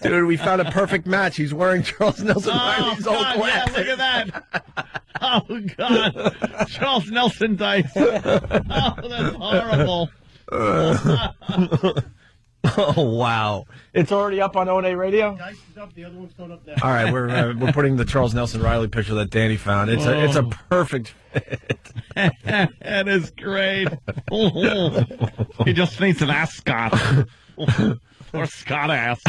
Dude, we found a perfect match. He's wearing Charles Nelson Riley's old glasses. Yeah, look at that. Oh, God. Charles Nelson Dice. Oh, that's horrible. Oh, wow. It's already up on ONA Radio? Dice is up, the other one's going up now. All right, we're putting the Charles Nelson Riley picture that Danny found. It's a perfect fit. That is great. He just needs an ascot. Or Scott ass.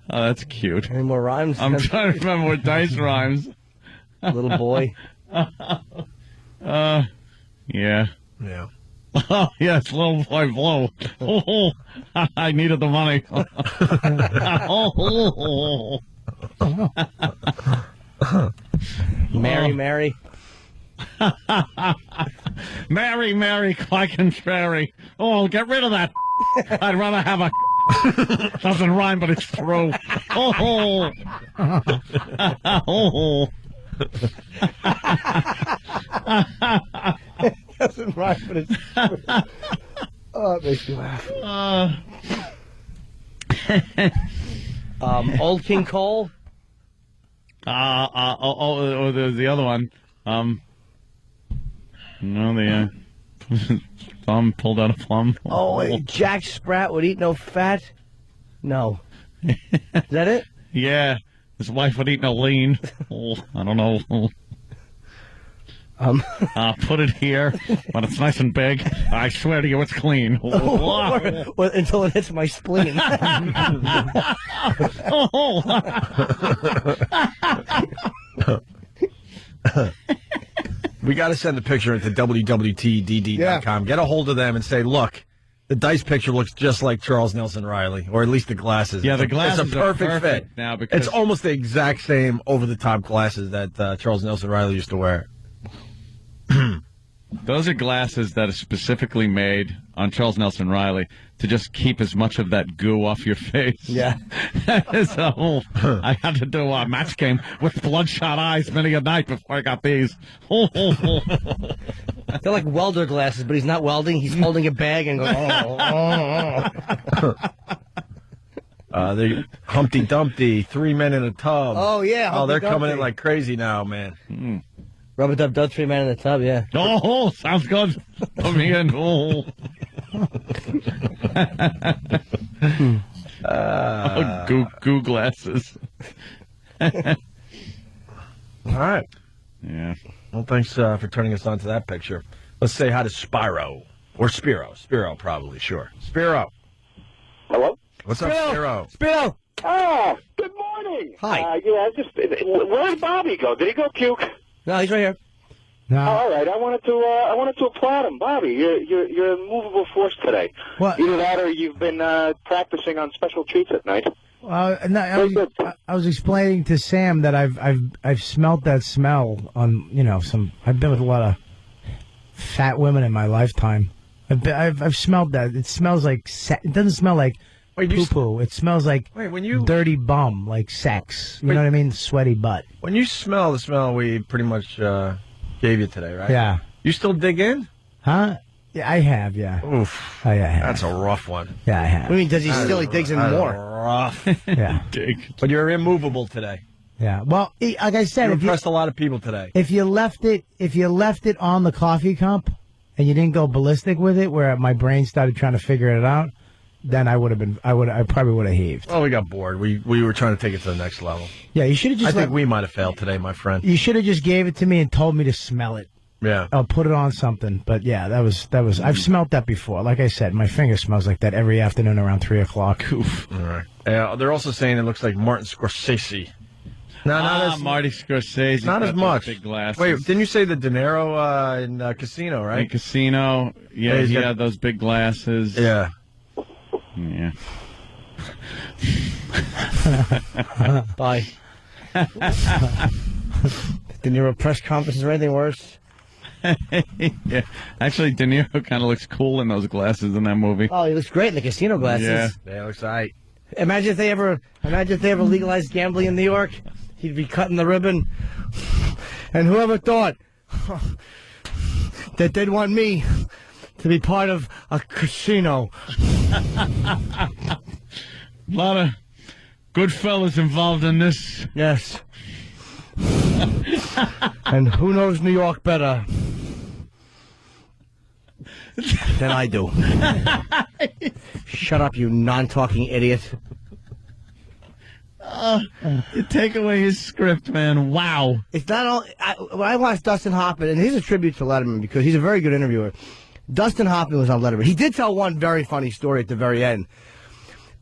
Oh, that's cute. Any more rhymes? I'm trying to remember what Dice rhymes. Little boy. Yeah. Yeah. Oh, yes, little boy blow. Oh, I needed the money. Mary, Mary. Mary, Mary, quite contrary. Oh, get rid of that. I'd rather have a... Doesn't rhyme, but it's true. Oh. Oh. Doesn't rhyme, but it's true. Oh, it makes me laugh. Old King Cole. The other one. No, the thumb pulled out a plum. Oh, wait, Jack Sprat would eat no fat? No. Is that it? Yeah. His wife would eat no lean. Oh, I don't know. Put it here, but it's nice and big. I swear to you, it's clean. Well, until it hits my spleen. We got to send the picture into WWTDD.com. Get a hold of them and say, look, the Dice picture looks just like Charles Nelson Riley, or at least the glasses. Yeah, the glasses it's a perfect are fit. Now because it's almost the exact same over-the-top glasses that Charles Nelson Riley used to wear. Those are glasses that are specifically made on Charles Nelson Riley to just keep as much of that goo off your face. Yeah. So I had to do a match game with bloodshot eyes many a night before I got these. They're like welder glasses, but he's not welding. He's holding a bag and going, The Humpty Dumpty, 3 Men in a Tub. Oh, yeah. Oh, they're Humpty coming in Dumpty. like crazy now, man. Rubber Dub Dub, 3 Men in the Tub, yeah. Oh, sounds good. Put me in. Oh. Goo glasses. All right. Yeah. Well, thanks for turning us on to that picture. Let's say hi to Spyro. Or Spiro. Spiro, probably, sure. Spiro. Hello? What's up, Spiro? Spiro! Ah, good morning. Hey. Hi. Yeah, where'd Bobby go? Did he go puke? No, he's right here. Oh, all right. I wanted to applaud him, Bobby. You're a movable force today. What? Either that, or you've been practicing on special treats at night. No, I was explaining to Sam that I've smelt that smell on I've been with a lot of fat women in my lifetime. I've smelled that. It smells like it doesn't smell like poo poo. It smells like dirty bum, like sex. You know what I mean? Sweaty butt. When you smell the smell we pretty much gave you today, right? Yeah. You still dig in? Huh? Yeah, I have. Yeah. Oof. I have. That's a rough one. Yeah, I have. What do you mean? Does he still? He digs in more. Rough. Yeah. But you're immovable today. Yeah. Well, like I said, You impressed a lot of people today. if you left it on the coffee cup and you didn't go ballistic with it, where my brain started trying to figure it out, then I probably would have heaved. Oh, we got bored. We were trying to take it to the next level. Yeah, you should have just. I think we might have failed today, my friend. You should have just gave it to me and told me to smell it. Yeah. I'll put it on something. But yeah, that was. I've smelt that before. Like I said, my finger smells like that every afternoon around 3:00. Oof. All right. They're also saying it looks like Martin Scorsese. No, not as Marty Scorsese. Not got as much. those Big glasses. Wait, didn't you say the De Niro in Casino, right? In Casino, yeah, he's he got- had those big glasses. Yeah. Yeah. Bye. De Niro press conferences or anything worse? Yeah. Actually, De Niro kind of looks cool in those glasses in that movie. Oh, he looks great in the casino glasses. Yeah. Yeah, looks all right. Imagine if they ever legalized gambling in New York. He'd be cutting the ribbon. And whoever thought that they'd want me to be part of a casino. A lot of good fellas involved in this. Yes. And who knows New York better than I do? Shut up, you non-talking idiot. You take away his script, man. Wow. It's not all. When I watched Dustin Hoffman, and he's a tribute to Letterman because he's a very good interviewer. Dustin Hoffman was on Letterman. He did tell one very funny story at the very end.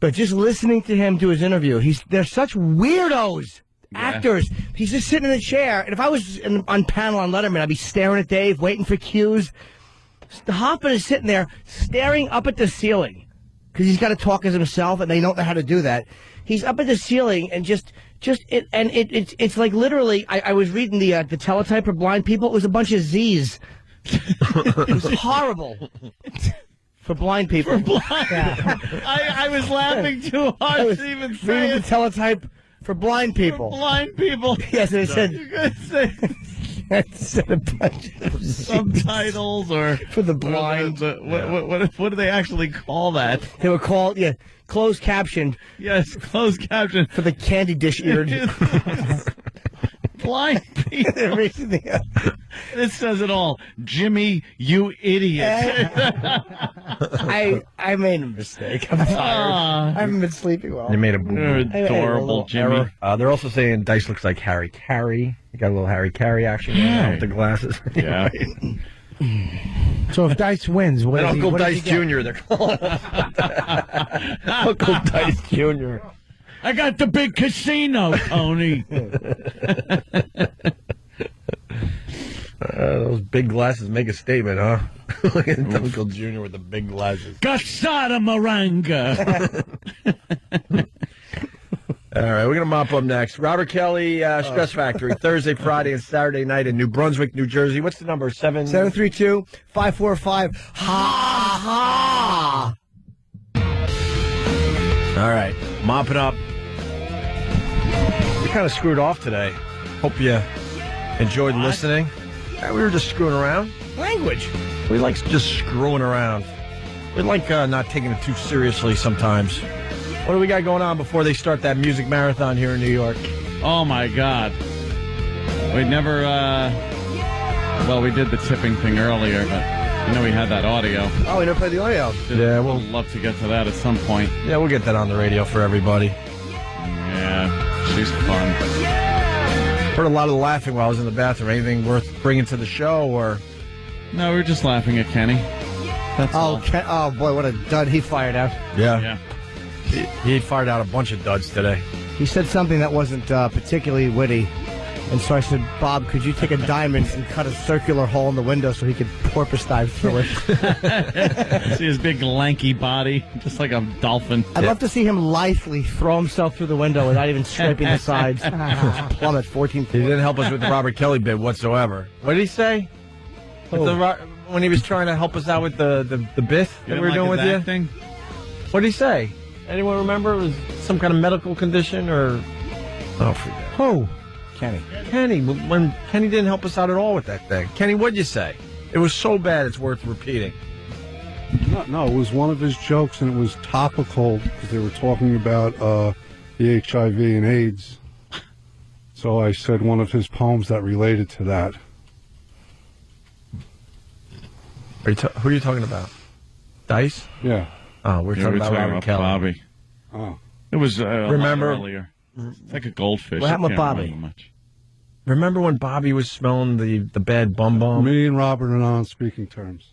But just listening to him do his interview, they're such weirdos. Actors. He's just sitting in a chair, and if I was on panel on Letterman, I'd be staring at Dave, waiting for cues. Hoffman is sitting there, staring up at the ceiling, because he's got to talk as himself, and they don't know how to do that. He's up at the ceiling, and it's like literally. I was reading the teletype for blind people. It was a bunch of Z's. It was horrible. For blind people. For blind. Yeah. I was laughing too hard to even say reading it. the teletype for blind people. For blind people. Yes, it said. You guys say It said a bunch of subtitles or for the blind. What do they actually call that? They were called closed captioned. Yes, closed caption for the candy dish eared. Blind people. It says it all. Jimmy, you idiot. I made a mistake. I'm tired. I haven't been sleeping well. They made a boo-boo. Adorable Jimmy. They're also saying Dice looks like Harry Carey. You got a little Harry Carey action going on with the glasses. Yeah. So if Dice wins, what And does he- Uncle what does Dice he get? Jr. They're calling Uncle Dice Jr. I got the big casino, Tony. Those big glasses make a statement, huh? Look at Uncle Jr. with the big glasses. Gasada Moranga. All right, we're going to mop up next. Robert Kelly, Stress Factory, Thursday, Friday, and Saturday night in New Brunswick, New Jersey. What's the number? 732-545. Ha ha. All right, mopping up. We kind of screwed off today. Hope you enjoyed listening. We were just screwing around. Language. We like just screwing around. We like not taking it too seriously sometimes. What do we got going on before they start that music marathon here in New York? Oh, my God. We never, well, we did the tipping thing earlier, but we had that audio. Oh, we never played the audio. Yeah, we'll love to get to that at some point. Yeah, we'll get that on the radio for everybody. Yeah, she's fun. Heard a lot of laughing while I was in the bathroom. Anything worth bringing to the show, or? No, we were just laughing at Kenny. That's all. Oh, boy, what a dud he fired out. Yeah. He fired out a bunch of duds today. He said something that wasn't particularly witty. And so I said, Bob, could you take a diamond and cut a circular hole in the window so he could porpoise dive through it? See his big lanky body, just like a dolphin. I'd love to see him lithely throw himself through the window without even scraping the sides. Just plummet 14 He didn't help us with the Robert Kelly bit whatsoever. What did he say? With when he was trying to help us out with the bit that we were doing with you? Thing? What did he say? Anyone remember? It was some kind of medical condition or... Oh, forget. Who? Kenny. Kenny, when Kenny didn't help us out at all with that thing. Kenny, what'd you say? It was so bad it's worth repeating. No, it was one of his jokes, and it was topical because they were talking about the HIV and AIDS. So I said one of his poems that related to that. Who are you talking about? Dice? Yeah. Oh, we're talking about Robert Kelly. Bobby. Oh. It was remember earlier. It's like a goldfish. What happened with I can't Bobby? remember much. Remember when Bobby was smelling the bad bum? Me and Robert are not on speaking terms.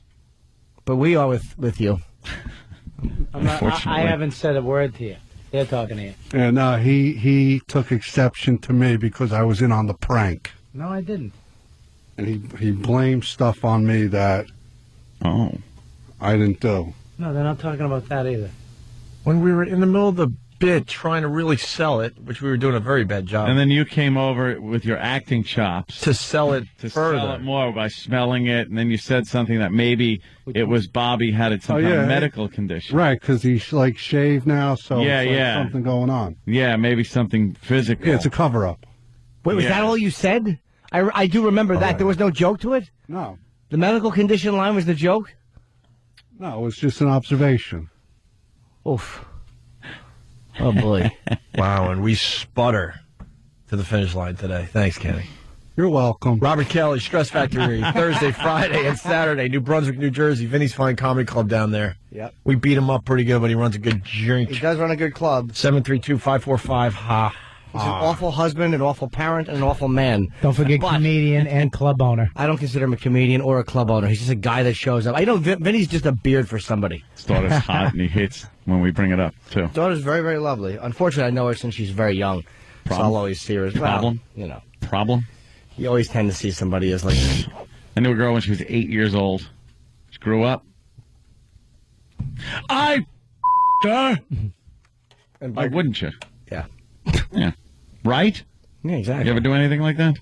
But we are with you. I haven't said a word to you. They're talking to you. And he took exception to me because I was in on the prank. No, I didn't. And he blamed stuff on me that I didn't do. No, they're not talking about that either. When we were in the middle of the bit trying to really sell it, which we were doing a very bad job. And then you came over with your acting chops to sell it further. Sell it more by smelling it, and then you said something that maybe it was Bobby had some kind of medical condition. Right, because he's like shaved now, so it's like something going on. Yeah, maybe something physical. Yeah, it's a cover-up. Wait, was that all you said? I do remember that. There was no joke to it? No. The medical condition line was the joke? No, it was just an observation. Oof. Oh, boy. Wow, and we sputter to the finish line today. Thanks, Kenny. You're welcome. Robert Kelly, Stress Factory, Thursday, Friday, and Saturday, New Brunswick, New Jersey. Vinny's Fine Comedy Club down there. Yep. We beat him up pretty good, but he runs a good drink. He does run a good club. 732-545-HA. He's an awful husband, an awful parent, and an awful man. Don't forget comedian and club owner. I don't consider him a comedian or a club owner. He's just a guy that shows up. I know Vinny's just a beard for somebody. His daughter's hot, and he hates when we bring it up, too. Daughter's very, very lovely. Unfortunately, I know her since she's very young. Problem? So I'll always see her as Problem? You know. Problem? You always tend to see somebody as like... I knew a girl when she was 8 years old. She grew up. I her. And Why wouldn't you? Yeah. Yeah. Right? Yeah, exactly. You ever do anything like that?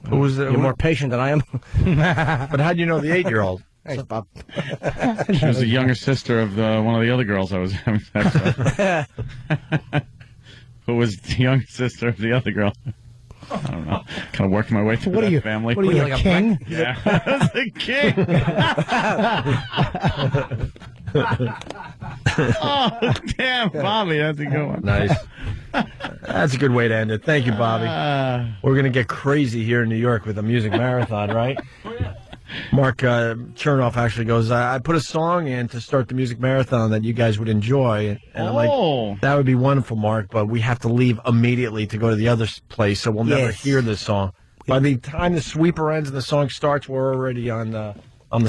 Who was You're more patient than I am. But how'd you know the 8-year-old? Thanks, Bob. She was the younger sister of one of the other girls I was having sex with. Who was the younger sister of the other girl? I don't know. Kind of working my way through that family. What are you, like a king? Yeah. I was a king. Oh, damn, Bobby. That's a good one. Nice. That's a good way to end it. Thank you, Bobby. We're going to get crazy here in New York with a music marathon, right? Mark Chernoff actually goes, I put a song in to start the music marathon that you guys would enjoy. And I'm like, that would be wonderful, Mark, but we have to leave immediately to go to the other place, so we'll never hear this song. By the time the sweeper ends and the song starts, we're already on the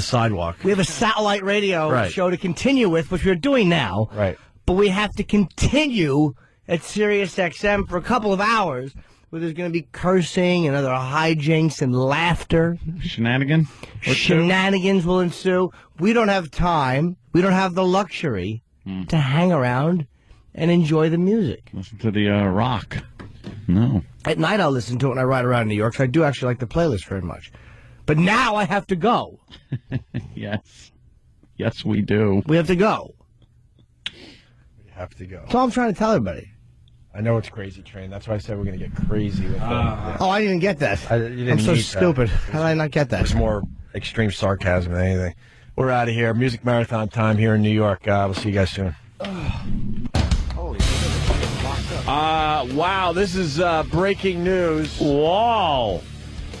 sidewalk. We have a satellite radio show to continue with, which we're doing now. Right. But we have to continue at Sirius XM for a couple of hours, where there's going to be cursing and other hijinks and laughter. Shenanigans will ensue. We don't have time. We don't have the luxury to hang around and enjoy the music. Listen to the rock. No. At night I'll listen to it when I ride around New York, so I do actually like the playlist very much. But now I have to go. Yes. Yes, we do. We have to go. We have to go. That's all I'm trying to tell everybody. I know it's Crazy Train. That's why I said we're going to get crazy with it. Oh, I didn't get that. You didn't I'm so need stupid. that. How did I not get that? It was more extreme sarcasm than anything. We're out of here. Music marathon time here in New York. We'll see you guys soon. Wow, this is breaking news. Wow.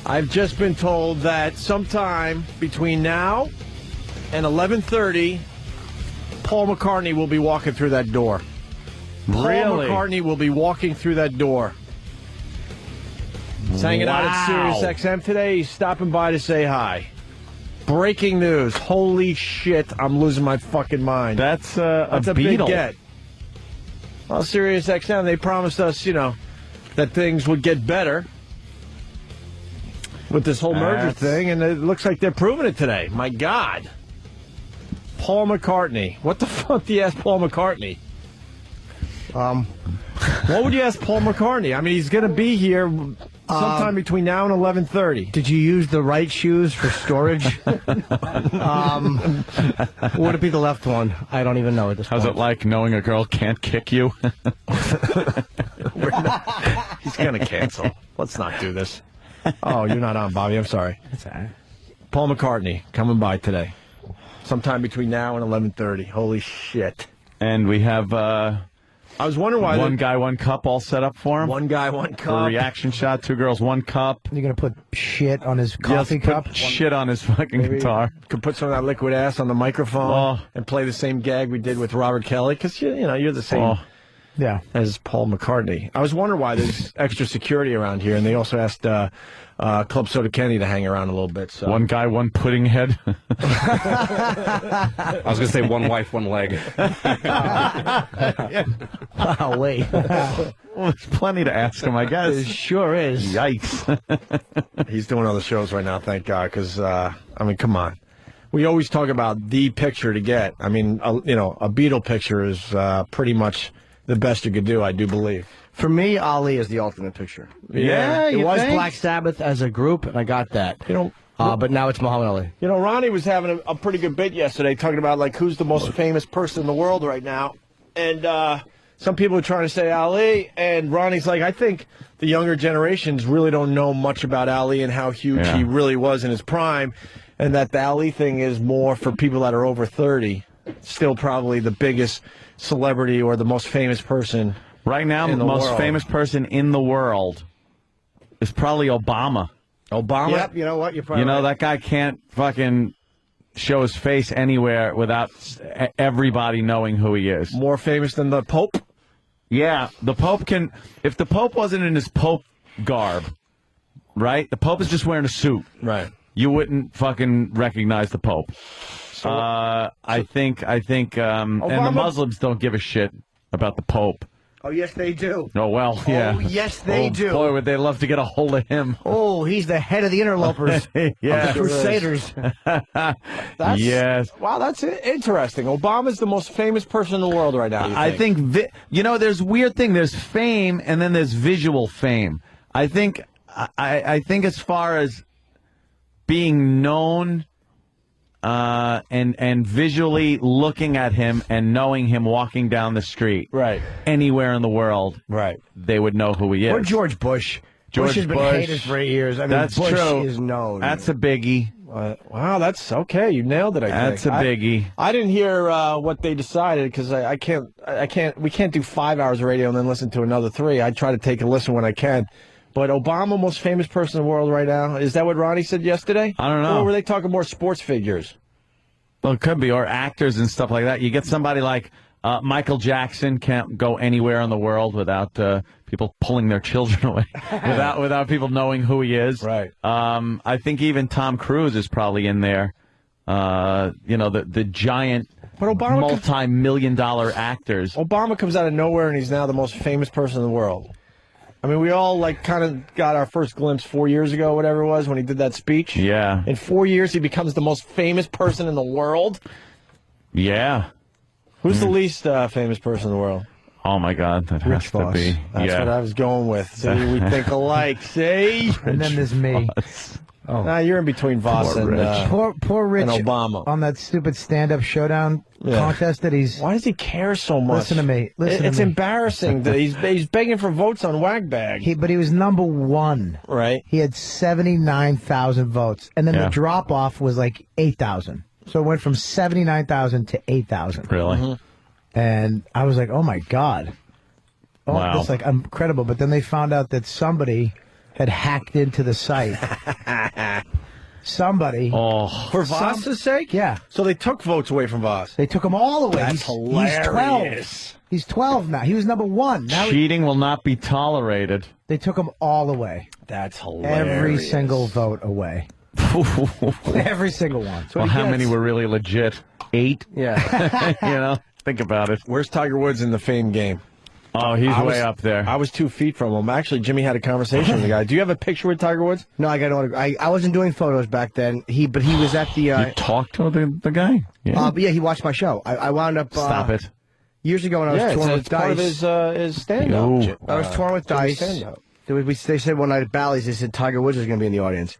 I've just been told that sometime between now and 11:30, Paul McCartney will be walking through that door. Paul McCartney will be walking through that door. He's hanging out at Sirius XM today. He's stopping by to say hi. Breaking news. Holy shit, I'm losing my fucking mind. That's a big Beatle. get. Well, Sirius XM, they promised us, that things would get better with this whole merger thing, and it looks like they're proving it today. My God. Paul McCartney. What the fuck do you ask Paul McCartney? What would you ask Paul McCartnney? I mean, he's going to be here sometime between now and 11:30. Did you use the right shoes for storage? Would it be the left one? I don't even know at this point. How's it like knowing a girl can't kick you? He's going to cancel. Let's not do this. Oh, you're not on, Bobby. I'm sorry. That's all right. Paul McCartney coming by today. Sometime between now and 11:30. Holy shit. And we have... I was wondering why... One guy, one cup all set up for him? One guy, one cup. For a reaction shot, 2 girls, 1 cup. You're going to put shit on his coffee cup? Put shit on his fucking guitar. Could put some of that liquid ass on the microphone and play the same gag we did with Robert Kelly, because, you're the same as Paul McCartney. I was wondering why there's extra security around here, and they also asked Club Soda Kenny to hang around a little bit. So. One guy, one pudding head. I was going to say 1 wife, 1 leg. Wow, wait. Well, there's plenty to ask him, I guess. It sure is. Yikes. He's doing other shows right now, thank God, because, come on. We always talk about the picture to get. I mean, a Beatle picture is pretty much the best you could do, I do believe. For me, Ali is the ultimate picture. Yeah, it was think? Black Sabbath as a group, and I got that. But now it's Muhammad Ali. Ronnie was having a pretty good bit yesterday talking about, who's the most famous person in the world right now. And some people are trying to say Ali, and Ronnie's like, I think the younger generations really don't know much about Ali and how huge he really was in his prime, and that the Ali thing is more for people that are over 30. Still probably the biggest celebrity or the most famous person right now. The most famous person in the world is probably Obama. Obama? Yep, you know what? You're probably right. That guy can't fucking show his face anywhere without everybody knowing who he is. More famous than the Pope? Yeah, the Pope can... If the Pope wasn't in his Pope garb, right? The Pope is just wearing a suit. Right. You wouldn't fucking recognize the Pope. I think, and the Muslims don't give a shit about the Pope. Oh, yes, they do. Oh, well, yeah. Oh, yes, they do. Boy, would they love to get a hold of him. Oh, he's the head of the interlopers. Of the Crusaders. Yes. Wow, that's interesting. Obama's the most famous person in the world right now, I think there's a weird thing. There's fame, and then there's visual fame. I think as far as being known... and visually looking at him and knowing him walking down the street, right, anywhere in the world, right, they would know who he is. Or George Bush. Bush has been hated for years. I mean, that's Bush true. is known. That's a biggie. Wow, that's okay. You nailed it. That's a biggie. I didn't hear what they decided because I can't. We can't do 5 hours of radio and then listen to another 3. I try to take a listen when I can. But Obama, most famous person in the world right now, is that what Ronnie said yesterday? I don't know. Or were they talking more sports figures? Well, it could be, or actors and stuff like that. You get somebody like Michael Jackson can't go anywhere in the world without people pulling their children away, without people knowing who he is. Right. I think even Tom Cruise is probably in there. The giant multi-million-dollar actors. Obama comes out of nowhere, and he's now the most famous person in the world. I mean, we all kind of got our first glimpse 4 years ago, whatever it was, when he did that speech. Yeah. In 4 years, he becomes the most famous person in the world. Yeah. Who's the least famous person in the world? Oh, my God. That Rich has Voss. to be. That's what I was going with. See, we think alike. See? And then there's me. Oh. Nah, you're in between Voss and poor Rich and Obama. On that stupid stand-up showdown contest that he's... Why does he care so much? Listen to me. It's embarrassing that he's begging for votes on Wagbag. But he was number 1. Right. He had 79,000 votes. And then the drop-off was like 8,000. So it went from 79,000 to 8,000. Really? Mm-hmm. And I was like, oh, my God. Oh, wow. That's like incredible. But then they found out that somebody had hacked into the site. Somebody. Oh. For Voss's sake? Yeah. So they took votes away from Voss. They took them all away. That's hilarious. He's 12 now. He was number 1. Now Cheating will not be tolerated. They took them all away. That's hilarious. Every single vote away. Every single one. Well, how many were really legit? 8? Yeah. Think about it. Where's Tiger Woods in the fame game? Oh, he's I way was- up there. I was 2 feet from him. Actually, Jimmy had a conversation with the guy. Do you have a picture with Tiger Woods? No, I got an autograph. I wasn't doing photos back then. But he was at the. You talked to the guy? Yeah. But yeah, he watched my show. I wound up. Stop it. Years ago when I was Yeah, touring it's with part of Dice. his stand-up. I was touring with Dice. Stand-up. They said one night at Bally's, they said Tiger Woods was going to be in the audience.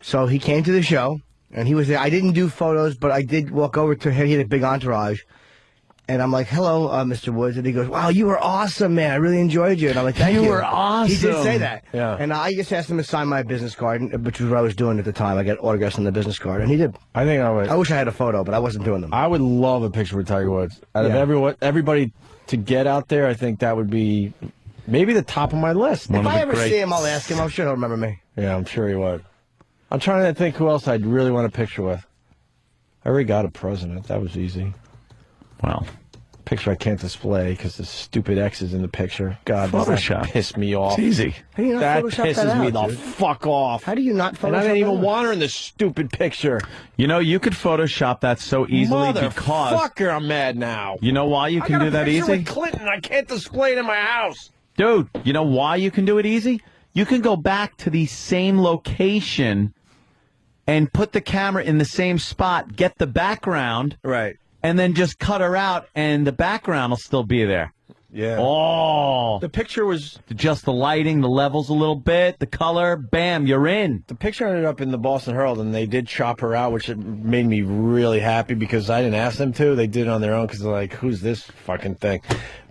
So he came to the show, and he was there. I didn't do photos, but I did walk over to him. He had a big entourage. And I'm like, hello, Mr. Woods. And he goes, wow, you were awesome, man. I really enjoyed you. And I'm like, thank you. You were awesome. He did say that. Yeah. And I just asked him to sign my business card, which was what I was doing at the time. I got autographs on the business card, and he did. I think I would. I wish I had a photo, but I wasn't doing them. I would love a picture with Tiger Woods. Out of everybody to get out there, I think that would be maybe the top of my list. If I ever see him, I'll ask him. I'm sure he'll remember me. Yeah, I'm sure he would. I'm trying to think who else I'd really want a picture with. I already got a president. That was easy. Well, picture I can't display because the stupid X is in the picture. God, Photoshop. that piss me off. It's easy. How do you not That Photoshop pisses that me out, the dude? fuck off. How do you not Photoshop And I didn't even that out? want her in this stupid picture. You know, you could Photoshop that so easily because... Motherfucker, I'm mad now. You know why you can do that easy? With Clinton. I can't display it in my house. Dude, you know why you can do it easy? You can go back to the same location and put the camera in the same spot, get the background, right, and then just cut her out, and the background will still be there. Yeah. Oh. The picture was... Just the lighting, the levels a little bit, the color, bam, you're in. The picture ended up in the Boston Herald, and they did chop her out, which made me really happy because I didn't ask them to. They did it on their own because they're like, who's this fucking thing?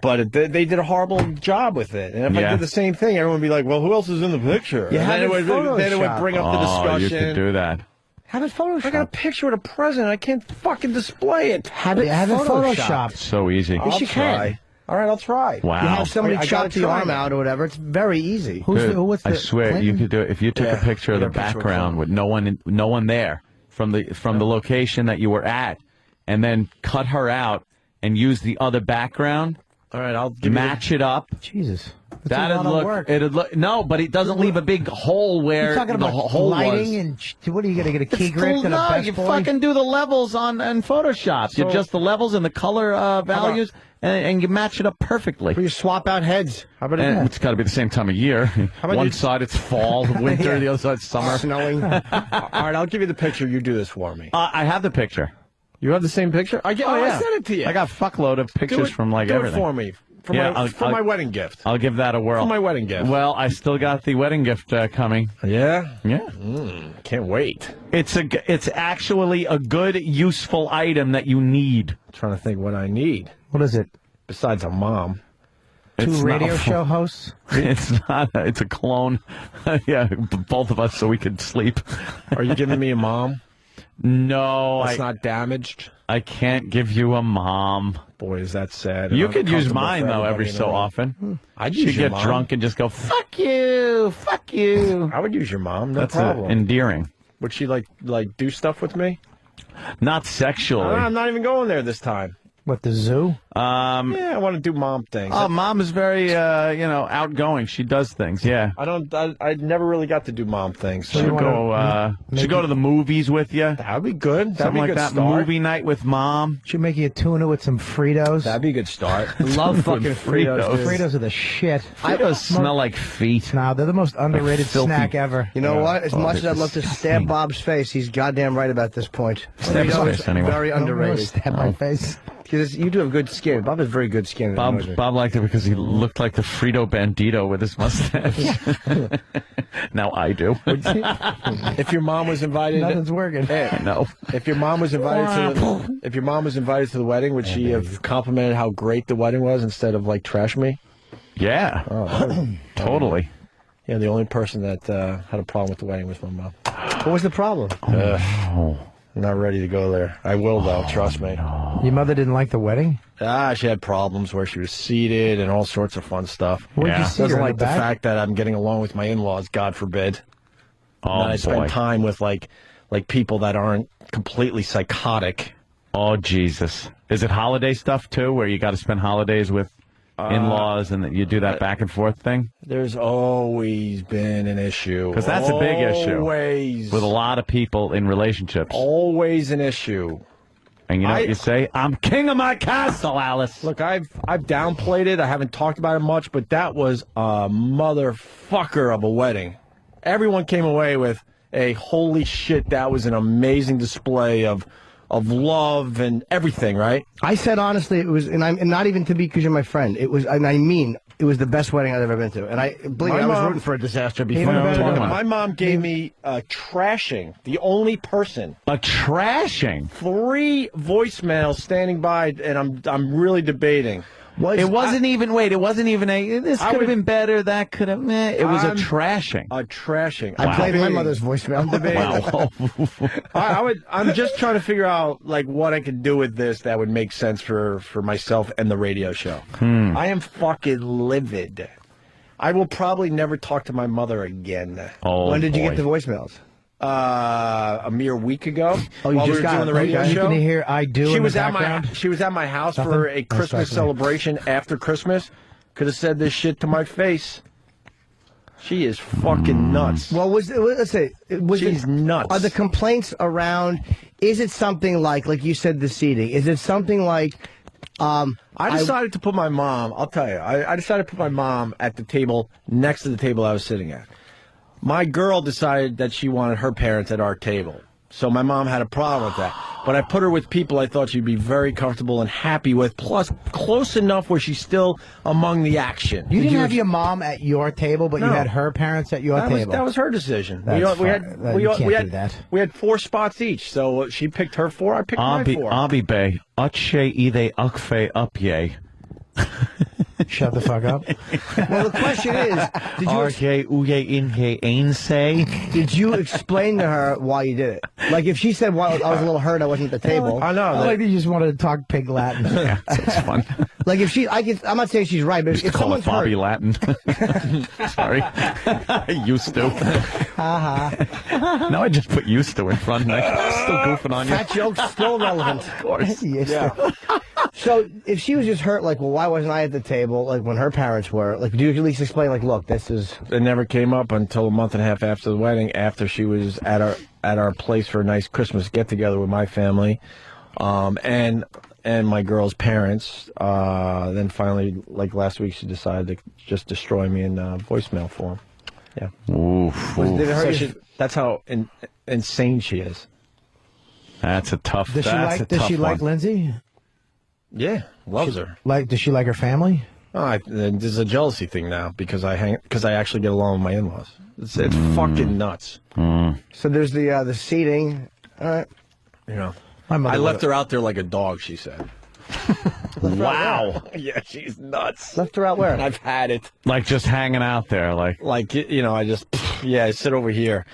But they did a horrible job with it. And if I did the same thing, everyone would be like, well, who else is in the picture? You And have then it then it would bring up the Oh, discussion. you could do that. Have it Photoshopped. I got a picture with a president. I can't fucking display it. Have it Photoshopped. So easy. Yes, you can. Try. All right, I'll try. Wow. You have somebody I chop gotta the try arm that. out or whatever. It's very easy. Dude, I swear Clinton? you could do it if you took a picture of the I got a picture with background with no one there from the location that you were at, and then cut her out and use the other background. All right, I'll match it up. Jesus. That'd a lot of look. work. It'd look. No, but it doesn't leave a big hole where You're talking the about hole lighting was. and what are you going to get a key grip and a No, best you boy? fucking do the levels on Photoshop. You So- adjust the levels and the color values, and you match it up perfectly. You swap out heads. How about And it's got to be the same time of year. about One you- side it's fall, winter, Yeah. the other side's summer. Snowing. All right, I'll give you the picture. You do this for me. I have the picture. You have the same picture? I yeah. I sent it to you. I got fuckload of pictures from like do everything. it for me. For Yeah, my wedding gift. I'll give that a whirl. For my wedding gift. Well, I still got the wedding gift coming. Yeah? Yeah. Can't wait. It's actually a good, useful item that you need. I'm trying to think what I need. What is it? Besides a mom. Two It's radio not- show hosts? It's not. It's a clone. Yeah, both of us so we could sleep. Are you giving me a mom? No, That's not damaged? I can't give you a mom. Boy, is that sad. You and could use uncomfortable mine for though every everybody in so the room. often. I'd She'd use your get mom. drunk and just go, "Fuck you, fuck you." I would use your mom. No That's problem. endearing. Would she like do stuff with me? Not sexually. I'm not even going there this time. What, the zoo? Yeah, I want to do mom things. Oh, mom is very, outgoing. She does things. Yeah. I never really got to do mom things. She'll go. She'll go to the movies with you. That'd be good. That'd Something be a like good that. start. Movie night with mom. Should make you a tuna with some Fritos. That'd be a good start. Love fucking Fritos. dude. Fritos are the shit. Fritos smell like feet. Nah, they're the most underrated filthy- snack ever. You know what? As much as they're I'd love to stab Bob's face, he's goddamn right about this point. Stab his Fritos face, anyway. Very Don't really underrated. stab my face. Because you do have good skin. Bob has very good skin. Bob liked it because he looked like the Frito Bandito with his mustache. Now I do. If your mom was invited, Nothing's working. No. If your mom was invited to the wedding, would she have complimented how great the wedding was instead of like trash me? Yeah. Totally. Yeah, the only person that had a problem with the wedding was my mom. What was the problem? I'm not ready to go there. I will though. Trust me. Your mother didn't like the wedding? She had problems where she was seated and all sorts of fun stuff. Where'd you see her, Doesn't in like the the back? fact that I'm getting along with my in-laws. God forbid. Oh, And I boy. spend time with like people that aren't completely psychotic. Oh, Jesus. Is it holiday stuff, too, where you got to spend holidays with in-laws and that you do that back and forth thing? There's always been an issue. Because that's a big issue. Always. With a lot of people in relationships. Always an issue. And you know what you say? I'm king of my castle, Alice. Look, I've downplayed it. I haven't talked about it much, but that was a motherfucker of a wedding. Everyone came away with a holy shit, that was an amazing display of love and everything, right? I said honestly, it was, and not even to be because you're my friend. It was, and I mean, it was the best wedding I've ever been to. And I believe me, I was rooting for a disaster before. My mom gave me a trashing. The only person. A trashing? 3 voicemails standing by, and I'm really debating. It wasn't even a, this could have been better, that could have, it was a trashing. A trashing. I played my mother's voicemail. I'm just trying to figure out, like, what I could do with this that would make sense for myself and the radio show. I am fucking livid. I will probably never talk to my mother again. When did you get the voicemails? A mere week ago. Oh, you while just we were got doing the radio You show. can hear I do. She in was the at background. my house Nothing? for a Christmas celebration after Christmas. Could have said this shit to my face. She is fucking nuts. Well, let's say, she's nuts. Are the complaints around? Is it something like you said, the seating? Is it something like? I decided to put my mom. I'll tell you. I decided to put my mom at the table next to the table I was sitting at. My girl decided that she wanted her parents at our table. So my mom had a problem with that. But I put her with people I thought she'd be very comfortable and happy with, plus close enough where she's still among the action. You didn't have your mom at your table, but you had her parents at your table. That was her decision. We can't do that. We had 4 spots each, so she picked her 4, I picked my 4. Abi Bey, Uche Ide Ukfe Upye. Shut the fuck up. Well, the question is, did you explain to her why you did it? Like, if she said, well, I was a little hurt I wasn't at the table. I know. I like that you just wanted to talk pig Latin. Yeah, it's fun. Like, if I'm not saying she's right, but if Call it someone's Bobby hurt. Latin. Sorry. I used to. Now I just put used to in front. And I'm still goofing on you. Fat joke's still relevant. Of course. Yes. Yeah. So, if she was just hurt, like, well, why wasn't I at the table, like, when her parents were? Like, do you at least explain, like, look, this is... It never came up until a month and a half after the wedding, after she was at our place for a nice Christmas get-together with my family, and my girl's parents. Then finally, like last week, she decided to just destroy me in voicemail form. Yeah. Oof. Did it hurt you? That's how insane she is. That's a tough. Does she like Lindsay? Yeah, loves her. Does she like her family? Oh, there's a jealousy thing now because I actually get along with my in-laws. It's fucking nuts. So there's the seating. All right. You know, I left her out there like a dog, she said. Wow. Yeah, she's nuts. Left her out where? I've had it. Like just hanging out there, I sit over here,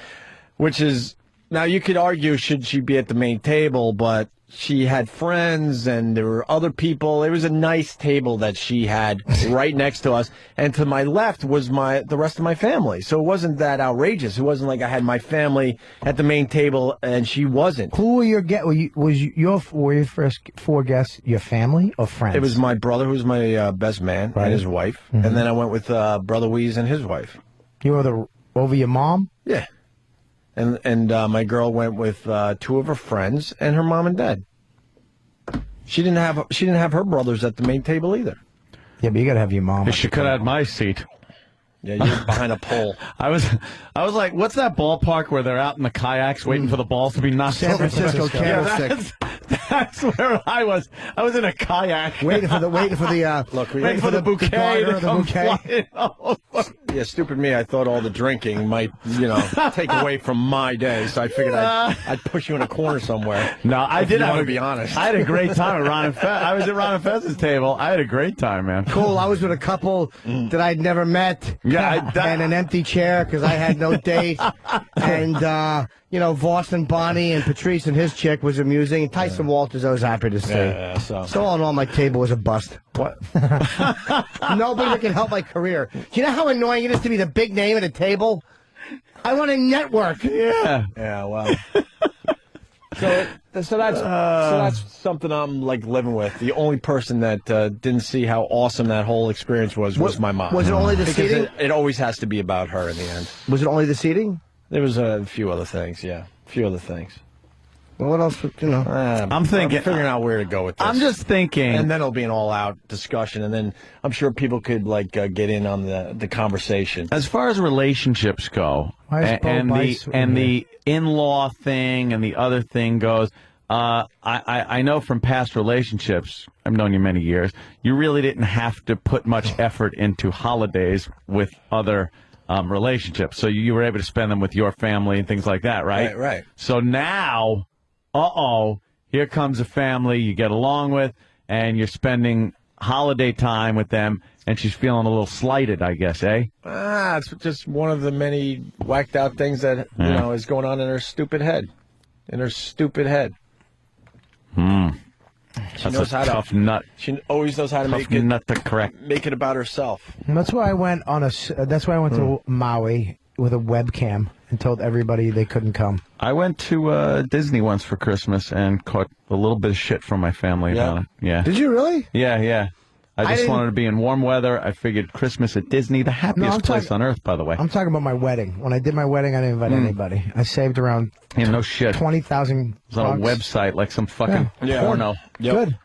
which is, now you could argue, should she be at the main table, but she had friends and there were other people. It was a nice table that she had right next to us, and to my left was the rest of my family. So it wasn't that outrageous. It wasn't like I had my family at the main table and she wasn't. Who were your guests? Were your first 4 guests your family or friends? It was my brother, who was my best man, and his wife, and then I went with Brother Weeze and his wife. You were over your mom? Yeah. And my girl went with 2 of her friends and her mom and dad. She didn't have her brothers at the main table either. Yeah, but you gotta have your mom. She could have had my seat. Yeah, you're behind a pole. I was like, what's that ballpark where they're out in the kayaks waiting for the balls to be knocked San over? Francisco Candlestick. That's where I was. I was in a kayak. Waiting for the Look, waiting for the bouquet to come flying over. Yeah, stupid me. I thought all the drinking might, take away from my day, so I figured I'd push you in a corner somewhere. No, I did. Want to be honest. I had a great time at Ron and Fez. I was at Ron and Fez's table. I had a great time, man. Cool. I was with a couple that I'd never met. Yeah, and an empty chair because I had no date. And, Voss and Bonnie and Patrice and his chick was amusing. And Tyson Walters, I was happy to see. Yeah, so all in all, my table was a bust. What? Nobody that can help my career. Do you know how annoying it is to be the big name at a table? I want a network. Yeah. Yeah, well. So that's something I'm like living with. The only person that didn't see how awesome that whole experience was my mom. Was it only the seating? It always has to be about her in the end. Was it only the seating? There was a few other things, yeah. A few other things. Well, what else? You know, I'm figuring out where to go with this. I'm just thinking, and then it'll be an all-out discussion, and then I'm sure people could get in on the conversation. As far as relationships go, and the in-law thing and the other thing goes, I know from past relationships, I've known you many years, you really didn't have to put much effort into holidays with other relationships. So you were able to spend them with your family and things like that, right? Right. So now, here comes a family you get along with, and you're spending holiday time with them, and she's feeling a little slighted, I guess, eh? It's just one of the many whacked out things that is going on in her stupid head. She knows how tough nut. She always knows how to Tough nut to crack. Make it about herself. And that's why I went to Maui with a webcam and told everybody they couldn't come. I went to Disney once for Christmas and caught a little bit of shit from my family about it. Yeah. Did you really? Yeah. I just wanted to be in warm weather. I figured Christmas at Disney, the happiest place on earth, by the way. I'm talking about my wedding. When I did my wedding, I didn't invite anybody. I saved around no shit. 20,000 It was on a website like some fucking porno. Good.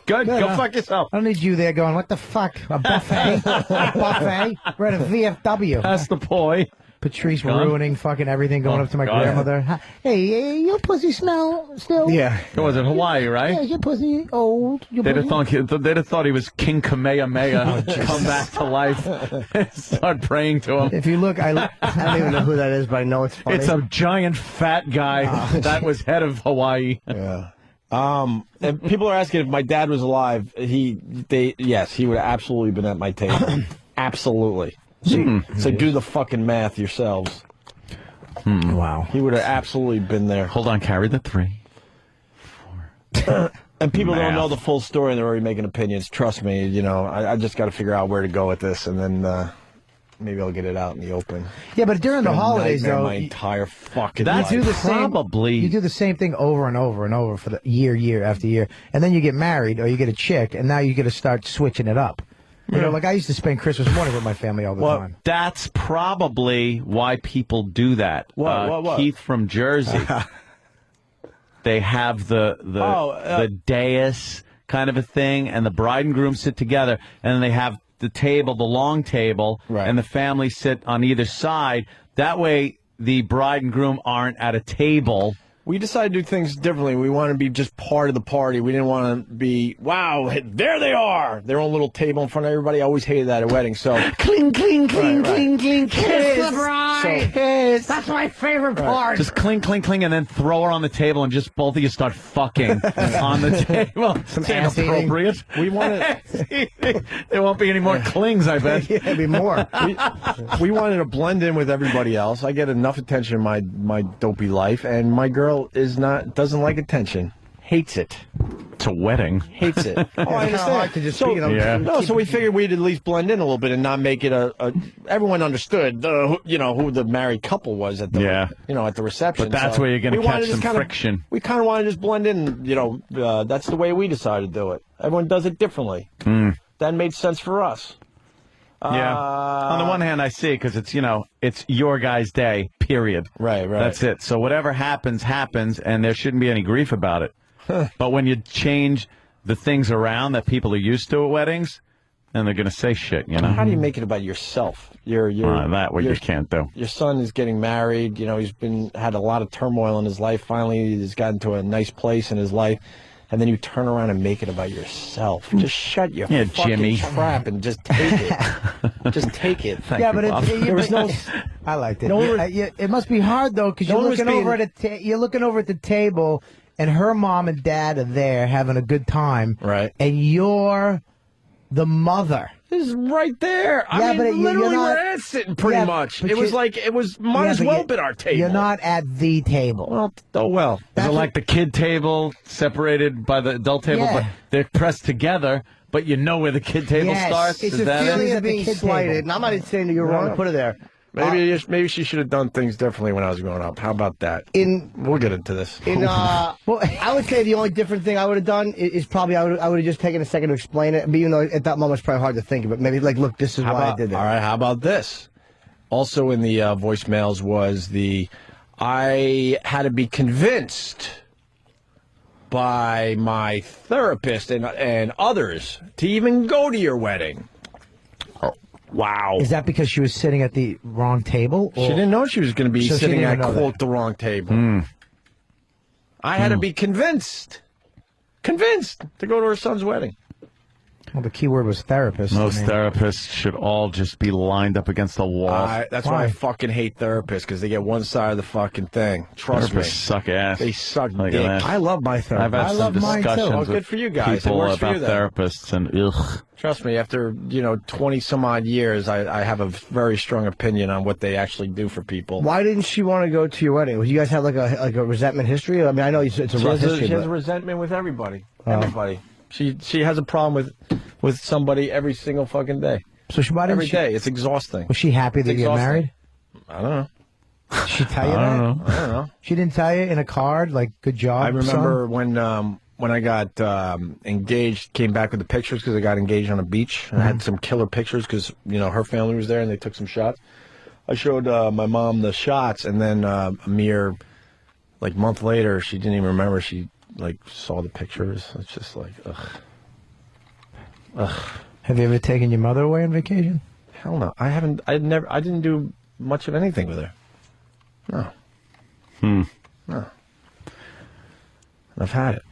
Good. Go fuck yourself. I don't need you there going, what the fuck? A buffet? A buffet? We're at a VFW. That's the boy. Patrice ruining fucking everything, going up to my grandmother. Hey, your pussy smell still? Yeah. It was in Hawaii, right? Yeah, your pussy old. They'd have thought he was King Kamehameha come back to life and start praying to him. If you look, I don't even know who that is, but I know it's funny. It's a giant fat guy that was head of Hawaii. Yeah. And people are asking if my dad was alive. Yes, he would have absolutely been at my table. Absolutely. So do the fucking math yourselves. Wow. He would have absolutely been there. Hold on, carry the 3, 4. And people don't know the full story, and they're already making opinions. Trust me, I just got to figure out where to go with this, and then maybe I'll get it out in the open. Yeah, but during the holidays, though, my entire fucking life. life. You do the same thing over and over and over for the year after year, and then you get married or you get a chick, and now you got to start switching it up. You know, like I used to spend Christmas morning with my family all the time. That's probably why people do that. What? Keith from Jersey. They have the dais kind of a thing, and the bride and groom sit together, and then they have the table, the long table, and the family sit on either side. That way, the bride and groom aren't at a table. We decided to do things differently. We wanted to be just part of the party. We didn't want to be, wow, there they are. Their own little table in front of everybody. I always hated that at weddings. So cling, cling, cling, cling, cling, kiss the bride. Kiss. That's my favorite part. Just cling, cling, cling, and then throw her on the table, and just both of you start fucking on the table. Some it's ass inappropriate. We wanted. There won't be any more clings, I bet. Yeah, be more. We wanted to blend in with everybody else. I get enough attention in my dopey life, and my girl doesn't like attention. Hates it. It's a wedding. Hates it. Oh, I understand. Like to just, So we figured we'd at least blend in a little bit and not make it everyone understood who the married couple was at the at the reception. But that's where you're going to catch some friction. We kind of want to just blend in. That's the way we decided to do it. Everyone does it differently. That made sense for us. Yeah. On the one hand, I see, because it's your guy's day, period. Right. That's it. So whatever happens, and there shouldn't be any grief about it. But when you change the things around that people are used to at weddings, then they're going to say shit, How do you make it about yourself? You can't do. Your son is getting married. He's had a lot of turmoil in his life. Finally, he's gotten to a nice place in his life. And then you turn around and make it about yourself. Just shut your fucking Jimmy. trap and just take it. Just take it. But there was no. I liked it. It must be hard though, because you're looking over at the table, and her mom and dad are there having a good time, right? And you're the mother. This is right there. I mean, literally where it's sitting pretty much. It was might as well been our table. You're not at the table. Well. Is it like the kid table separated by the adult table, but they're pressed together, but you know where the kid table starts? It's is a that feeling it? of being slighted. And I'm not even saying that you're wrong to put it there. Maybe she should have done things differently when I was growing up. How about that? We'll get into this. Well, I would say the only different thing I would have done is probably I would have just taken a second to explain it. But even though at that moment it's probably hard to think of it, maybe look, this is why I did that. All right, how about this? Also in the voicemails was the I had to be convinced by my therapist and others to even go to your wedding. Oh, wow. Is that because she was sitting at the wrong table? She didn't know she was going to be sitting at, quote, the wrong table. I had to be convinced to go to her son's wedding. Well, the key word was therapist. Most therapists should all just be lined up against the wall. That's why I fucking hate therapists, because they get one side of the fucking thing. Trust me. Therapists suck ass. They suck Look at dick. that. I love my therapist. I've had some discussions Oh, good with for you guys. It people works for about you, then. therapists, and ugh. Trust me, after 20 some odd years, I have a very strong opinion on what they actually do for people. Why didn't she want to go to your wedding? You guys have like a resentment history? I mean, I know it's a rough history. She has a but- resentment with everybody. Everybody. She has a problem with somebody every single fucking day. So why didn't every day? It's exhausting. Was she happy that you get married? I don't know. Did she tell you that? I don't know. She didn't tell you in a card, like, good job, I remember son? when I got engaged, came back with the pictures because I got engaged on a beach. And I had some killer pictures because, her family was there and they took some shots. I showed my mom the shots, and then a mere, month later, she didn't even remember. She, saw the pictures. It's just like, ugh. Have you ever taken your mother away on vacation? Hell no. I haven't. I didn't do much of anything with her. No. No. I've had it.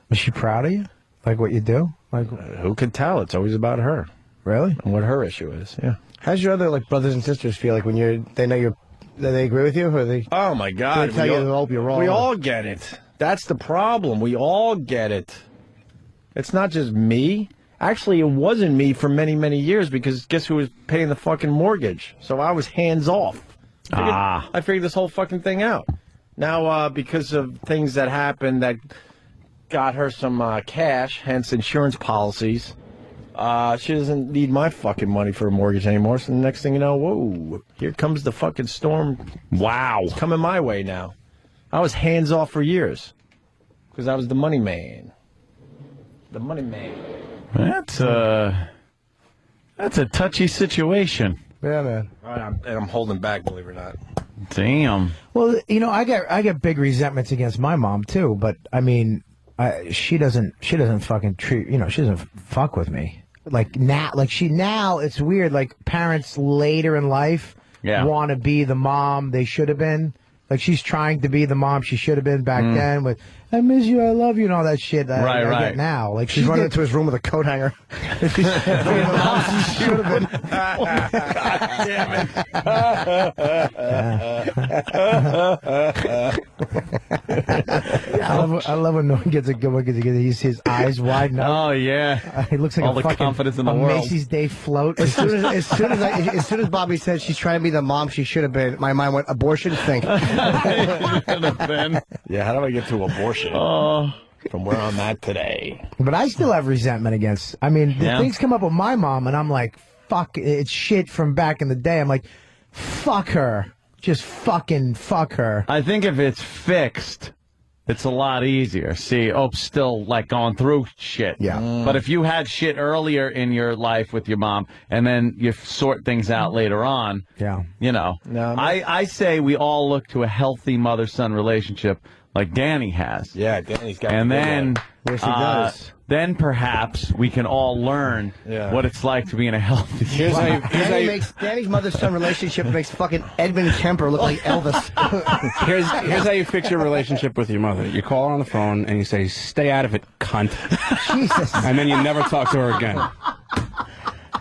Was she proud of you? Like what you do? Who could tell? It's always about her. Really? And what her issue is. Yeah. How's your other brothers and sisters feel like when they know they agree with you, or they? Oh my God! They tell you I hope you're wrong. We all get it. That's the problem. We all get it. It's not just me. Actually, it wasn't me for many, many years, because guess who was paying the fucking mortgage? So I was hands off. I figured this whole fucking thing out. Now, because of things that happened that got her some cash, hence insurance policies, she doesn't need my fucking money for a mortgage anymore. So the next thing you know, whoa, here comes the fucking storm. Wow. It's coming my way now. I was hands off for years because I was the money man. The money man. That's a touchy situation. Yeah, man. I'm holding back, believe it or not. Damn. Well, I get big resentments against my mom too, but I mean, she doesn't fucking treat, she doesn't fuck with me. Now it's weird. Like, parents later in life want to be the mom they should have been. Like, she's trying to be the mom she should have been back then with, I miss you, I love you, and all that shit that I get now. Like, She's running into his room with a coat hanger. She's being the mom she should have been. I love when no one gets a good one because he sees his eyes widen up. Oh yeah, he looks like all a the confidence in the world. Macy's Day float. As soon as Bobby said she's trying to be the mom she should have been, my mind went abortion. Think. Yeah, how do I get to abortion? From where I'm at today. But I still have resentment against. I mean, things come up with my mom, and I'm like, fuck, it's shit from back in the day. I'm like, fuck her. Just fucking fuck her. I think if it's fixed, it's a lot easier. See, Ope's still going through shit. Yeah. But if you had shit earlier in your life with your mom, and then you sort things out later on, I say we all look to a healthy mother-son relationship like Danny has. Yeah, Danny's got. And then, yes, he does. Then perhaps we can all learn what it's like to be in a healthy. Danny's mother-son relationship makes fucking Edmund Kemper look like Elvis. Here's how you fix your relationship with your mother. You call her on the phone and you say, "Stay out of it, cunt." Jesus. And then you never talk to her again.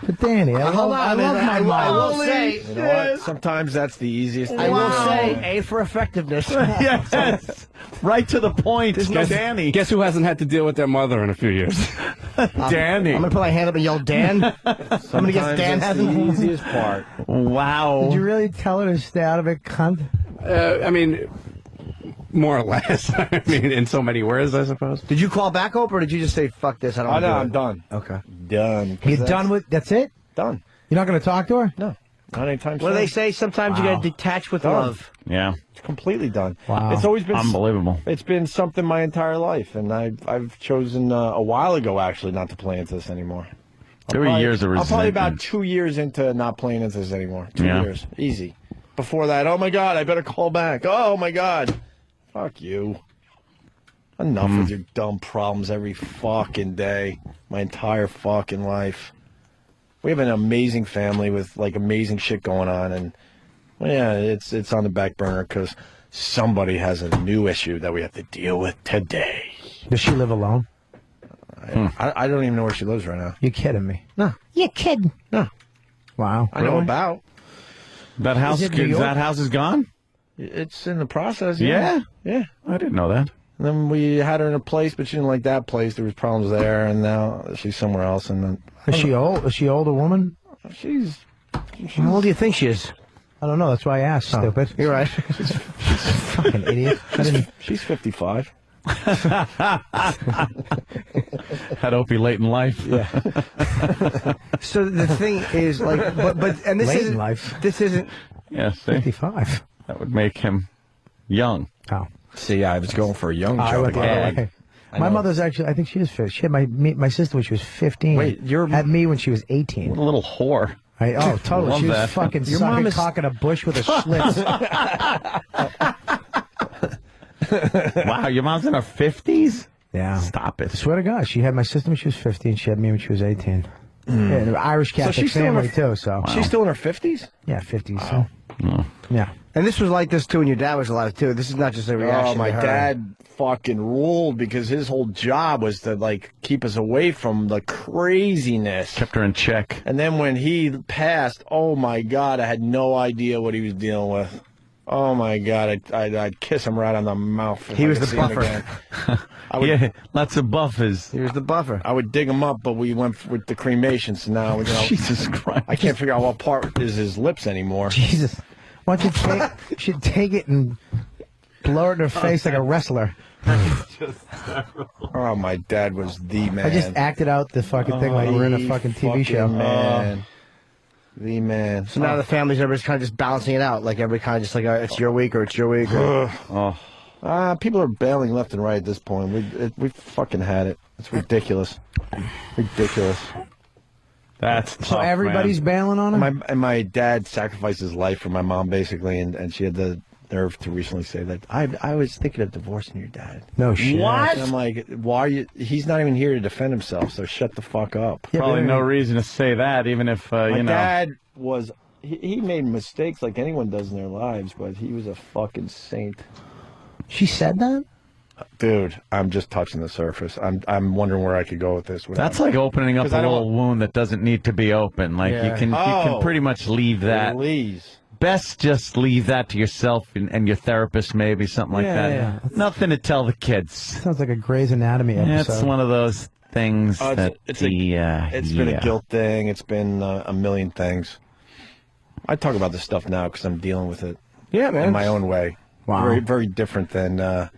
But Danny, I love my mom. I will say, you know what? Sometimes that's the easiest thing. I will say, A for effectiveness. Yes, right to the point. Danny. Guess who hasn't had to deal with their mother in a few years? Danny. I'm gonna put my hand up and yell, Dan. Somebody gets Dan that's the easiest part. Wow. Did you really tell her to stay out of it, cunt? I mean, more or less. I mean, in so many words, I suppose. Did you call back, Oprah, or did you just say, fuck this, I don't want to do it? I'm done. Okay. Done. You're done with, that's it? Done. You're not going to talk to her? No. Not anytime soon. What do they say? Sometimes you got to detach with love. Yeah. It's completely done. Wow. It's always been unbelievable. It's been something my entire life, and I've chosen a while ago, actually, not to play into this anymore. There were years of resentment. I'm probably about 2 years into not playing into this anymore. 2 years. Easy. before that. Oh, my God, I better call back. Oh, my God. Fuck you. Enough with your dumb problems every fucking day. My entire fucking life. We have an amazing family with, like, amazing shit going on. And, well, yeah, it's on the back burner because somebody has a new issue that we have to deal with today. Does she live alone? I don't even know where she lives right now. You're kidding me. No. You're kidding. No. Wow. I know about. That house is gone? It's in the process. Yeah? Yeah. I didn't know that. And then we had her in a place, but she didn't like that place. There was problems there, and now she's somewhere else. And then Is she old? Is she older woman? She's How old do you think she is? I don't know. That's why I asked. Stupid. You're right. Fucking idiot. She's 55. Had Opie late in life. Yeah. So the thing is, like, but and this Late in isn't life. This isn't. Yeah, see? 55. That would make him young. Oh. See, I was going for a young I joke. went the other way. My mother's actually, I think she is 50. She had my sister when she was 15. Wait, had me when she was 18. What a little whore. Totally. Love She was that. fucking Your sucking mom is- cock in a bush with a schlitz. Wow, your mom's in her 50s? Yeah. Stop it. I swear to God, she had my sister when she was 15. She had me when she was 18. Yeah, an Irish Catholic she's still in family, her- too, so. She's still in her 50s? Yeah, 50s. So. Yeah. And this was like this too when your dad was alive too. This is not just a reaction. Oh, my to her. dad fucking ruled because his whole job was to, like, keep us away from the craziness. Kept her in check. And then when he passed, oh, my God, I had no idea what he was dealing with. Oh, my God, I'd kiss him right on the mouth. if He I was could the see him buffer. again. I would, Yeah, lots of buffers. He was the buffer. I would dig him up, but we went with the cremation, so now, you know, Jesus Christ. I can't figure out what part is his lips anymore. Jesus. Why don't you should take it and blow it in her face like a wrestler. Oh, my dad was the man. I just acted out the fucking thing like we're in a fucking TV show. Man. The man. So now the families, everybody's kind of just balancing it out. Like everybody kind of just like, it's your week or it's your week. Or... People are bailing left and right at this point. We've fucking had it. It's ridiculous. Ridiculous. That's tough, So everybody's bailing on him? My dad sacrificed his life for my mom, basically, and she had the nerve to recently say that I was thinking of divorcing your dad. No shit. What? And I'm like, why are you? He's not even here to defend himself, so shut the fuck up. Probably no reason to say that, even if, My you know. dad was, he made mistakes like anyone does in their lives, but he was a fucking saint. She said that? Dude, I'm just touching the surface. I'm wondering where I could go with this. That's like opening up 'Cause a I don't little wound that doesn't need to be open. Like Yeah. you can pretty much leave that. Please. Best just leave that to yourself and your therapist, maybe something like Yeah, that. yeah. Nothing to tell the kids. Sounds like a Grey's Anatomy episode. It's one of those things that it's been a guilt thing. It's been a million things. I talk about this stuff now because I'm dealing with it. Yeah, man. In my own way. Wow. Very, very different than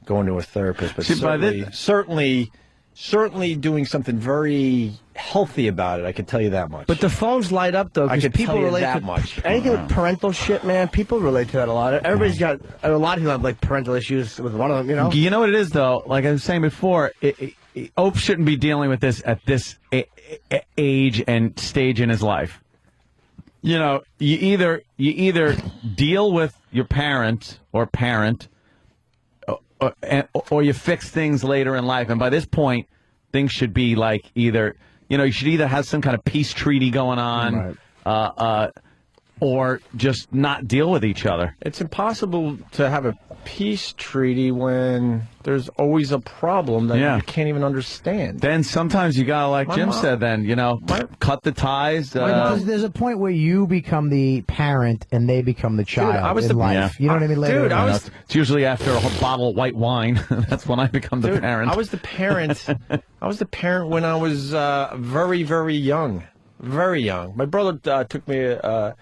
going to a therapist, but See, by certainly doing something very healthy about it. I can tell you that much. But the phones light up though I because could people tell you relate that to much. anything with parental shit, man. People relate to that a lot. Everybody's got a lot of people have like parental issues with one of them. You know. You know what it is, though? Like I was saying before, Ope shouldn't be dealing with this at this age and stage in his life. You know, you either deal with your parent, or you fix things later in life. And by this point, things should be like either, you know, you should either have some kind of peace treaty going on, or just not deal with each other. It's impossible to have a peace treaty when there's always a problem that you can't even understand. Then sometimes you gotta, like Jim said, then, you know, cut the ties. There's a point where you become the parent and they become the child in life. You know what I mean? Later It's usually after a bottle of white wine. That's when I become the parent. I was the parent. I was the parent when I was very, very young. Very young. My brother took me to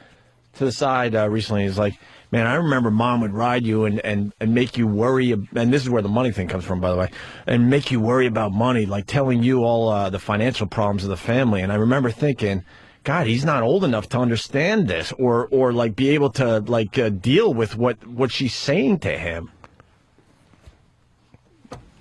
the side recently. He's like, man, I remember Mom would ride you and make you worry. And this is where the money thing comes from, by the way. And make you worry about money, like telling you all the financial problems of the family. And I remember thinking, God, he's not old enough to understand this or like be able to like deal with what she's saying to him.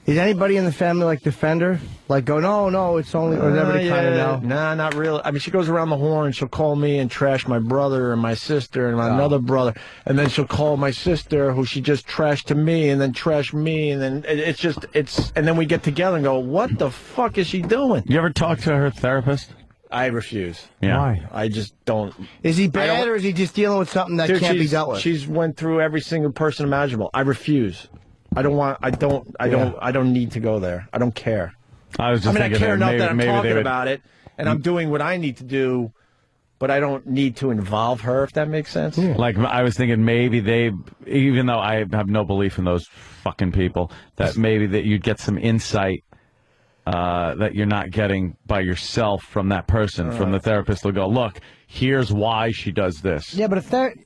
Is anybody in the family like defend her? Like go, no, it's only, or everybody kind of know? Nah, not really. I mean, she goes around the horn. She'll call me and trash my brother and my sister and another brother. And then she'll call my sister, who she just trashed to me, and then trash me. And then and then we get together and go, what the fuck is she doing? You ever talk to her therapist? I refuse. Yeah. Why? I just don't. Is he bad, or is he just dealing with something that can't be dealt with? She's went through every single person imaginable. I refuse. I don't need to go there. I don't care. I was just I thinking care enough that I'm talking would... about it, and I'm doing what I need to do, but I don't need to involve her, if that makes sense. Yeah. Like, I was thinking maybe they, even though I have no belief in those fucking people, that maybe that you'd get some insight that you're not getting by yourself from that person, from the therapist. They'll go, look, here's why she does this. Yeah, but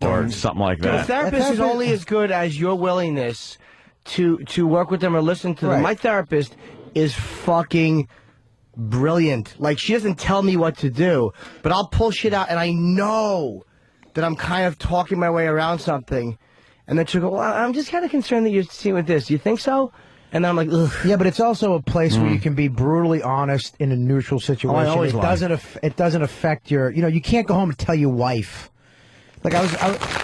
or something like that. The therapist is only as good as your willingness to work with them or listen to them. Right. My therapist is fucking brilliant. Like, she doesn't tell me what to do, but I'll pull shit out, and I know that I'm kind of talking my way around something. And then she'll go, well, I'm just kind of concerned that you're seeing with this. Do you think so? And I'm like, ugh. Yeah, but it's also a place where you can be brutally honest in a neutral situation. I always lie. It doesn't affect your, you can't go home and tell your wife. Like, I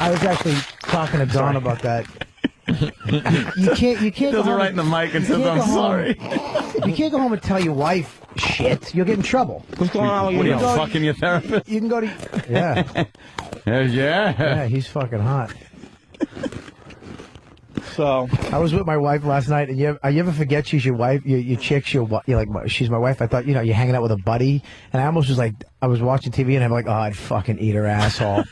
was actually talking to Dawn about that. You can't Does it right in the mic and says, I'm sorry. You can't go home and tell your wife shit. You'll get in trouble. What's going on with What you? are you, fucking your therapist? You can go to... Yeah. Yeah, he's fucking hot. So I was with my wife last night, and you ever forget she's your wife? Your chick's you're like, she's my wife. I thought, you're hanging out with a buddy, and I almost was like, I was watching TV, and I'm like, oh, I'd fucking eat her asshole.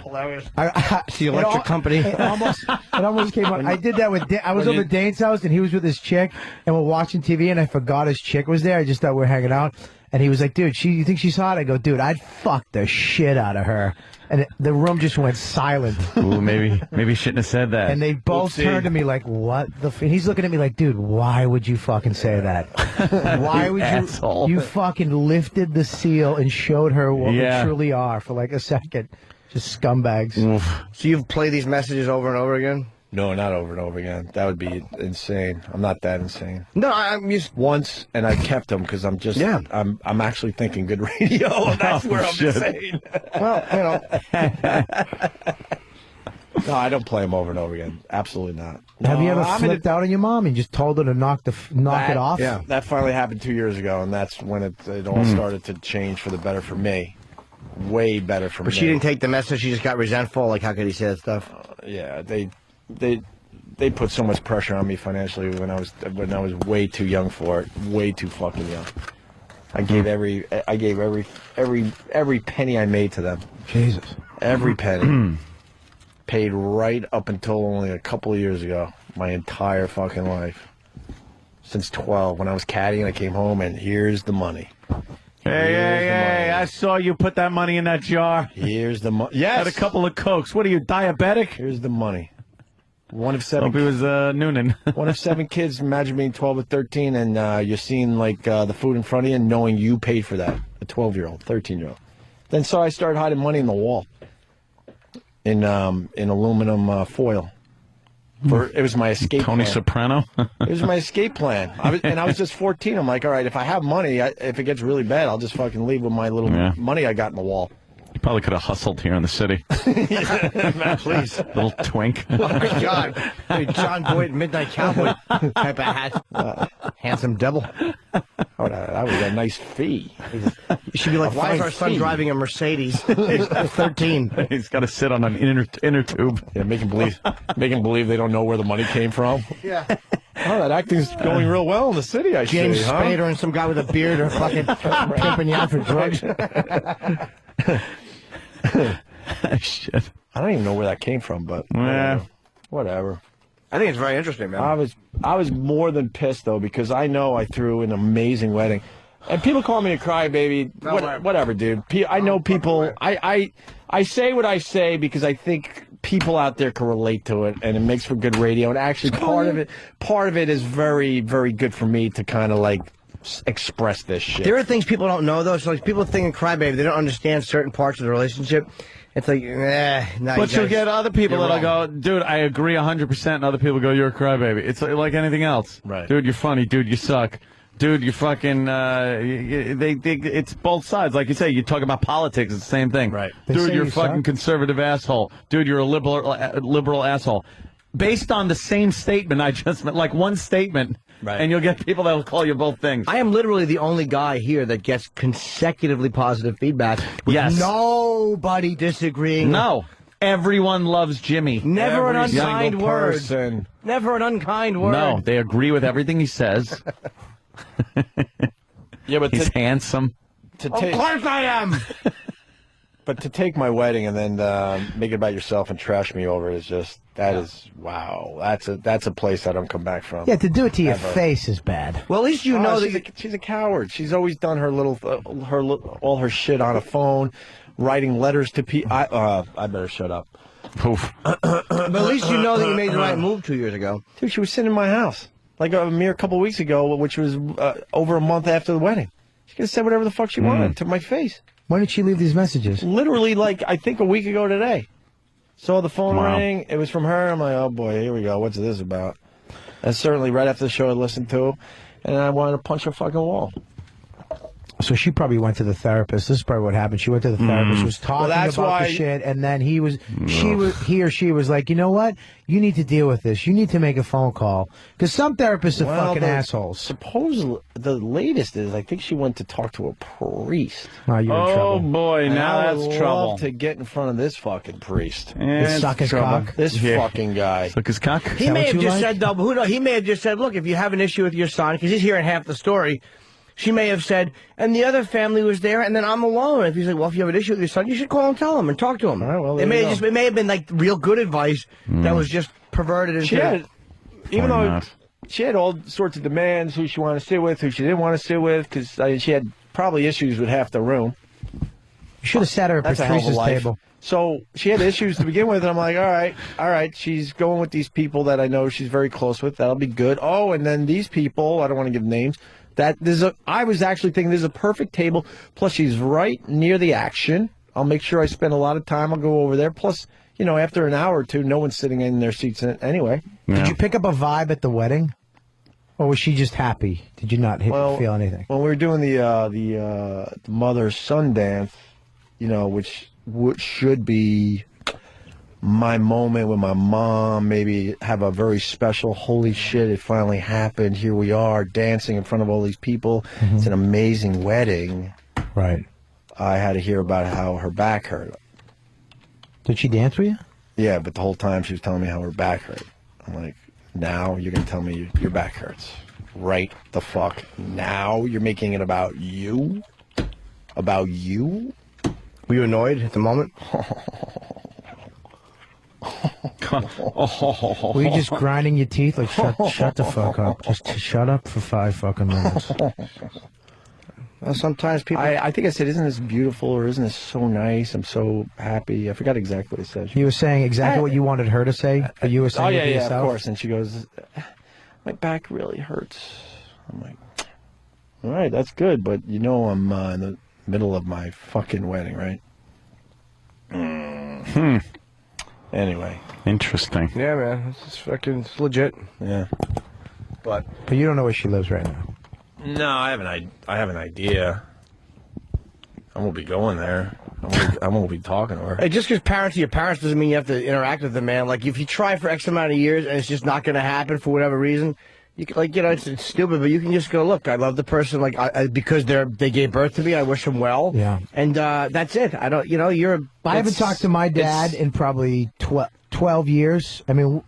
Hilarious. The electric company. It almost came out. I did that with. I was over Dane's house, and he was with his chick, and we're watching TV, and I forgot his chick was there. I just thought we were hanging out, and he was like, "Dude, you think she's hot?" I go, "Dude, I'd fuck the shit out of her." And the room just went silent. Ooh, maybe shouldn't have said that. And they both turned to me like, "What the?" And he's looking at me like, "Dude, why would you fucking say that? Why would asshole. you fucking lifted the seal and showed her what we Yeah. truly are for like a second? Just scumbags." So you've played these messages over and over again? No, not over and over again. That would be insane. I'm not that insane. No, I'm just once, and I kept them because I'm just. Yeah. I'm actually thinking good radio. And that's where I'm insane. Well, No, I don't play them over and over again. Absolutely not. Have you ever I'm flipped out on your mom and just told her to knock it off? Yeah, that finally happened 2 years ago, and that's when it all started to change for the better for me. Way better for me. But she didn't take the message. She just got resentful. Like, how could he say that stuff? Yeah, they put so much pressure on me financially when I was way too young for it. Way too fucking young. I gave every penny I made to them. Jesus. Every penny. Paid right up until only a couple of years ago. My entire fucking life. Since 12, when I was caddying, I came home and here's the money. Hey, I saw you put that money in that jar. Here's the money. Yes. Had a couple of Cokes. What are you, diabetic? Here's the money. One of 7. Hope it was Noonan. One of 7 kids. Imagine being 12 or 13, and you're seeing like the food in front of you, and knowing you paid for that. A 12-year-old, 13-year-old. Then so I started hiding money in the wall, in aluminum foil. It was my escape. Tony plan. Soprano. It was my escape plan. I was just 14. I'm like, all right, if I have money, if it gets really bad, I'll just fucking leave with my little money I got in the wall. You probably could have hustled here in the city. Please. Little twink. Oh, my God. Hey, John Boyd, Midnight Cowboy type of hat. Handsome devil. That was a nice fee. You should be like, why is our son driving a Mercedes? He's 13. He's got to sit on an inner tube. Yeah, make him believe they don't know where the money came from. Yeah. Oh, that acting's going real well in the city, I James see, huh? Spader and some guy with a beard are fucking pimping you out for drugs. Shit. I don't even know where that came from, but whatever. I think it's very interesting, man. I was more than pissed though, because I know I threw an amazing wedding, and people call me a crybaby. Whatever, dude. I know people. I say what I say because I think people out there can relate to it, and it makes for good radio. And actually, part of it is very, very good for me to kind of like express this shit. There are things people don't know, though. So, like, people think in Crybaby, they don't understand certain parts of the relationship. It's like, nah, But you'll get other people that'll go, dude, I agree 100%, and other people go, you're a crybaby. It's like anything else. Right. Dude, you're funny. Dude, you suck. Dude, you're fucking, it's both sides. Like you say, you talk about politics, it's the same thing. Right. Dude, you're a fucking conservative asshole. Dude, you're a liberal asshole. Based on the same statement I just meant, like one statement, and you'll get people that will call you both things. I am literally the only guy here that gets consecutively positive feedback. With nobody disagreeing. No. Everyone loves Jimmy. Never an Every unkind single word. person. Never an unkind word. No, they agree with everything he says. Yeah, but he's handsome. Of course I am. But to take my wedding and then make it about yourself and trash me over is just wow. That's a place I don't come back from. Yeah, to do it to your Ever. face is bad. Well, at least you know that she's a coward. She's always done her all her shit on a phone, writing letters to people. I better shut up. Poof. But at least you know that you made the right move 2 years ago. Dude, she was sitting in my house like a mere couple of weeks ago, which was over a month after the wedding. She could have said whatever the fuck she wanted to my face. When did she leave these messages? Literally, like, I think a week ago today. Saw the phone ring. It was from her. I'm like, oh, boy, here we go. What's this about? And certainly right after the show I listened to, and I wanted to punch her fucking wall. So she probably went to the therapist. This is probably what happened. She went to the therapist. She was talking about the shit, and then he or she was like, you know what? You need to deal with this. You need to make a phone call because some therapists are fucking assholes. Supposedly, the latest is I think she went to talk to a priest. Oh, you're in trouble. Boy, And now I that's would trouble. love to get in front of this fucking priest. Suck his cock. This fucking guy. Suck his cock. He may have just said, he may have just said, look, if you have an issue with your son, because he's hearing half the story. She may have said, and the other family was there, and then I'm alone. If he's like, well, if you have an issue with your son, you should call and tell him and talk to him. All right, well, it may have been like real good advice that was just perverted into. Even though she had all sorts of demands, who she wanted to sit with, who she didn't want to sit with, because she had probably issues with half the room. You should have sat her at That's a hell of a Patrice's life. table. So she had issues to begin with, and I'm like, all right, she's going with these people that I know she's very close with. That'll be good. Oh, and then these people, I don't want to give names. I was actually thinking this is a perfect table. Plus, she's right near the action. I'll make sure I spend a lot of time. I'll go over there. Plus, after an hour or two, no one's sitting in their seats anyway. Did you pick up a vibe at the wedding? Or was she just happy? Did you not feel anything? When we were doing the mother-son dance, which should be my moment with my mom, maybe have a very special, holy shit, it finally happened. Here we are dancing in front of all these people. Mm-hmm. It's an amazing wedding. Right. I had to hear about how her back hurt. Did she dance with you? Yeah, but the whole time she was telling me how her back hurt. I'm like, now you're going to tell me your back hurts. Right the fuck now? You're making it about you? About you? Were you annoyed at the moment? Were you just grinding your teeth? Like, shut the fuck up. Just shut up for 5 fucking minutes. Well, sometimes people... I think I said, isn't this beautiful, or isn't this so nice? I'm so happy. I forgot exactly what I said. You were saying exactly what you wanted her to say, but you were saying it to yourself? of course. And she goes, my back really hurts. I'm like, all right, that's good, but I'm in the middle of my fucking wedding, right? Anyway. Interesting. Yeah, man. It's legit. Yeah. But you don't know where she lives right now. No, I have an idea. I won't be going there. I won't be talking to her. Hey, just because parents are your parents doesn't mean you have to interact with them, man. Like, if you try for X amount of years and it's just not going to happen for whatever reason, you can, it's stupid, but you can just go, look, I love the person, because they gave birth to me, I wish them well. Yeah. And that's it. I don't, I haven't talked to my dad in probably 12 years. I mean,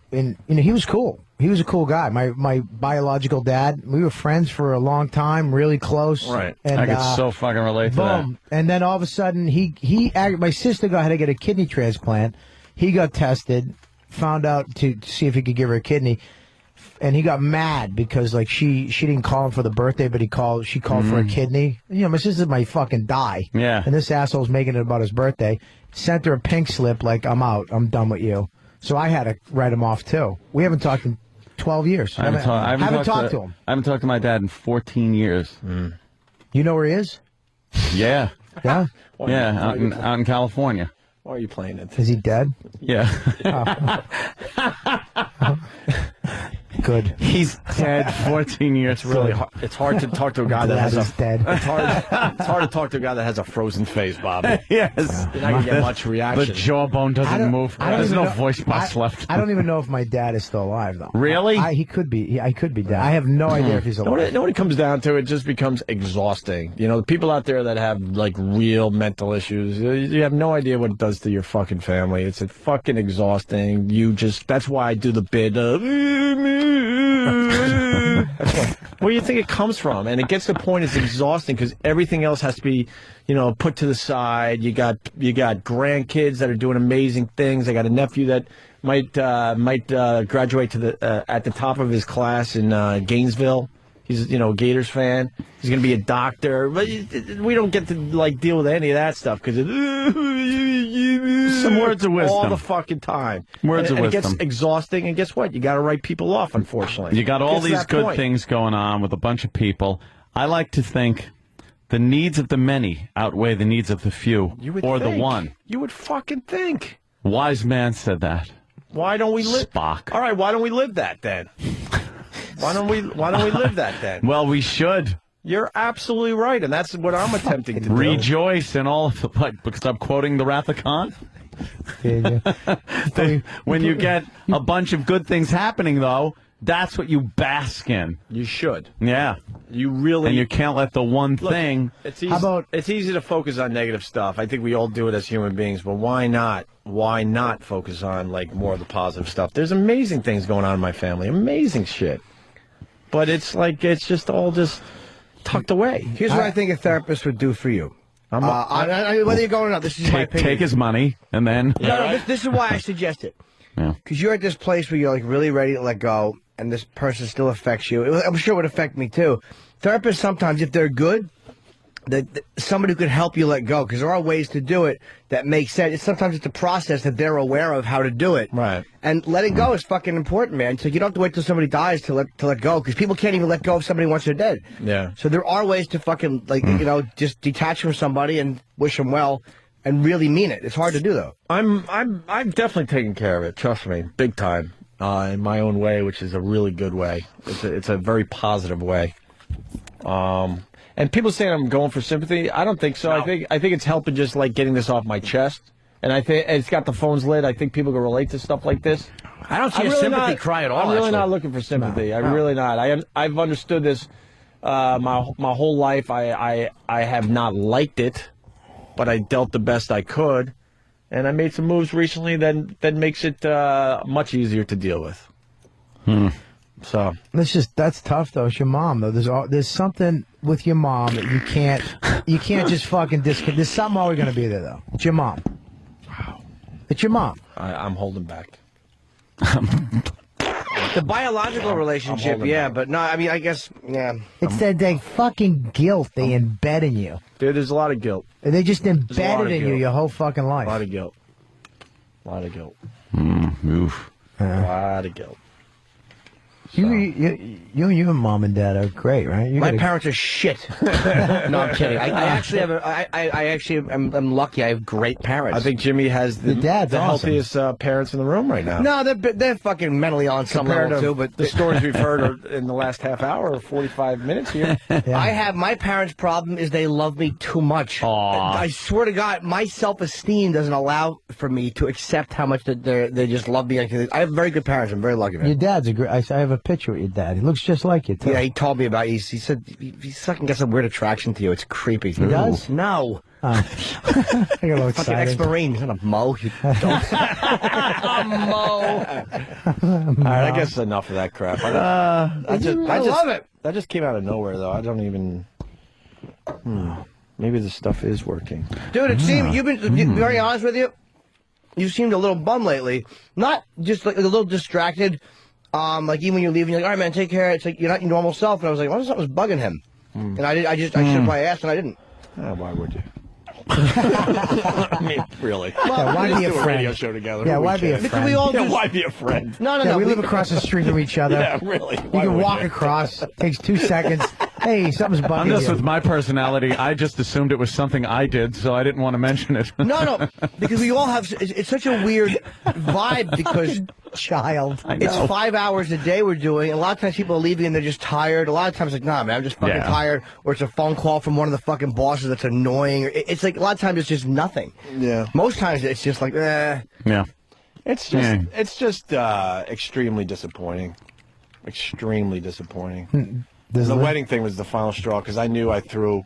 he was cool. He was a cool guy. My biological dad. We were friends for a long time, really close. Right. And, I could so fucking relate to that. Boom. And then all of a sudden, my sister had to get a kidney transplant. He got tested, found out to see if he could give her a kidney. And he got mad because she didn't call him for the birthday, but she called for a kidney. My sister might fucking die. Yeah. And this asshole's making it about his birthday. Sent her a pink slip like, I'm out. I'm done with you. So I had to write him off too. We haven't talked in 12 years. I haven't talked to him. I haven't talked to my dad in 14 years. You know where he is? Yeah. Yeah? Yeah, out in California. Why are you playing it? Is he dead? Yeah. Good. He's dead 14 years. It's really hard. It's hard to talk to a guy that has Glad he's dead. It's hard to talk to a guy that has a frozen face, Bobby. Yes. You're not gonna get much reaction. The jawbone doesn't move. There's no voice box left. I don't even know if my dad is still alive, though. Really? He could be. I could be dead. I have no idea if he's alive. Know what it comes down to? It just becomes exhausting. You know, the people out there that have like real mental issues, you have no idea what it does to your fucking family. It's fucking exhausting. That's why I do the bit of. Where do you think it comes from? And it gets to the point it's exhausting because everything else has to be, put to the side. You got grandkids that are doing amazing things. I got a nephew that might graduate to at the top of his class in Gainesville. He's a Gators fan. He's going to be a doctor. But we don't get to deal with any of that stuff because some words of wisdom all the fucking time. Words of wisdom. It gets exhausting, and guess what? You got to write people off. Unfortunately, you got all these good things going on with a bunch of people. I like to think the needs of the many outweigh the needs of the few, or the one. You would fucking think. Wise man said that. Why don't we live? Spock. All right, why don't we live that then? Why don't we live that then? Well, we should. You're absolutely right, and that's what I'm attempting to do. Rejoice in all of the because I'm quoting the Wrath of Khan. When you get a bunch of good things happening, though, that's what you bask in. You should. Yeah. You really. And you can't let the one thing. It's easy, it's easy to focus on negative stuff. I think we all do it as human beings, but why not? Why not focus on more of the positive stuff? There's amazing things going on in my family. Amazing shit. But it's just all tucked away. Here's what I think a therapist would do for you. Whether you're going or not, this is my opinion. Take his money and then. This is why I suggest it. Yeah. Because you're at this place where you're really ready to let go, and this person still affects you. I'm sure it would affect me too. Therapists sometimes, if they're good, somebody who could help you let go, because there are ways to do it that make sense. Sometimes it's a process that they're aware of how to do it. Right. And letting go is fucking important, man. So you don't have to wait till somebody dies to let go, because people can't even let go of somebody once they're dead. Yeah. So there are ways to fucking just detach from somebody and wish them well and really mean it. It's hard to do though. I'm definitely taking care of it. Trust me, big time. In my own way, which is a really good way. It's a very positive way. And people saying I'm going for sympathy. I don't think so. No. I think it's helping just getting this off my chest. And I think it's got the phones lit. I think people can relate to stuff like this. I don't see a sympathy cry at all. I'm really not looking for sympathy. No. I'm really not. I've understood this my whole life. I have not liked it, but I dealt the best I could, and I made some moves recently that makes it much easier to deal with. So that's tough though. It's your mom though. There's something with your mom that you can't just fucking disconnect. There's something always going to be there though. It's your mom. Wow. It's your mom. I'm holding back. The biological relationship, yeah, but no, I mean, I guess, yeah. It's that fucking guilt they embed in you. Dude, there's a lot of guilt. They just embed it in you your whole fucking life. A lot of guilt. A lot of guilt. Oof. A lot of guilt. You and mom and dad are great, right? My parents are shit. No, I'm kidding. I actually am lucky. I have great parents. I think Jimmy has the healthiest parents in the room right now. No, they're fucking mentally on some level too. But the stories we've heard in the last half hour or 45 minutes here. Yeah. My parents' problem is they love me too much. Aww. I swear to God, my self-esteem doesn't allow for me to accept how much they just love me. I have very good parents. I'm very lucky. Man. Your dad's a great. I have a picture with your dad. He looks just like you, too. Yeah, he told me about you. He said he fucking gets a weird attraction to you. It's creepy. He does? No. Oh. I got a little excited. Fucking ex-Marine. He's not a Mo. You don't. A Mo. All right, I guess enough of that crap. I love it. That just came out of nowhere, though. I don't even... Maybe this stuff is working. Dude, it seems... You've been... To be very honest with you, you seemed a little bum lately. Not just a little distracted. Even when you're leaving, you're like, all right, man, take care. It's like you're not your normal self. And I was like, well, something was bugging him. And I should have probably asked, and I didn't. Why would you? I mean, really? Well, why be a friend? Radio show together. Yeah, why be a friend? We all why be a friend? No. We live across the street from each other. Yeah, really. You can walk across. Takes 2 seconds. Hey, something's bugging I'm just you. with my personality. I just assumed it was something I did, so I didn't want to mention it. No, because we all have. It's such a weird vibe because child. It's 5 hours a day we're doing. And a lot of times people are leaving and they're just tired. A lot of times like, nah, man, I'm just fucking tired. Or it's a phone call from one of the fucking bosses that's annoying. It's like a lot of times it's just nothing. Yeah. Most times it's just like, Yeah. It's just extremely disappointing. Extremely disappointing. The wedding thing was the final straw because I knew I threw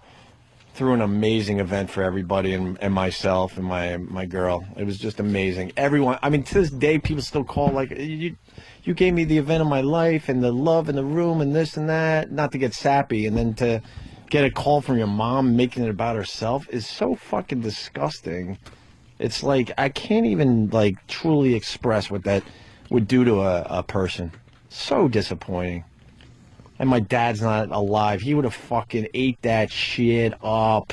an amazing event for everybody and myself and my girl. It was just amazing. Everyone, I mean, to this day, people still call like, you gave me the event of my life and the love in the room and this and that. Not to get sappy, and then to get a call from your mom making it about herself is so fucking disgusting. It's like I can't even like truly express what that would do to a person. So disappointing. And my dad's not alive. He would have fucking ate that shit up.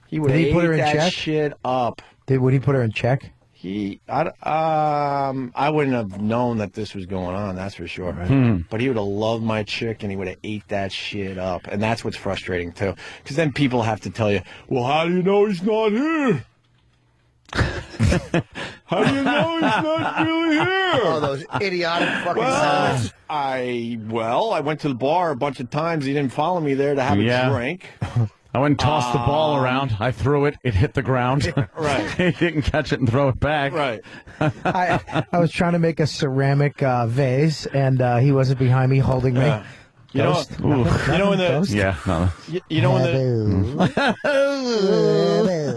He would have ate that shit up. Would he put her in check? I wouldn't have known that this was going on, that's for sure. But he would have loved my chick, and he would have ate that shit up. And that's what's frustrating, too. Because then people have to tell you, well, how do you know he's not here? How do you know he's not really here? Oh, those idiotic fucking comments. I went to the bar a bunch of times. He didn't follow me there to have a drink. I went and tossed the ball around. I threw it. It hit the ground. Right. He didn't catch it and throw it back. Right. I was trying to make a ceramic vase, and he wasn't behind me holding me. You know when the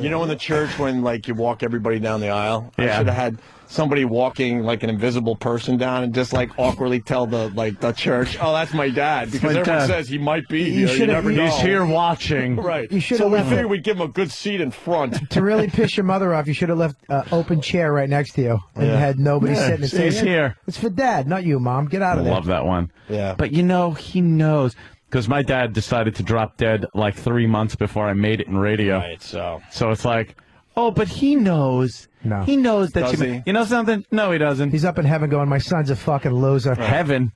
you know in the church when like you walk everybody down the aisle. I should have had somebody walking like an invisible person down and just like awkwardly tell the church, oh, that's my dad, because everyone says he might be here. You never know. He's here watching. Right. You should so have we left figured we'd give him a good seat in front. To really piss your mother off, you should have left an open chair right next to you and had nobody sitting and saying, he's here. It's for Dad, not you, Mom. Get out of there. Love that one. Yeah. But he knows. Because my dad decided to drop dead like 3 months before I made it in radio. Right, so it's like, oh, but he knows. No. He knows that Does he? You know something? No, he doesn't. He's up in heaven going, my son's a fucking loser. Heaven?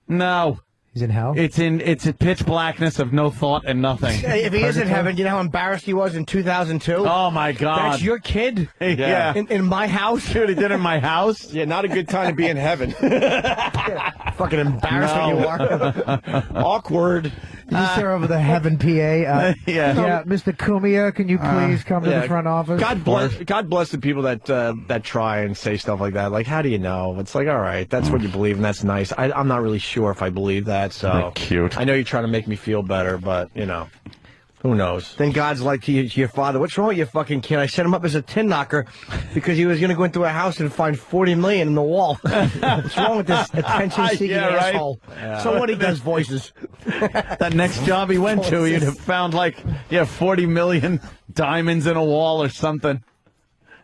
No. He's in hell? It's a pitch blackness of no thought and nothing. Hey, if he is in heaven, you know how embarrassed he was in 2002? Oh, my God. That's your kid? Yeah. In my house? Dude, he did it in my house? Yeah, not a good time to be in heaven. Fucking embarrassed when you are. Awkward. You just hear over the heaven PA. Yeah, Mr. Kumia, can you please come to the front office? God bless the people that try and say stuff like that. Like, how do you know? It's like, all right, that's what you believe, and that's nice. I'm not really sure if I believe that. So They're cute. I know you're trying to make me feel better, but you know, who knows? Then God's like to your father, what's wrong with you fucking kid? I set him up as a tin knocker because he was going to go into a house and find $40 million in the wall. What's wrong with this attention-seeking asshole? Yeah. So what, he does voices. That next job he went to, he'd have found 40 million diamonds in a wall or something.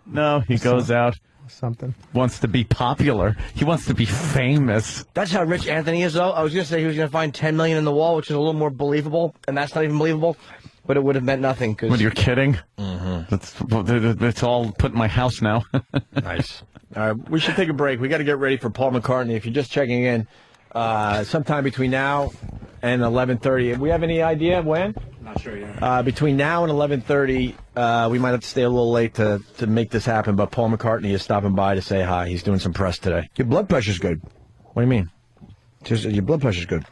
No, he goes out. Something. Wants to be popular. He wants to be famous. That's how rich Anthony is, though. I was going to say he was going to find $10 million in the wall, which is a little more believable, and that's not even believable. But it would have meant nothing. What, you're kidding? Mm-hmm. It's all put in my house now. Nice. All right, we should take a break. We got to get ready for Paul McCartney. If you're just checking in, sometime between now and 11:30. We have any idea when? Not sure yet. Between now and 11:30, we might have to stay a little late to make this happen. But Paul McCartney is stopping by to say hi. He's doing some press today. Your blood pressure's good. What do you mean? Just your blood pressure's good.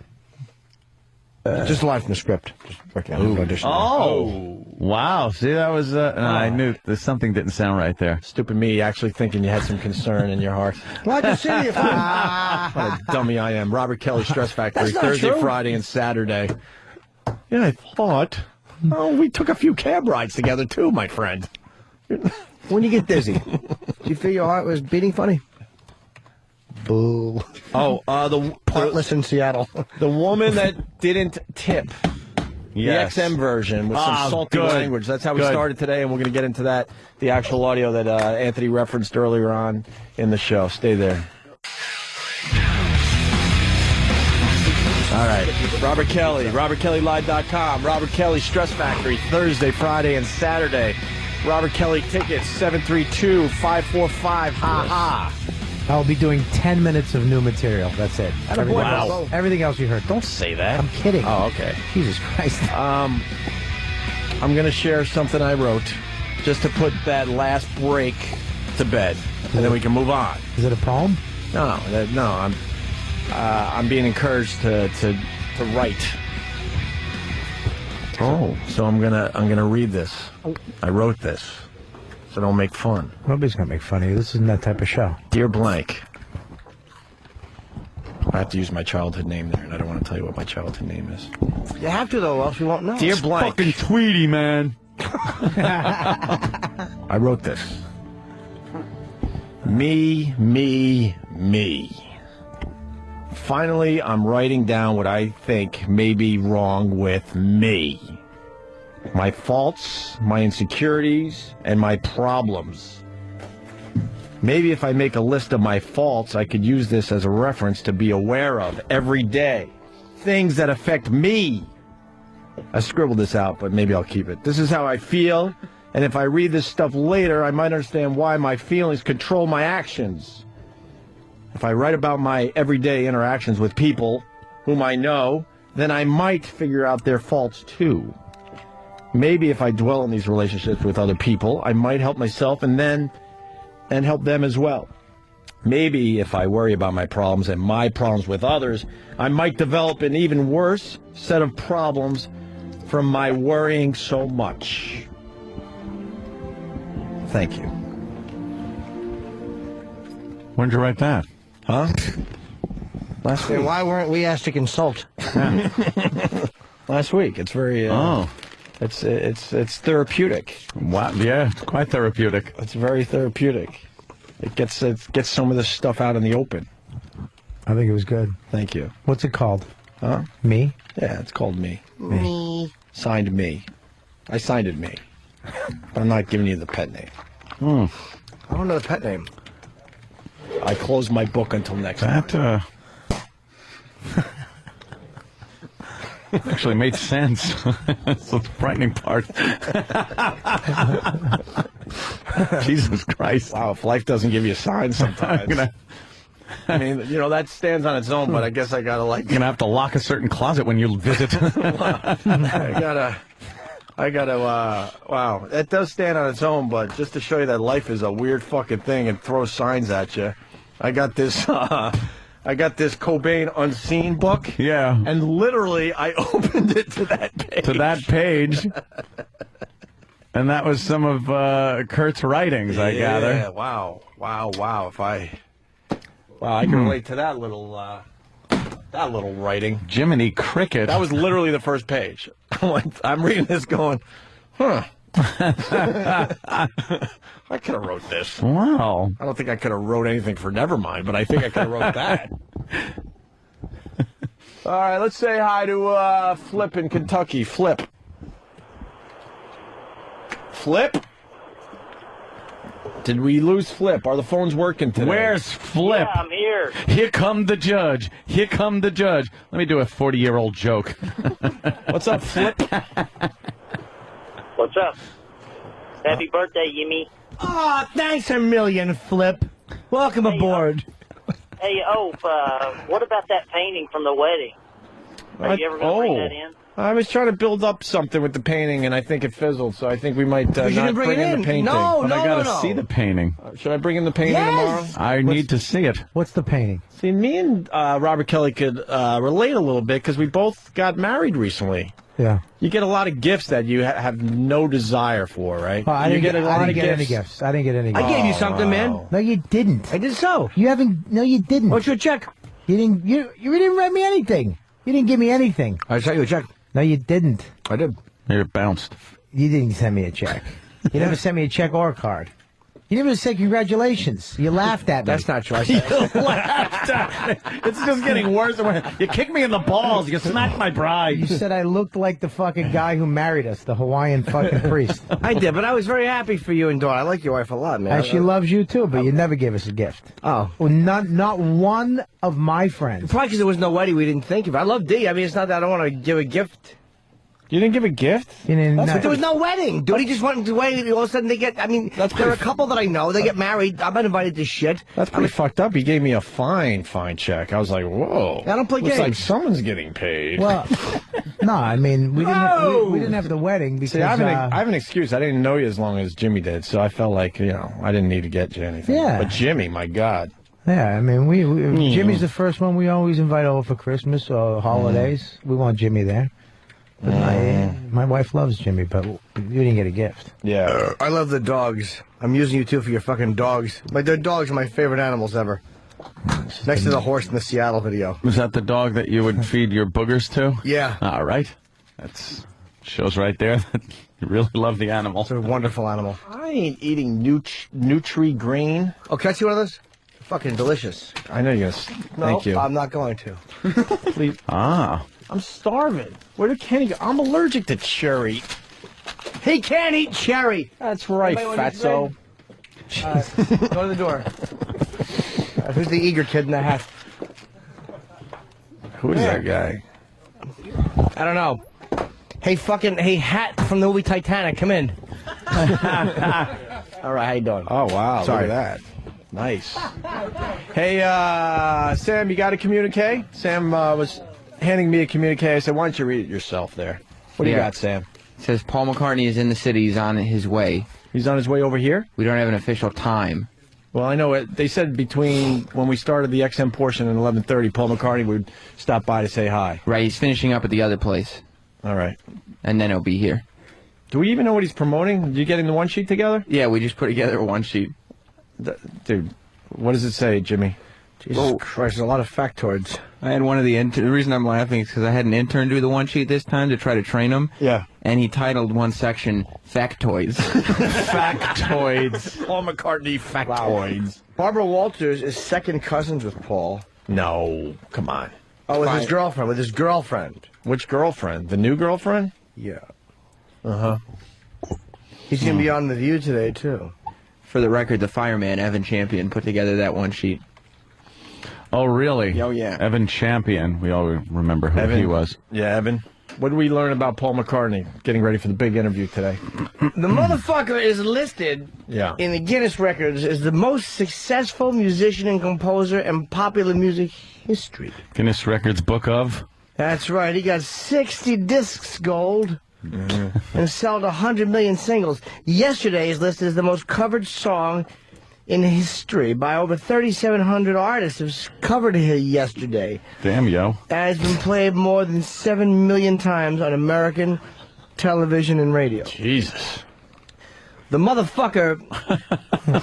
Just a line from the script. Just working on the audition. Oh, wow. See, that was, I knew something didn't sound right there. Stupid me actually thinking you had some concern in your heart. Glad to see you. What a dummy I am. Robert Kelly, Stress Factory, That's not Thursday, true. Friday, and Saturday. Yeah, I thought. Oh, we took a few cab rides together, too, my friend. When you get dizzy, do you feel your heart was beating funny? Boo. Oh, the Partless in Seattle. The woman that didn't tip. Yes. The XM version with some salty language. That's how we started today, and we're going to get into that, the actual audio that Anthony referenced earlier on in the show. Stay there. All right. Robert Kelly, RobertKellyLive.com, Robert Kelly Stress Factory, Thursday, Friday, and Saturday. Robert Kelly tickets, 732-545-HA-HA. I'll be doing 10 minutes of new material. That's it. Everything, Wow. else, everything else you heard. Don't say that. I'm kidding. Oh, okay. Jesus Christ. I'm going to share something I wrote just to put that last break to bed, and then we can move on. Is it a poem? No. I'm being encouraged to write. Oh, so I'm gonna read this. I wrote this, so don't make fun. Nobody's gonna make fun of you. This isn't that type of show. Dear blank. I have to use my childhood name there, and I don't want to tell you what my childhood name is. You have to, though, or else we won't know. Dear blank. Fucking Tweety, man. I wrote this. Me. Finally, I'm writing down what I think may be wrong with me. My faults, my insecurities, and my problems. Maybe if I make a list of my faults, I could use this as a reference to be aware of every day. Things that affect me. I scribbled this out, but maybe I'll keep it. This is how I feel, and if I read this stuff later, I might understand why my feelings control my actions. If I write about my everyday interactions with people whom I know, then I might figure out their faults too. Maybe if I dwell in these relationships with other people, I might help myself and help them as well. Maybe if I worry about my problems and my problems with others, I might develop an even worse set of problems from my worrying so much. Thank you. When did you write that? Huh? Last week. Why weren't we asked to consult? Last week. It's very. It's therapeutic. Wow. Yeah, it's quite therapeutic. It's very therapeutic. It gets some of this stuff out in the open. I think it was good. Thank you. What's it called? Huh? Me? Yeah, it's called Me. Me. Signed Me. I signed it Me. But I'm not giving you the pet name. I don't know the pet name. I close my book until next time. Actually made sense. That's the frightening part. Jesus Christ. Wow, if life doesn't give you signs sometimes. I mean, that stands on its own, but I guess I gotta You're gonna have to lock a certain closet when you visit. I gotta, wow, it does stand on its own, but just to show you that life is a weird fucking thing and throw signs at you, I got this Cobain Unseen book. Yeah. And literally, I opened it to that page. And that was some of Kurt's writings, I gather. Yeah, wow. I can relate to that little writing. Jiminy Cricket. That was literally the first page. I'm reading this going, huh. I could have wrote this. Wow. I don't think I could have wrote anything for Nevermind, but I think I could have wrote that. All right, let's say hi to Flip in Kentucky. Flip. Did we lose Flip? Are the phones working today? Where's Flip? Yeah, I'm here. Here come the judge. Let me do a 40-year-old joke. What's up, Flip? What's up? Happy birthday, Yimmy. Oh, thanks a million, Flip. Welcome aboard. Hey, what about that painting from the wedding? Are you ever going to bring that in? I was trying to build up something with the painting, and I think it fizzled, so I think we might not didn't bring in the painting. No, But I gotta no. see the painting. Should I bring in the painting tomorrow? I need to see it. What's the painting? See, me and Robert Kelly could relate a little bit because we both got married recently. Yeah. You get a lot of gifts that you have no desire for, right? Oh, I you didn't get a lot of get any gifts. I didn't get any gifts. I gave you something, man. No, you didn't. I did so. You haven't. No, you didn't. What's your check? You didn't. You didn't write me anything. You didn't give me anything. I sent you a check. No, you didn't. I did. It bounced. You didn't send me a check. You never sent me a check or a card. You never said congratulations. You laughed at me. That's not true. I said You laughed at me. It's just getting worse and worse. You kicked me in the balls. You smacked my bride. You said I looked like the fucking guy who married us, the Hawaiian fucking priest. I did, but I was very happy for you and Dawn. I like your wife a lot, man. And she loves you too, but you never gave us a gift. Oh. Well, not one of my friends. Probably because there was no wedding, we didn't think of it. I love Dee. I mean, it's not that I don't want to give a gift You didn't give a gift? You didn't. But there was no wedding, dude. He just went away. All of a sudden, they get. I mean, there are a couple that I know. They get married. I'm not invited to shit. That's pretty fucked up. He gave me a fine check. I was like, whoa. I don't play Looks games. like someone's getting paid. Well, no, I mean we didn't have the wedding because See, I have an excuse. I didn't know you as long as Jimmy did, so I felt like I didn't need to get you anything. Yeah. But Jimmy, my God. Yeah, I mean Jimmy's the first one we always invite over for Christmas or holidays. We want Jimmy there. But my wife loves Jimmy, but you didn't get a gift. Yeah. I love the dogs. I'm using you, too, for your fucking dogs. The dogs are my favorite animals ever. Next to the horse in the Seattle video. Was that the dog that you would feed your boogers to? Yeah. All right. That shows right there that you really love the animal. It's a wonderful animal. I ain't eating Nutri-Grain. Oh, can I see one of those? Fucking delicious. I know you're going to. Thank you. I'm not going to. Please. Ah. I'm starving. Where did Kenny go? I'm allergic to cherry. He can't eat cherry. That's right, fatso. Go to the door. Who's the eager kid in the hat? Who is that guy? I don't know. Hey, hat from the movie Titanic, come in. All right, how you doing? Oh, wow. Sorry. Look at that. Nice. Hey, Sam, you got a communique? Sam was handing me a communique. I said, why don't you read it yourself there? What do you got, Sam? It says Paul McCartney is in the city. He's on his way. He's on his way over here? We don't have an official time. Well, I know it. They said between when we started the XM portion and 11:30, Paul McCartney would stop by to say hi. Right, he's finishing up at the other place. All right. And then he'll be here. Do we even know what he's promoting? Did you getting the one sheet together? Yeah, we just put together a one sheet. Dude, what does it say, Jimmy? Jesus Christ, there's a lot of factoids. I had one of the the reason I'm laughing is because I had an intern do the one sheet this time to try to train him. Yeah. And he titled one section "Factoids." Factoids. Paul McCartney factoids. Wow. Barbara Walters is second cousins with Paul. No, come on. Oh, with his girlfriend. Which girlfriend? The new girlfriend? Yeah. Uh-huh. He's going to be on The View today, too. For the record, the fireman, Evan Champion, put together that one sheet. Oh, really? Oh, yeah. Evan Champion. We all remember who he was. Yeah, Evan. What did we learn about Paul McCartney getting ready for the big interview today? The motherfucker is listed in the Guinness Records as the most successful musician and composer in popular music history. Guinness Records Book of? That's right. He got 60 discs gold and sold 100 million singles. Yesterday is listed as the most covered song in history by over 3,700 artists have covered it yesterday. Damn, yo. And it's been played more than 7 million times on American television and radio. Jesus. The motherfucker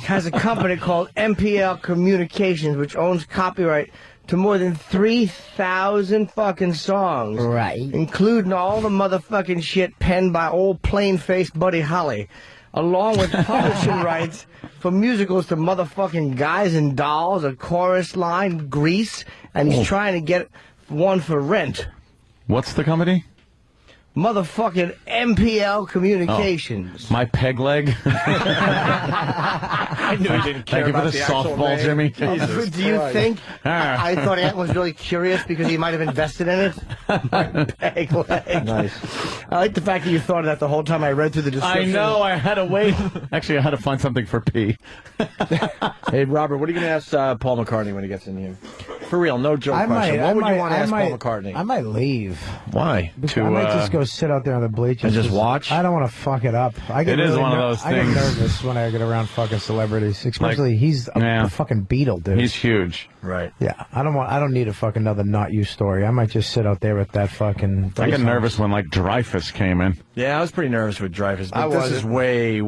has a company called MPL Communications, which owns copyright to more than 3,000 fucking songs. Right. Including all the motherfucking shit penned by old plain-faced Buddy Holly, along with publishing rights for musicals to motherfucking Guys and Dolls, A Chorus Line, Grease, and he's trying to get one for Rent. What's the company? Motherfucking MPL Communications. My peg leg. I knew you didn't care Thank you for about the actual softball, name. Jimmy. Do you think I thought Ant was really curious because he might have invested in it? My peg leg. Nice. I like the fact that you thought of that the whole time I read through the I description. know. I had to wait. Actually, I had to find something for P. Hey, Robert, what are you going to ask Paul McCartney when he gets in here? For real, no joke question. What would you want to ask Paul McCartney? I might leave. Why? I might just go sit out there on the bleachers and just watch? I don't want to fuck it up. It is one of those I get things. nervous when I get around fucking celebrities, especially he's a fucking Beatle, dude. He's huge. Right. Yeah, I don't need a fucking another not you story. I might just sit out there with that fucking. I get nervous when Dreyfus came in. Yeah, I was pretty nervous with Dreyfus, but I this wasn't. is way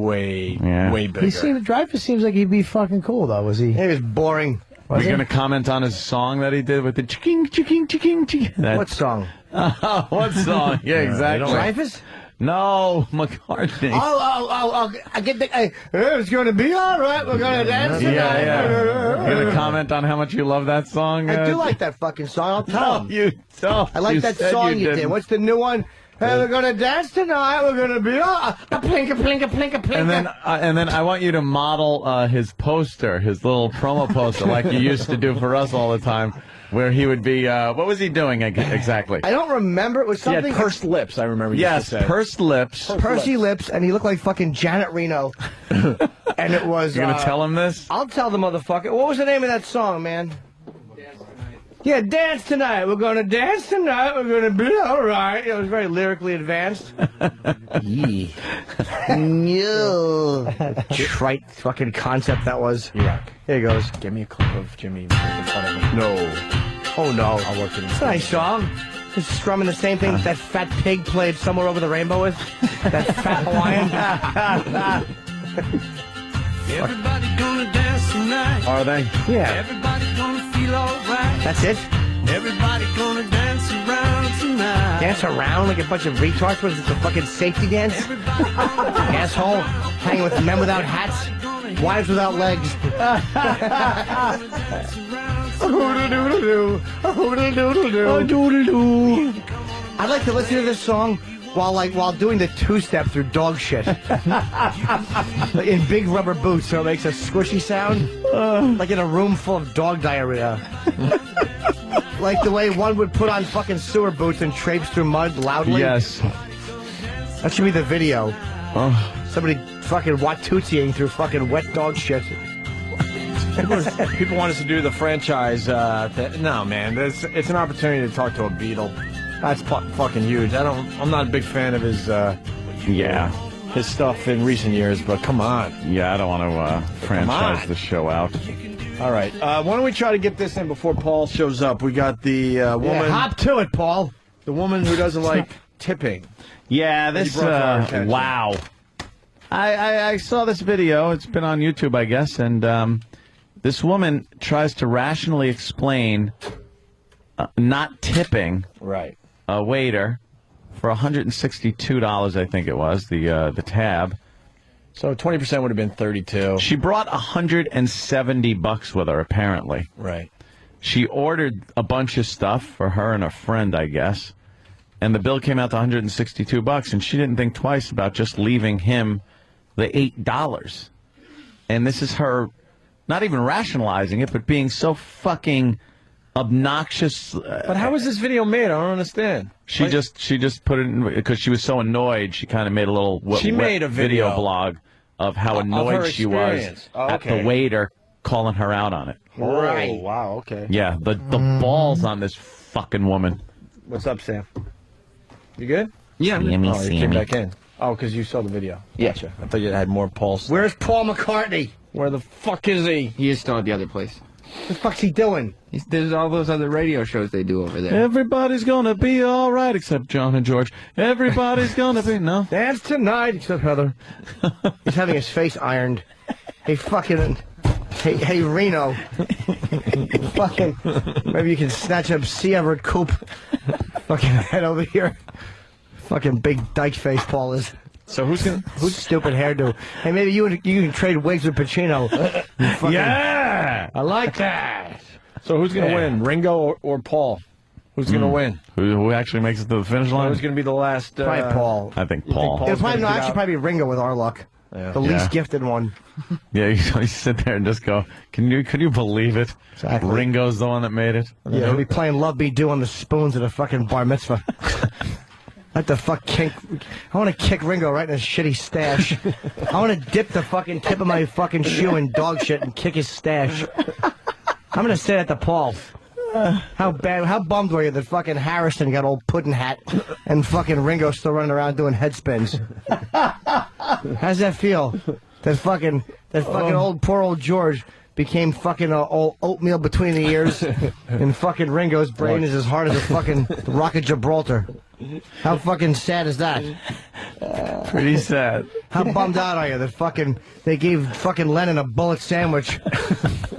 bigger. Dreyfus seems like he'd be fucking cool though. Was he? He was boring. Are you going to comment on his song that he did with the chiking, chiking, chiking, chiking? What song? What song? Yeah, exactly. Dreyfus? No, McCartney. Oh, I get the. It's going to be all right. We're going to dance tonight. Yeah. You going to comment on how much you love that song? I do like that fucking song. I'll tell him. You don't. I like You that said song you you did. didn't. What's the new one? Hey, we're going to dance tonight. We're going to be all. Plinka, plinka, plinka, plinka. And then I want you to model his poster, his little promo poster, like you used to do for us all the time. where he would be. What was he doing exactly? I don't remember. It was He had something. pursed lips, I remember. you Yes, used to say. pursed lips. Pursy lips, and he looked like fucking Janet Reno. And it was. You gonna tell him this? I'll tell the motherfucker. What was the name of that song, man? Yeah, dance tonight. We're gonna dance tonight. We're gonna be all right. It was very lyrically advanced. Yee. No. Trite fucking concept that was. Yeah. Here he goes. Give me a clip of Jimmy making fun of him. No. Oh no. I'll work it in. It's a nice song. Just strumming the same thing that fat pig played Somewhere Over the Rainbow with. That fat Hawaiian. Everybody gonna dance tonight. Are they? Yeah. Everybody gonna feel alright. That's it? Everybody gonna dance around tonight. Dance around like a bunch of retards? What is it, a fucking safety dance? Asshole. Hanging with men without hats. Wives without legs. I'd like to listen to this song while doing the two-step through dog shit. In big rubber boots, so it makes a squishy sound. Like in a room full of dog diarrhea. Like the way one would put on fucking sewer boots and traipse through mud loudly. Yes. That should be the video. Oh. Somebody fucking Watutsiing through fucking wet dog shit. People want us to do the franchise. No, man, it's an opportunity to talk to a Beatle. That's fucking huge. I'm not a big fan of his. His stuff in recent years, but come on. Yeah, I don't want to franchise the show out. All right. Why don't we try to get this in before Paul shows up? We got the woman. Yeah, hop to it, Paul. The woman who doesn't like tipping. Yeah, this. Wow. I saw this video. It's been on YouTube, I guess, and this woman tries to rationally explain not tipping a waiter for $162, I think it was, the tab. So 20% would have been $32. She brought $170 with her, apparently. Right. She ordered a bunch of stuff for her and a friend, I guess, and the bill came out to $162, and she didn't think twice about just leaving him the $8. And this is her not even rationalizing it, but being so fucking obnoxious. But how was this video made? I don't understand. She just put it in because she was so annoyed. She kind of made a little made a video blog of how annoyed she was at the waiter calling her out on it. Right. Oh, wow. Okay. Yeah, the balls on this fucking woman. What's up, Sam? You good? Yeah. You came back in. Oh, because you saw the video. Yeah. Gotcha. I thought you had more Paul's. Where's Paul McCartney? Where the fuck is he? He is still at the other place. What the fuck's he doing? There's all those other radio shows they do over there. Everybody's gonna be all right except John and George. Everybody's gonna be Dance tonight except Heather. He's having his face ironed. Hey fucking. Hey Reno. Fucking. Maybe you can snatch up C. Everett Koop. Fucking head over here. Fucking big dyke face Paul is. So who's stupid hairdo? Hey, maybe you can trade wigs with Pacino. Yeah, I like that. So who's gonna win, Ringo or Paul? Who's gonna win? Who actually makes it to the finish line? Who's gonna be the last? Probably Paul. I think You Paul. think It'll probably be Ringo with our luck. Yeah. The least gifted one. Yeah, you sit there and just go, could you believe it? Exactly. Ringo's the one that made it. Yeah, he'll be playing Love Be Do on the spoons at a fucking bar mitzvah. Like the fuck kick. I want to kick Ringo right in his shitty stash. I want to dip the fucking tip of my fucking shoe in dog shit and kick his stash. I'm gonna say that to Paul. How bummed were you that fucking Harrison got old pudding hat and fucking Ringo still running around doing head spins? How's that feel? That fucking poor old George became fucking old oatmeal between the ears, and fucking Ringo's brain is as hard as a fucking rock of Gibraltar. How fucking sad is that? Pretty sad. How bummed out are you that they gave fucking Lennon a bullet sandwich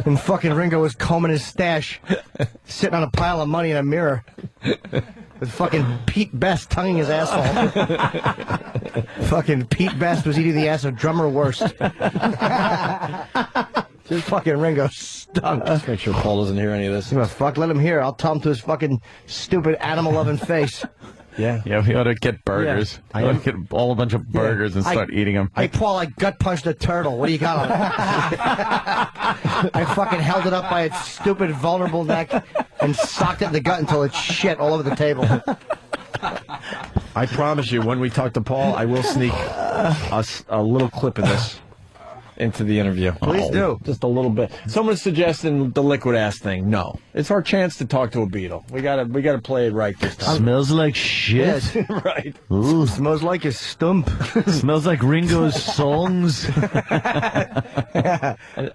and fucking Ringo was combing his stash, sitting on a pile of money in a mirror with fucking Pete Best tonguing his asshole. Fucking Pete Best was eating the ass of drummer worst. Just fucking Ringo stunk. Let's make sure Paul doesn't hear any of this. Fuck, let him hear. I'll tell him to his fucking stupid animal-loving face. Yeah. Yeah, we ought to get burgers. Yeah. I ought to get a bunch of burgers and start eating them. Hey, Paul, I gut punched a turtle. What do you got on it? I fucking held it up by its stupid, vulnerable neck and socked it in the gut until it shit all over the table. I promise you, when we talk to Paul, I will sneak a little clip of this into the interview. Please do. Just a little bit. Someone's suggesting the liquid ass thing. No. It's our chance to talk to a Beatle. We gotta play it right this time. Smells like shit. Yes. Right. Ooh, smells like a stump. Smells like Ringo's songs. It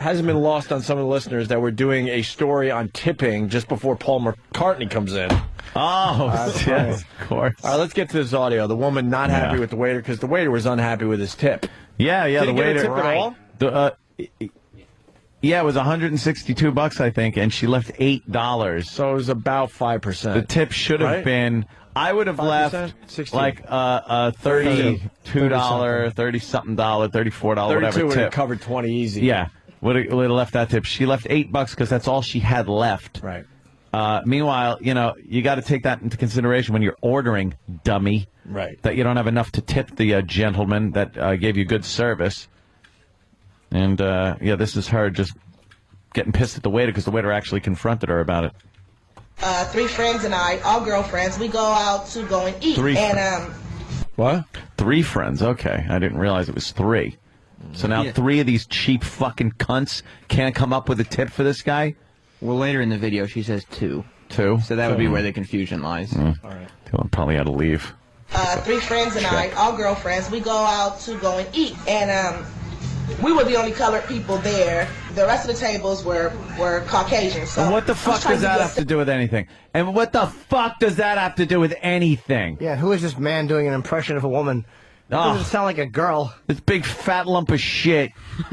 hasn't been lost on some of the listeners that we're doing a story on tipping just before Paul McCartney comes in. Oh, yes, of course. All right, let's get to this audio. The woman not happy with the waiter because the waiter was unhappy with his tip. Yeah, Did the he get waiter. a tip at all? Yeah, it was $162, I think, and she left $8. So it was about 5%. The tip should have Right? been. I would have 5%? left 16. like a $32, $30-something, $34, whatever 32 would have tip. covered 20 easy. Yeah, would have left that tip. She left $8 because that's all she had left. Right. Meanwhile, you got to take that into consideration when you're ordering, dummy. Right. That you don't have enough to tip the gentleman that gave you good service. And, this is her just getting pissed at the waiter because the waiter actually confronted her about it. 3 friends and I, all girlfriends, we go out to go and eat. What? 3 friends. Okay. I didn't realize it was 3. So now 3 of these cheap fucking cunts can't come up with a tip for this guy? Well, later in the video, she says 2. 2? So that would be where the confusion lies. All right. Well, probably had to leave. 3 friends and I, all girlfriends, we go out to go and eat. And we were the only colored people there. The rest of the tables were Caucasian. So And what the fuck does that have to do with anything? And what the fuck does that have to do with anything? Yeah, who is this man doing an impression of a woman? Doesn't sound like a girl. This big fat lump of shit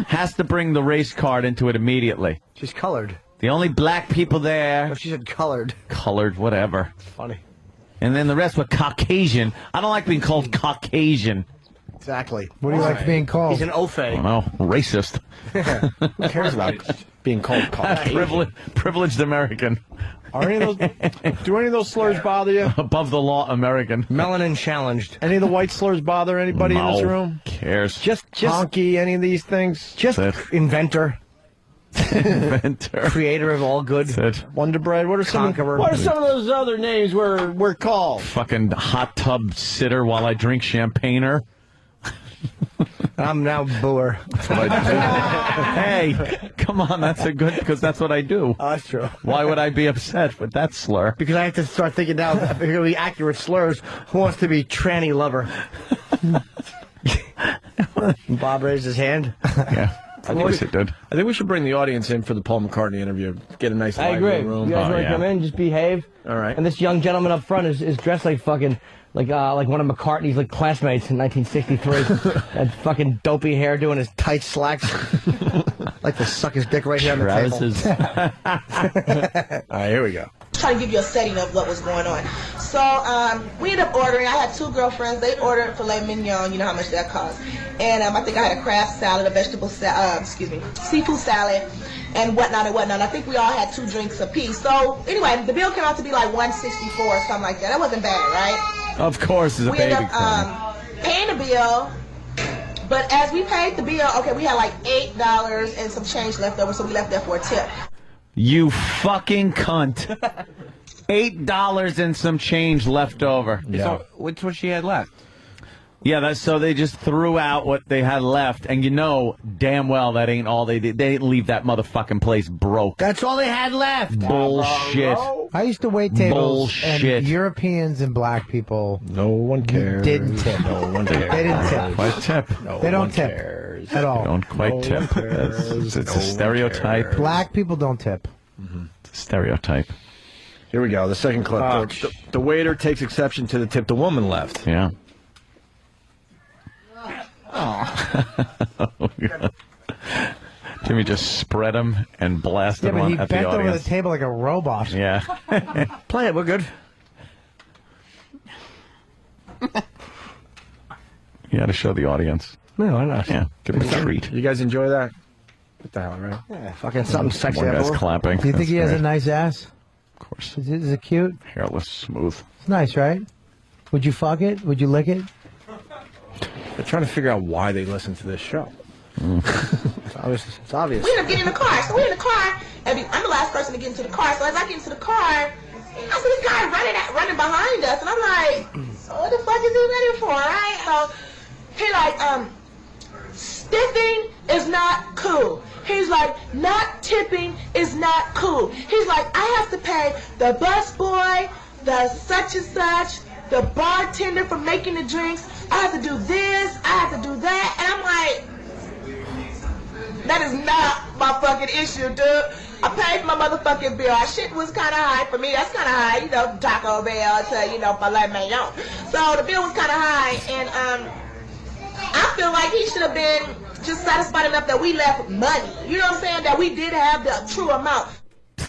has to bring the race card into it immediately. She's colored. The only black people there. No, she said colored. Colored, whatever. It's funny. And then the rest were Caucasian. I don't like being called Caucasian. Exactly. What do you like being called? He's an Ofe. I don't know. Racist. Who cares about being called Caucasian? Privileged American. Are any of those? Do any of those slurs bother you? Above the law American. Melanin challenged. Any of the white slurs bother anybody in this No. room? Cares. Just Honky, any of these things? Just inventor. Inventor. Creator of all good. That's it. Wonder Bread. What are some Conqueror. of those other names we're called? Fucking hot tub sitter while I drink champagner. I'm now booer. That's what I do. Hey, come on, that's because that's what I do. Oh, that's true. Why would I be upset with that slur? Because I have to start thinking now, if they're going to be accurate slurs, who wants to be tranny lover? Bob raised his hand. Yeah. I think we should. I think we should bring the audience in for the Paul McCartney interview. Get a nice I lively agree. room. You guys Oh, want to yeah. come in? Just behave. All right. And this young gentleman up front is dressed like fucking like one of McCartney's classmates in 1963. That fucking dopey hair, doing his tight slacks. Like to suck his dick right here on the Travis's. All right, here we go. Try to give you a setting of what was going on. So we ended up ordering. I had 2 girlfriends. They ordered filet mignon. You know how much that costs. And I think I had a crab salad, a vegetable seafood salad, and whatnot and whatnot. I think we all had 2 drinks apiece. So anyway, the bill came out to be like $164 or something like that. That wasn't bad, right? Of course, it's a We baby ended up paying the bill. But as we paid the bill, okay, we had like $8 and some change left over, so we left there for a tip. You fucking cunt. $8 and some change left over. Yeah. So, what's what she had left? Yeah, so they just threw out what they had left, and you know damn well that ain't all they did. They didn't leave that motherfucking place broke. That's all they had left. Bullshit. I used to wait tables, Bullshit. and Europeans and black people No one cares. didn't tip. No one cares. They didn't tip. Quite tip. No They don't one tip cares. at all. Don't quite No tip. one cares. It's No a one stereotype. cares. Black people don't tip. It's a stereotype. Here we go. The second clip. The waiter takes exception to the tip the woman left. Yeah. Jimmy just spread them and blasted Yeah, them but he at the bent over the audience. table like a robot. Yeah. Play it. We're good. You got to show the audience. No, why not? Yeah. Give them a treat. You guys enjoy that? What the hell, right? Yeah, fucking something sexy. One guy's afterward. clapping. Do you think That's he has great. a nice ass? Of course. Is it cute? Hairless, smooth. It's nice, right? Would you fuck it? Would you lick it? They're trying to figure out why they listen to this show. It's obvious. We end up getting in the car. So we're in the car, and I'm the last person to get into the car. So as I get into the car, I see this guy running behind us, and I'm like, what the fuck is he running for, right? So he like, stiffing is not cool. He's like, not tipping is not cool. He's like, I have to pay the bus boy, the such and such, the bartender for making the drinks. I have to do this, I have to do that. And I'm like, that is not my fucking issue, dude. I paid my motherfucking bill. Our shit was kind of high for me. That's kind of high, you know, Taco Bell to, filet mignon. So the bill was kind of high, and I feel like he should have been just satisfied enough that we left money. You know what I'm saying? That we did have the true amount.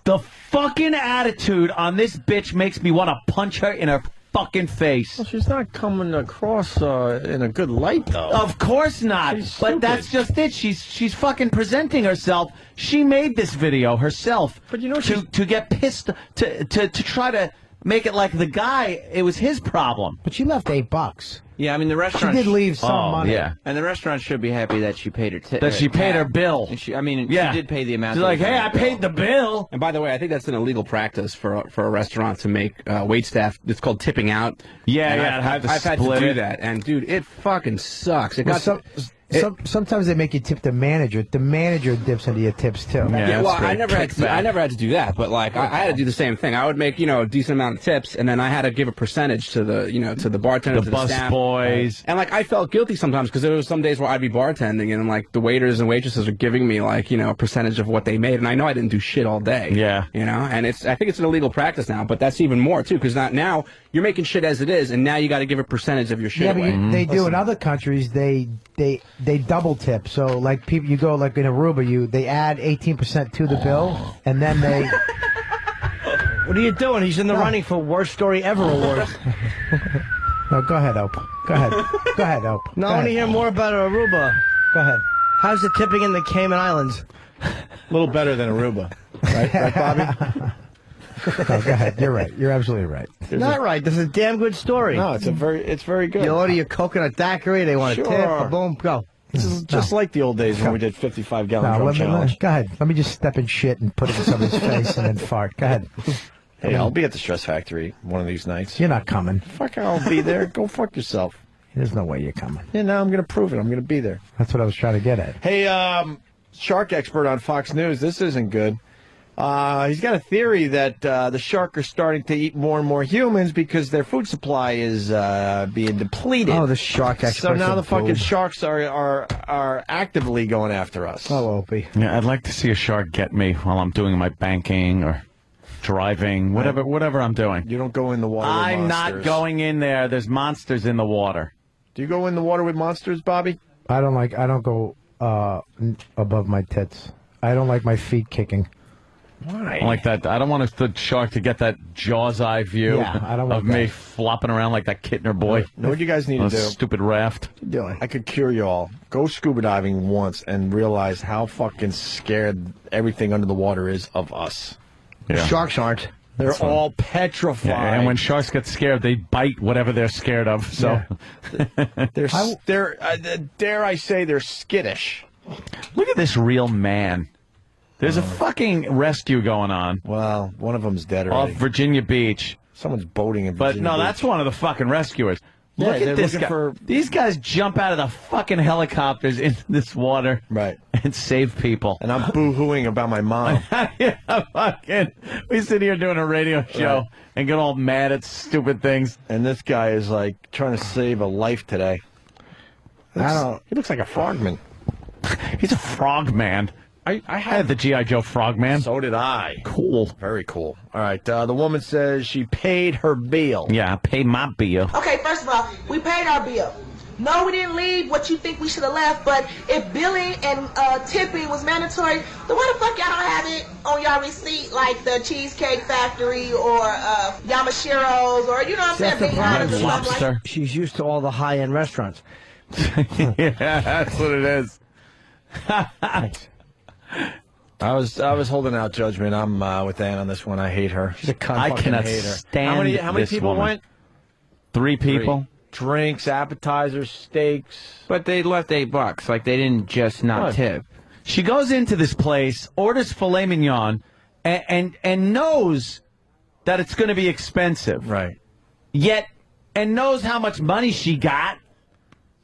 The fucking attitude on this bitch makes me want to punch her in her fucking face. Well, she's not coming across in a good light, though. Of course not. But that's just it. She's fucking presenting herself. She made this video herself. But you know, to get pissed to try to make it like the guy. It was his problem. But she left $8. Yeah, I mean the restaurant. She did leave some money. Yeah, and the restaurant should be happy that she paid her. That she paid her bill. And she did pay the amount. She's like, hey, I paid the bill. And by the way, I think that's an illegal practice for a restaurant to make wait staff. It's called tipping out. Yeah, I've had to do that, and dude, it fucking sucks. It got sometimes they make you tip the manager. The manager dips into your tips too. Yeah, well, I never had to do that, but like I had to do the same thing. I would make a decent amount of tips, and then I had to give a percentage to the to the bartender, the to bus the staff. boys, and like I felt guilty sometimes because there was some days where I'd be bartending, and like the waiters and waitresses are giving me like a percentage of what they made, and I know I didn't do shit all day. Yeah, and I think it's an illegal practice now, but that's even more too because now you're making shit as it is, and now you got to give a percentage of your shit away. But they do in other countries. They double tip. So like people, you go like in Aruba, they add 18% to the bill, and then they. What are you doing? He's in the running for worst story ever awards. No, go ahead, Ope. Go ahead, Ope. No, I want to hear more about Aruba. Go ahead. How's the tipping in the Cayman Islands? A little better than Aruba, right, Bobby? No, go ahead. You're right. You're absolutely right. Not right. This is a damn good story. No, it's very good. You order your coconut daiquiri. They want a tip. Boom, go. This is just like the old days when we did 55-gallon drum challenge. Go ahead. Let me just step in shit and put it in somebody's face and then fart. Go ahead. Hey, I'll be at the Stress Factory one of these nights. You're not coming. Fuck, I'll be there. Go fuck yourself. There's no way you're coming. Yeah, now I'm going to prove it. I'm going to be there. That's what I was trying to get at. Hey, shark expert on Fox News. This isn't good. He's got a theory that the shark are starting to eat more and more humans because their food supply is being depleted. Oh, the shark expert. So now the fucking sharks are actively going after us. Oh, Opie. Yeah, I'd like to see a shark get me while I'm doing my banking or driving, whatever I'm doing. You don't go in the water with I'm monsters. not going in there. There's monsters in the water. Do you go in the water with monsters, Bobby? I don't go above my tits. I don't like my feet kicking. Why? I like that. I don't want the shark to get that jaw's eye view of me flopping around like that Kittner boy. Know what you guys need to do? Stupid raft. What you doing? I could cure you all. Go scuba diving once and realize how fucking scared everything under the water is of us. Yeah. Sharks aren't. They're all petrified. Yeah, and when sharks get scared, they bite whatever they're scared of. So they're dare I say they're skittish. Look at this real man. There's a fucking rescue going on. Well, one of them's dead Off already. Virginia Beach. Someone's boating in Virginia But no, Beach. that's one of the fucking rescuers. Yeah, Look they're at this looking guy. for- These guys jump out of the fucking helicopters into this water. Right. And save people. And I'm boo-hooing about my mom. Yeah, fucking. We sit here doing a radio show Right. and get all mad at stupid things. And this guy is like trying to save a life today. He looks like a frogman. He's a frogman. I had the G.I. Joe frogman. So did I. Cool. Very cool. All right. The woman says she paid her bill. Yeah, I paid my bill. Okay, first of all, we paid our bill. No, we didn't leave what you think we should have left, but if billing and tipping was mandatory, then why the fuck y'all don't have it on y'all receipt like the Cheesecake Factory or Yamashiro's or, you know what I'm saying? Big Brothers or something like She's used to all the high-end restaurants. Yeah, that's what it is. I was holding out judgment. I'm with Ann on this one. I hate her. She's a cunt. I fucking cannot hate her. stand How many this people woman. went? 3 people? Drinks, appetizers, steaks. But they left $8. Like, they didn't just not tip. She goes into this place, orders filet mignon, and knows that it's going to be expensive. Right. Yet, and knows how much money she got,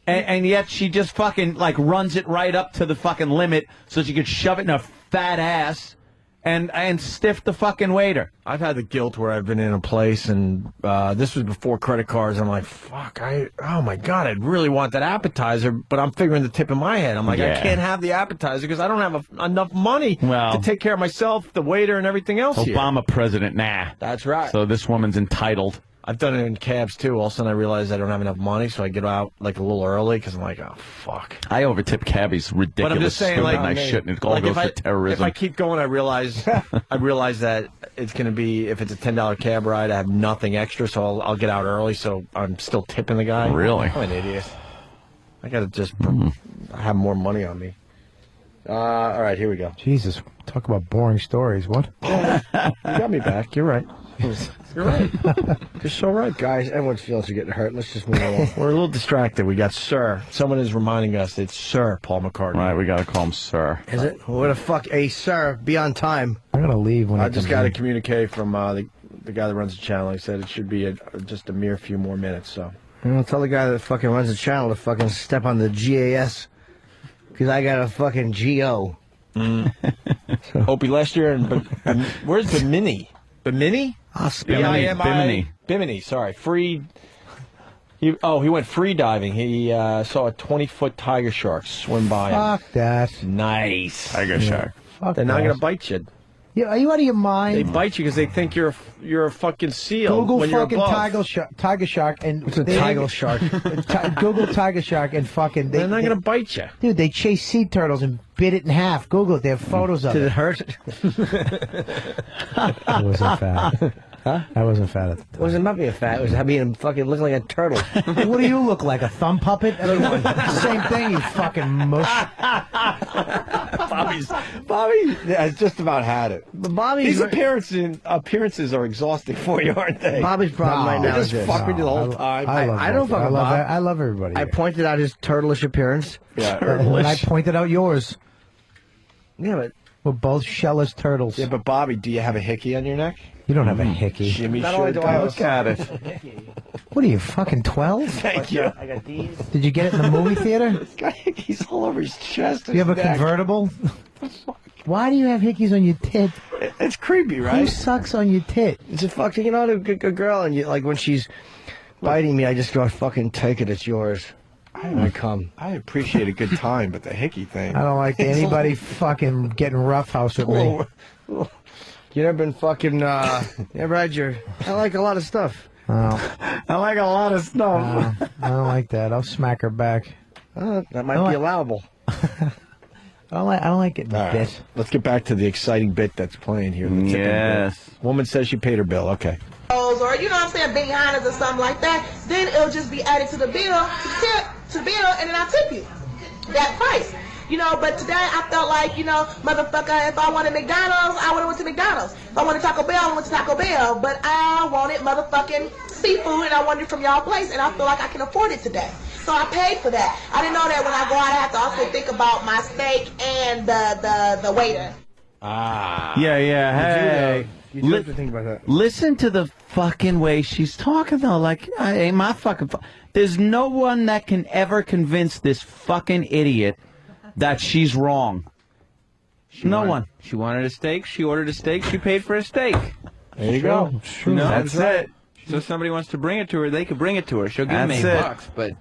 and yet she just fucking, like, runs it right up to the fucking limit so she could shove it in her fat ass and stiff the fucking waiter. I've had the guilt where I've been in a place, and this was before credit cards. I'm like, fuck, oh my God, I really want that appetizer, but I'm figuring the tip in my head. I'm like, I can't have the appetizer because I don't have enough money to take care of myself, the waiter, and everything else Obama president, nah. That's right. So this woman's entitled. I've done it in cabs, too. All of a sudden, I realize I don't have enough money, so I get out, like, a little early, because I'm like, oh, fuck. I overtip cabbies ridiculous. But I'm just saying, like, I shouldn't. It all like goes to terrorism. If I keep going, I realize that it's going to be, if it's a $10 cab ride, I have nothing extra, so I'll get out early, so I'm still tipping the guy. Really? I'm an idiot. I got to just have more money on me. All right, here we go. Jesus, talk about boring stories. What? You got me back. You're right. You're right. You're so right, guys. Everyone's feelings are getting hurt. Let's just move on. We're a little distracted. We got Sir. Someone is reminding us it's Sir Paul McCartney. Right, we got to call him Sir. Is it? What the fuck? Hey, Sir, be on time. I'm going to leave when I just got a communique from the guy that runs the channel. He said it should be just a mere few more minutes, so. I'll tell the guy that fucking runs the channel to fucking step on the GAS, because I got a fucking GO. Opie last year, and where's Bimini? Bimini? Bimini. Bimini, sorry. Free. He went free diving. He saw a 20-foot tiger shark swim by him. Fuck that. Nice. Tiger shark. Fuck They're not that. going to bite you. Yeah, are you out of your mind? They bite you because they think you're a fucking seal. Google when you're fucking above. tiger shark and What's a tiger shark? Google tiger shark and fucking. They're not going to bite you. Dude, they chase sea turtles and bit it in half. Google it. They have photos of Did it. it hurt? I wasn't fat. Huh? I wasn't fat at the time. It wasn't about being fat. It was about being fucking looking like a turtle. What do you look like? A thumb puppet? I mean, same thing, you fucking mush. Bobby has just about had it. But Bobby's These appearances are exhausting for you, aren't they? Bobby's problem right now They is just this. fuck with you the whole time. I don't fuck with Bob. I love everybody. I pointed out his turtleish appearance. And I pointed out yours. Yeah, but we're both shellless turtles. Yeah, but Bobby, do you have a hickey on your neck? You don't have a hickey. Jimmy Not sure only do I does. Look at it. What are you, fucking 12? Thank you. I got these. Did you get it in the movie theater? This guy hickeys all over his chest. Do you have a convertible? Why do you have hickeys on your tit? It's creepy, Who right? sucks on your tit? It's a fucking, you know, a good girl, and you, like when she's biting me, I just go, fucking take it, it's yours. I come. I appreciate a good time, but the hickey thing. I don't like anybody fucking getting roughhouse with me. You never been fucking, never had your, I like a lot of stuff. Oh, I like a lot of stuff. I don't like that. I'll smack her back. That might be allowable. I don't like getting All right. bit. Let's get back to the exciting bit that's playing here. The tipping Yes. bit. Woman says she paid her bill. Okay. Or you know what I'm saying, bananas or something like that, then it'll just be added to the bill, to the bill, and then I'll tip you that price. You know, but today I felt like, you know, motherfucker, if I wanted McDonald's, I would have went to McDonald's. If I wanted Taco Bell, I went to Taco Bell. But I wanted motherfucking seafood, and I wanted it from y'all place, and I feel like I can afford it today. So I paid for that. I didn't know that when I go out, I have to also think about my steak and the waiter. Hey. You do have to think about that. Listen to the fucking way she's talking, though. Like, I ain't my fucking. There's no one that can ever convince this fucking idiot that she's wrong. No one. She wanted a steak. She ordered a steak. She paid for a steak. There you go. No, That's it. So if somebody wants to bring it to her, they could bring it to her. She'll give me That's $8, but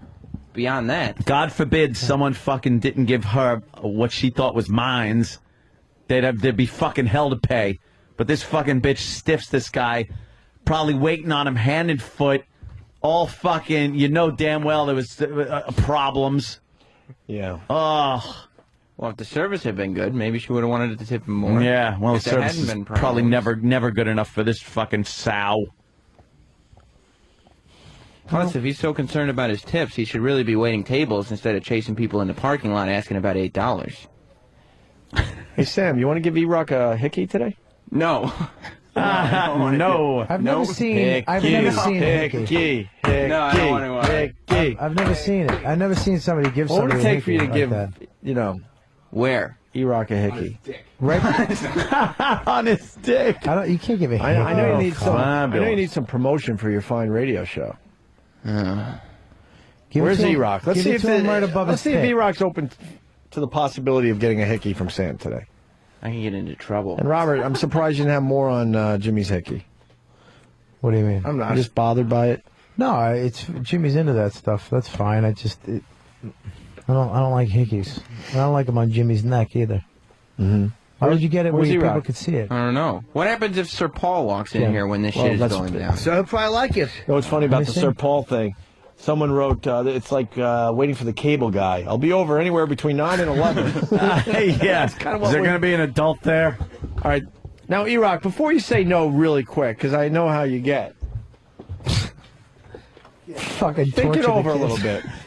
beyond that, God forbid someone fucking didn't give her what she thought was mines. There'd be fucking hell to pay. But this fucking bitch stiffs this guy, probably waiting on him hand and foot, all fucking, you know damn well there was problems. Yeah. Oh. well, if the service had been good, maybe she would have wanted to tip him more. Yeah, well, the If there service hadn't is been probably problems. never good enough for this fucking sow. Plus, if he's so concerned about his tips, he should really be waiting tables instead of chasing people in the parking lot asking about $8. Hey, Sam, you want to give E-Rock a hickey today? No. No. I've never seen a hickey. No, I don't want to. I've never seen it. I've never seen somebody give What would somebody it a take for you to hickey like give, that. you know, Where? E-Rock a hickey? Right on his dick. You can't give a hickey. I know you need some. I know you fabulous. need some promotion for your fine radio show. Give it Where's to him- E-Rock? Let's give see it if to him right above let's his see if tit. E-Rock's open to the possibility of getting a hickey from Sam today. I can get into trouble. And Robert, I'm surprised you didn't have more on Jimmy's hickey. What do you mean? I'm not just bothered by it. No, it's Jimmy's into that stuff. That's fine. I don't like hickeys. I don't like them on Jimmy's neck either. Mm-hmm. Why would you get it where where's people E-Rock? could see it? I don't know. What happens if Sir Paul walks in here when this shit is going down? So he'll probably like it. You know what's funny about the Anything? Sir Paul thing? Someone wrote, it's like waiting for the cable guy. I'll be over anywhere between 9 and 11. Yeah. That's kind of what Is there we- going to be an adult there? All right. Now, E-Rock, before you say no really quick, because I know how you get, Fucking think torture it over the a kid. little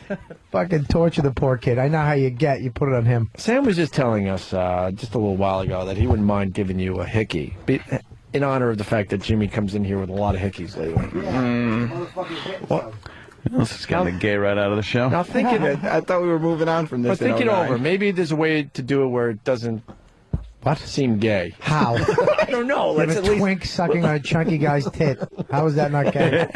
bit. Fucking torture the poor kid. I know how you get. You put it on him. Sam was just telling us just a little while ago that he wouldn't mind giving you a hickey in honor of the fact that Jimmy comes in here with a lot of hickeys lately. What? This is getting the gay right out of the show. Now think it. I thought we were moving on from this. But think it over. Maybe there's a way to do it where it doesn't seem gay. How? I don't know. You have Let's a at least twink sucking on a chunky guy's tit. How is that not gay?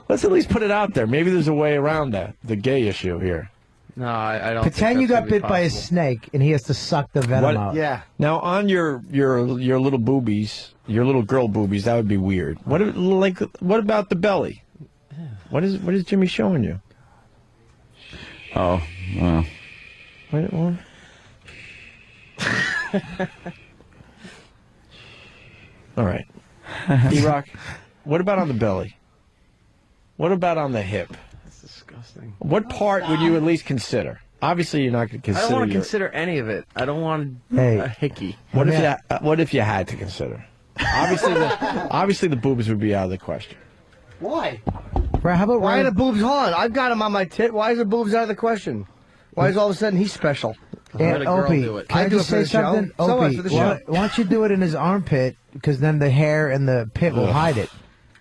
let's at least put it out there. Maybe there's a way around that the gay issue here. No, I don't. Pretend you think got that's gonna bit be by a possible. snake and he has to suck the venom out. Yeah. Now on your little boobies, your little girl boobies, that would be weird. What about the belly? What is Jimmy showing you? Oh, well. What? All right. E-Rock, what about on the belly? What about on the hip? That's disgusting. What part would you at least consider? Obviously, you're not going to I consider. don't want to consider any of it. I don't want a hickey. What if you had to consider? Obviously, the boobs would be out of the question. Why? Right, how about Why are right- the boobs on? I've got them on my tit. Why is the boobs out of the question? Why is all of a sudden he's special? And Opie, can I do it just for say the show. something? So what, Opie, for the why show? why don't you do it in his armpit? Because then the hair and the pit will hide it.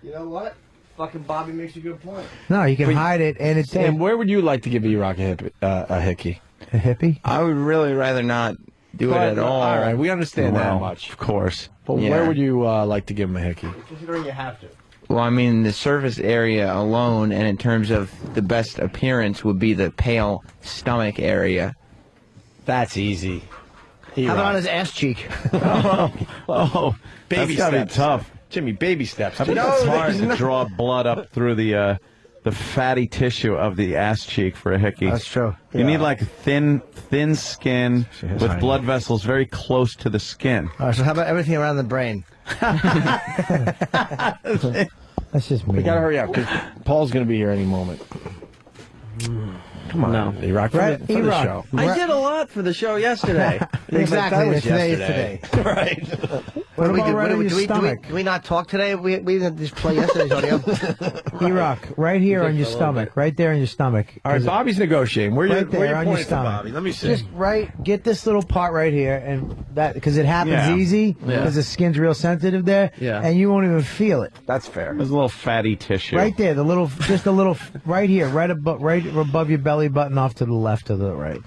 You know what? Fucking Bobby makes a good point. No, you can hide it, and it's Sam, where would you like to give E-Rock a hickey? A hippie? I would really rather not do it at all. All right, we understand that Well, much. Of course. But Yeah. where would you like to give him a hickey? Considering you have to. Well, I mean, the surface area alone, and in terms of the best appearance, would be the pale stomach area. That's easy. How about on his ass cheek? Oh, Baby that's gotta steps. be tough. Jimmy, baby steps. I think No, it's hard there's to no- draw blood up through the fatty tissue of the ass cheek for a hickey. That's true. You need like thin skin with tiny. blood vessels very close to the skin. All right, so how about everything around the brain? That's just me. We gotta hurry up because Paul's gonna be here any moment. Come on, E-Rock, for Right, the E-Rock. show. I did a lot for the show yesterday. Exactly. That was Today is yesterday. today. Right. What about right on do your we stomach? do we not talk today? We didn't just play yesterday's audio. E-Rock, right here on your stomach. Right there on your stomach. All right, Bobby's negotiating. Where Right you there where you on your pointing to, stomach. Bobby? Let me see. Just get this little part right here, and that because it happens Yeah. easy because the skin's real sensitive there, Yeah. and you won't even feel it. That's fair. There's a little fatty tissue. Right there, just a little, right here, right above your belly button, off to the left of the right.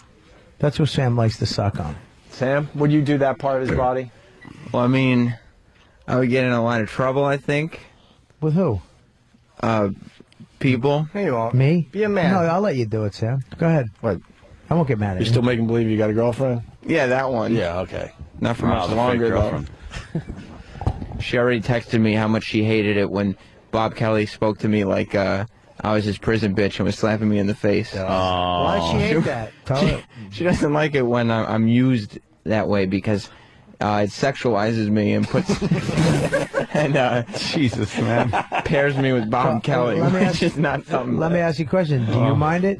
That's what Sam likes to suck on. Sam, would you do that part of his body? Well, I mean, I would get in a lot of trouble, I think. With who? People. Here you are. Me? Be a man. No, I'll let you do it, Sam. Go ahead. What? I won't get mad at You're you. still making believe you got a girlfriend? Yeah, that one. Yeah, okay. Not for Wow, much the fake longer, though. girlfriend. She already texted me how much she hated it when Bob Kelly spoke to me like I was his prison bitch and was slapping me in the face. Why does she hate that? Tell her. She doesn't like it when I'm used that way because it sexualizes me and puts and Jesus, man. pairs me with Bob Kelly, let me which ask- is not something. Let me ask you a question. Do you mind it?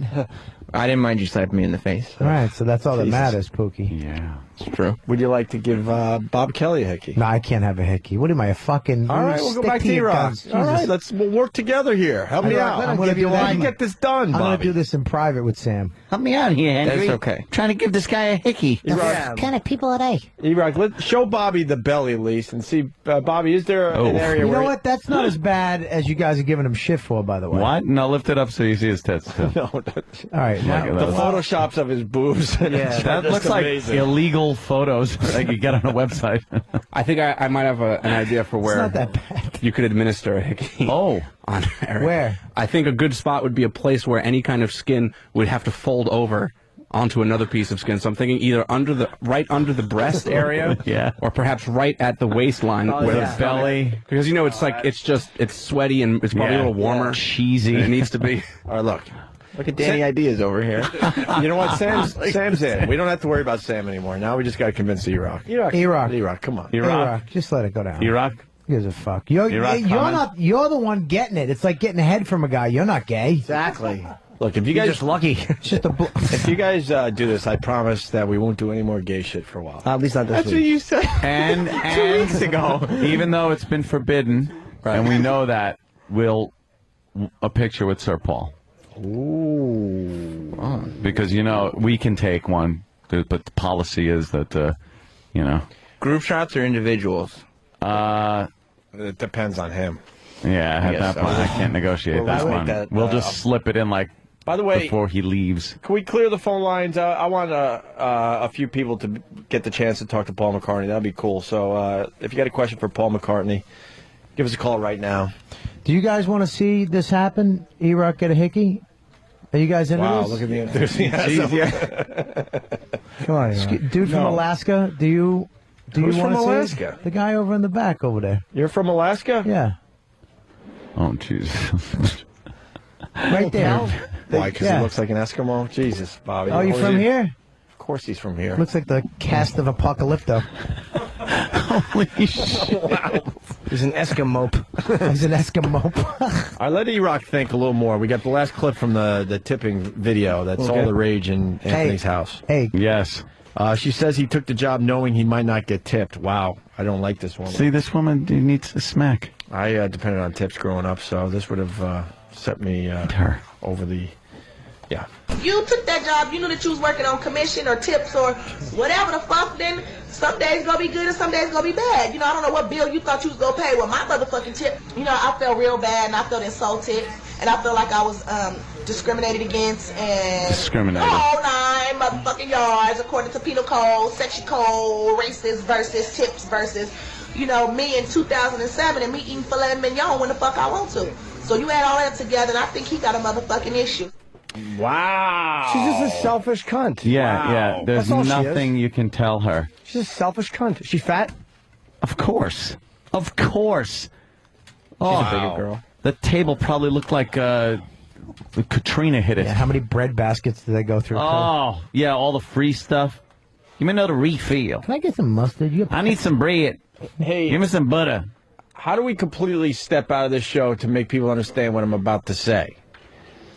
I didn't mind you slapping me in the face. All right, so that's all that Jesus. matters, Pookie. Yeah. It's true. Would you like to give Bob Kelly a hickey? No, I can't have a hickey. What am I, a fucking... All right, we'll go back to E-Rock. All right, we'll work together here. Help me out. I'm going to do Let me get this done, I'm going to Bobby. do this in private with Sam. Help me out here, Henry. That's okay. Trying to give this guy a hickey. E-Rock, kind of people are they? E-Rock, show Bobby the belly at least and see, Bobby, is there an area You where... know what? That's not as bad as you guys are giving him shit for, by the way. What? No, lift it up so you see his tits. Too. No. All right. The photoshops of his boobs. That looks amazing. like illegal photos that you get on a website. I think I might have an idea for where not that bad. you could administer a hickey. Oh. On Eric. Where? I think a good spot would be a place where any kind of skin would have to fold over onto another piece of skin. So I'm thinking either right under the breast area, Yeah. or perhaps right at the waistline where the belly. because it's sweaty and it's probably a little warmer, cheesy. than it needs to be. All right, Look at Danny Ideas over here. You know what? Sam's in. We don't have to worry about Sam anymore. Now we just got to convince E-Rock. E-Rock, come on. E-Rock. Just let it go down. E-Rock. Who gives a fuck? You're the one getting it. It's like getting a head from a guy. You're not gay. Exactly. Look, if you guys just lucky. It's just a if you guys do this, I promise that we won't do any more gay shit for a while. At least not this That's week. what you said. And 2 weeks ago. Even though it's been forbidden, and we know that, a picture with Sir Paul. Ooh. Because, we can take one, but the policy is that, Group shots or individuals? It depends on him. Yeah, at that so. point, I can't negotiate that one. We'll just slip it in, by the way, before he leaves. Can we clear the phone lines? I want a few people to get the chance to talk to Paul McCartney. That'd be cool. So if you got a question for Paul McCartney, give us a call right now. Do you guys want to see this happen? E-Rock get a hickey? Are you guys into Wow, this? look at the enthusiasm. Come on, dude from Alaska. Do you Who's want from to Alaska? see the guy over in the back over there? You're from Alaska? Yeah, Oh, jeez. right there. Why? Because Yeah. he looks like an Eskimo? Jesus, Bobby. Oh, you from here? Of course he's from here. Looks like the cast of Apocalypto. Holy shit. Wow. He's an Eskimo. He's an Eskimo. All right, let E-Rock think a little more. We got the last clip from the tipping video. That's all the rage in Anthony's house. Hey. Yes. She says he took the job knowing he might not get tipped. Wow, I don't like this woman. See, this woman needs a smack. I depended on tips growing up, so this would have set me over the... Yeah. You took that job, you knew that you was working on commission or tips or whatever the fuck, then some days gonna be good and some days gonna be bad. I don't know what bill you thought you was gonna pay with my motherfucking tip. I felt real bad and I felt insulted and I felt like I was discriminated against and Discriminated. all 9 motherfucking yards according to penal code, section code, racist versus tips versus, me in 2007 and me eating filet mignon when the fuck I want to. So you add all that together and I think he got a motherfucking issue. Wow. She's just a selfish cunt. Yeah. There's That's all she nothing you can tell her. She's a selfish cunt. Is she fat? Of course. Of course. She's a bigger girl. The table probably looked like Katrina hit it. Yeah, how many bread baskets do they go through? Oh, yeah, all the free stuff. You may know the refill. Can I get some mustard? I need some bread. Hey, give me some butter. How do we completely step out of this show to make people understand what I'm about to say?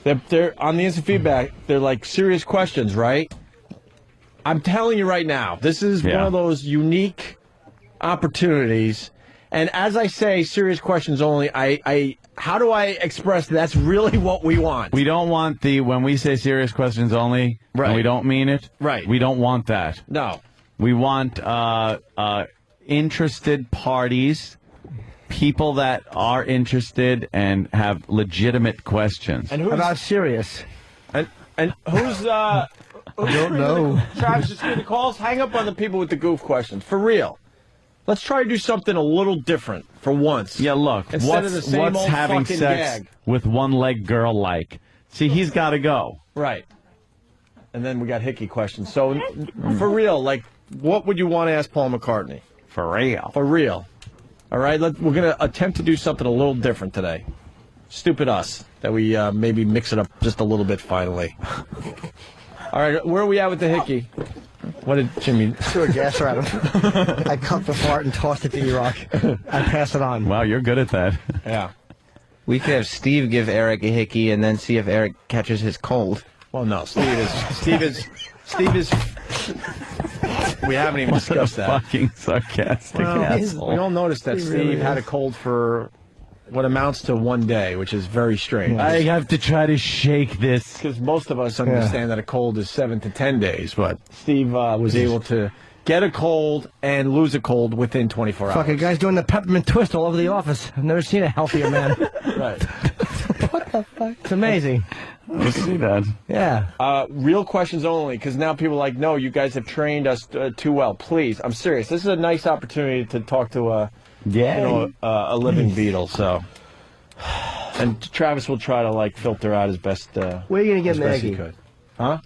They're on the instant feedback. They're like serious questions, right? I'm telling you right now, this is one of those unique opportunities. And as I say, serious questions only. How do I express that's really what we want? We don't want when we say serious questions only, and we don't mean it. Right. We don't want that. No. We want interested parties, people that are interested and have legitimate questions. And who's about serious? And who's I don't know. Travis, just give the calls. Hang up on the people with the goof questions. For real. Let's try to do something a little different for once. Yeah, look. Instead of the same old having fucking sex gag. with one-leg girl like? See, he's got to go. Right. And then we got hickey questions. So, for real, what would you want to ask Paul McCartney? For real. For real. All right, we're going to attempt to do something a little different today. Stupid us, that we maybe mix it up just a little bit finally. All right, where are we at with the hickey? What did Jimmy... Threw a gasser at him. I cut the fart and tossed it to E-Rock. I pass it on. Wow, you're good at that. Yeah. We could have Steve give Eric a hickey and then see if Eric catches his cold. Well, no, Steve is We haven't even discussed that. Fucking sarcastic We asshole. all noticed that He Steve really had a is. cold for what amounts to 1 day, which is very strange. I have to try to shake this. Because most of us understand that a cold is 7 to 10 days, but Steve was able to get a cold and lose a cold within 24 hours. Fucking guy's doing the peppermint twist all over the office. I've never seen a healthier man. Right. What the fuck? It's amazing. I see that. Yeah. Real questions only, because now people are like, no, you guys have trained us too well. Please, I'm serious. This is a nice opportunity to talk to a living Beatle. So, and Travis will try to like filter out his best. Where are you gonna get as best he Maggie? could. Huh?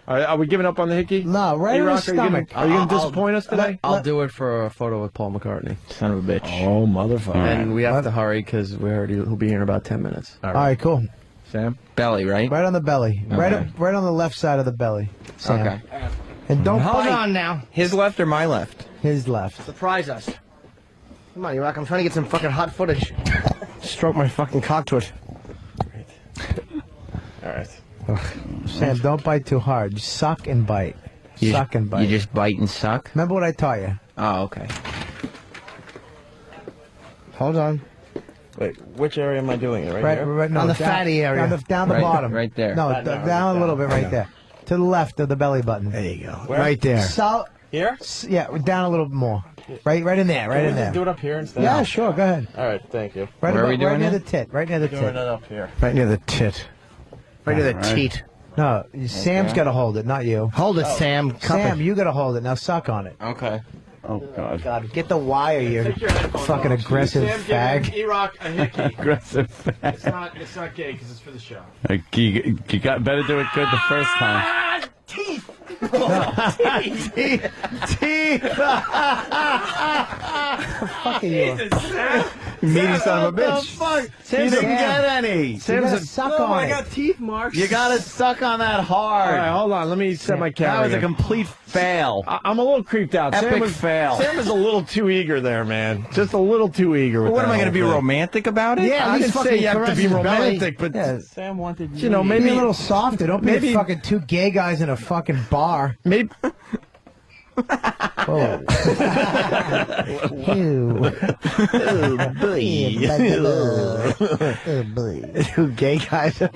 Are we giving up on the hickey? No, right in the A-Rock, stomach. Are you going to disappoint us today? I'll do it for a photo with Paul McCartney. Son of a bitch. Oh, motherfucker. And we have to hurry because he'll be here in about 10 minutes. All right, cool. Sam? Belly, right? Right on the belly. Okay. Right on the left side of the belly. Sam. Okay. And don't Hold bite. on now. His left or my left? His left. Surprise us. Come on, Iraq. I'm trying to get some fucking hot footage. Stroke my fucking cock to it. All right. Sam, don't bite too hard. Just suck and bite. Suck and bite. You just bite and suck? Remember what I taught you? Oh, okay. Hold on. Wait, which area am I doing it? Right, here? No, On the down- fatty area. Down the Right- bottom. right there. No, down a little bit right there. To the left of the belly button. There you go. Where? Right there. Here? Yeah, down a little more. Right in there. Right in there. Do it up here instead? Yeah, sure. Go ahead. All right, thank you. Right, Where are we right doing near it? the tit. Right near the Doing tit. it up here. Right near the tit. Right near the teat. No, Sam's got to hold it, not you. Hold it, Sam. Cup Sam, it. you got to hold it. Now suck on it. Okay. Oh, God. God, get the wire, you fucking aggressive fag. E-Rock a hickey. Aggressive. It's not gay because it's for the show. You got better do it good the first time. Teeth. Teeth. Fuck you. Meaty son of a What bitch. the fuck? Sam didn't get any. You gotta suck on it. teeth marks. You got to suck on that hard. All right, hold on. Let me set my camera. That was a here. complete fail. I'm a little creeped out. Epic fail. Sam was a little too eager there, man. Just a little too eager. With What am I going to be romantic about it? Yeah, I at least didn't say fucking you have to caress be his belly. romantic, but Yeah. Sam wanted you know, Maybe maybe a little softer. Don't be maybe- fucking two gay guys in a fucking bar. maybe. Oh. Ew. Oh, boy. Two gay guys. That's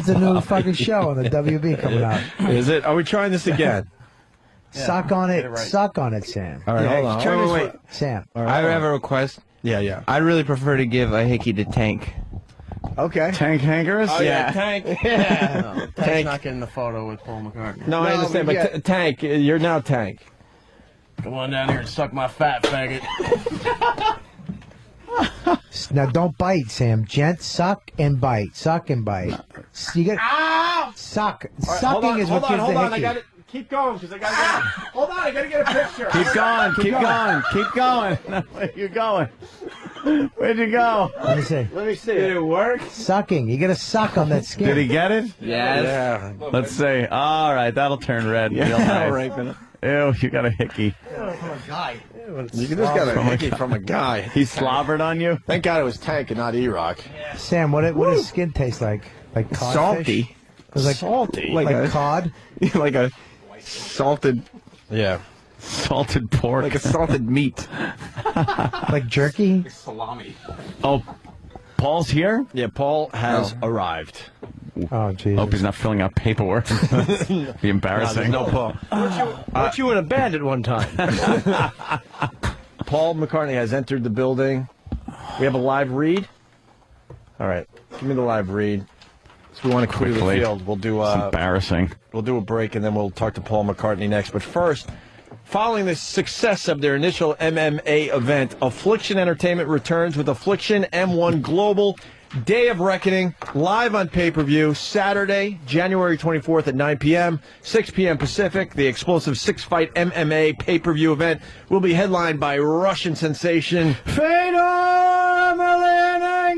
a new fucking show on the WB coming out. Is it? Are we trying this again? Suck on it. Suck on it, Sam. All right, hold on. Wait, wait, wait. Sam. I have a request. Yeah. I'd really prefer to give a hickey to Tank. Okay. Tank Hankers? Oh yeah, Tank. Yeah. No, Tank's not getting the photo with Paul McCartney. No, I understand, but Tank, you're now Tank. Come on down here and suck my fat faggot. Now don't bite, Sam. Suck and bite. Suck and bite. You get suck. Sucking is what gives the hickey. I got it. Keep going, because I got to get. Hold on, I got to get a picture. Keep going, keep going, keep going. Where you going? Where'd you go? Let me see. Let me see. Did it work? Sucking. You got to suck on that skin. Did he get it? Yes. Yeah. Let's see. All right, that'll turn red. Real nice. All right, man. Ew, you got a hickey. From a guy. You just got a hickey from a guy. He slobbered on you? Thank God it was Tank and not E-Rock. Sam, what does skin taste like? Like codfish? Salty. It was like Salty. Like cod? Like a salted Yeah. pork. Like a salted meat. Like jerky? Salami. Oh, Paul's here? Yeah, Paul has arrived. Oh, Jesus. Hope he's not filling out paperwork. Be embarrassing. No, Paul. Weren't you in a band at one time? Paul McCartney has entered the building. We have a live read. All right, give me the live read. So we want to clear the Quickly. field. We'll do It's embarrassing. We'll do a break and then we'll talk to Paul McCartney next. But first, following the success of their initial MMA event, Affliction Entertainment returns with Affliction M1 Global Day of Reckoning, live on pay-per-view, Saturday, January 24th at 9 p.m., 6 p.m. Pacific. The explosive six-fight MMA pay-per-view event will be headlined by Russian sensation Fedor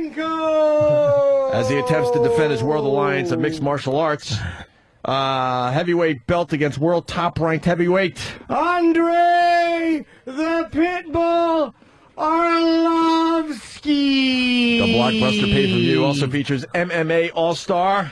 Emelianenko! as he attempts to defend his World Alliance of Mixed Martial Arts heavyweight belt against world top-ranked heavyweight Andre the Pitbull Arlovsky! The blockbuster pay-per-view also features MMA All-Star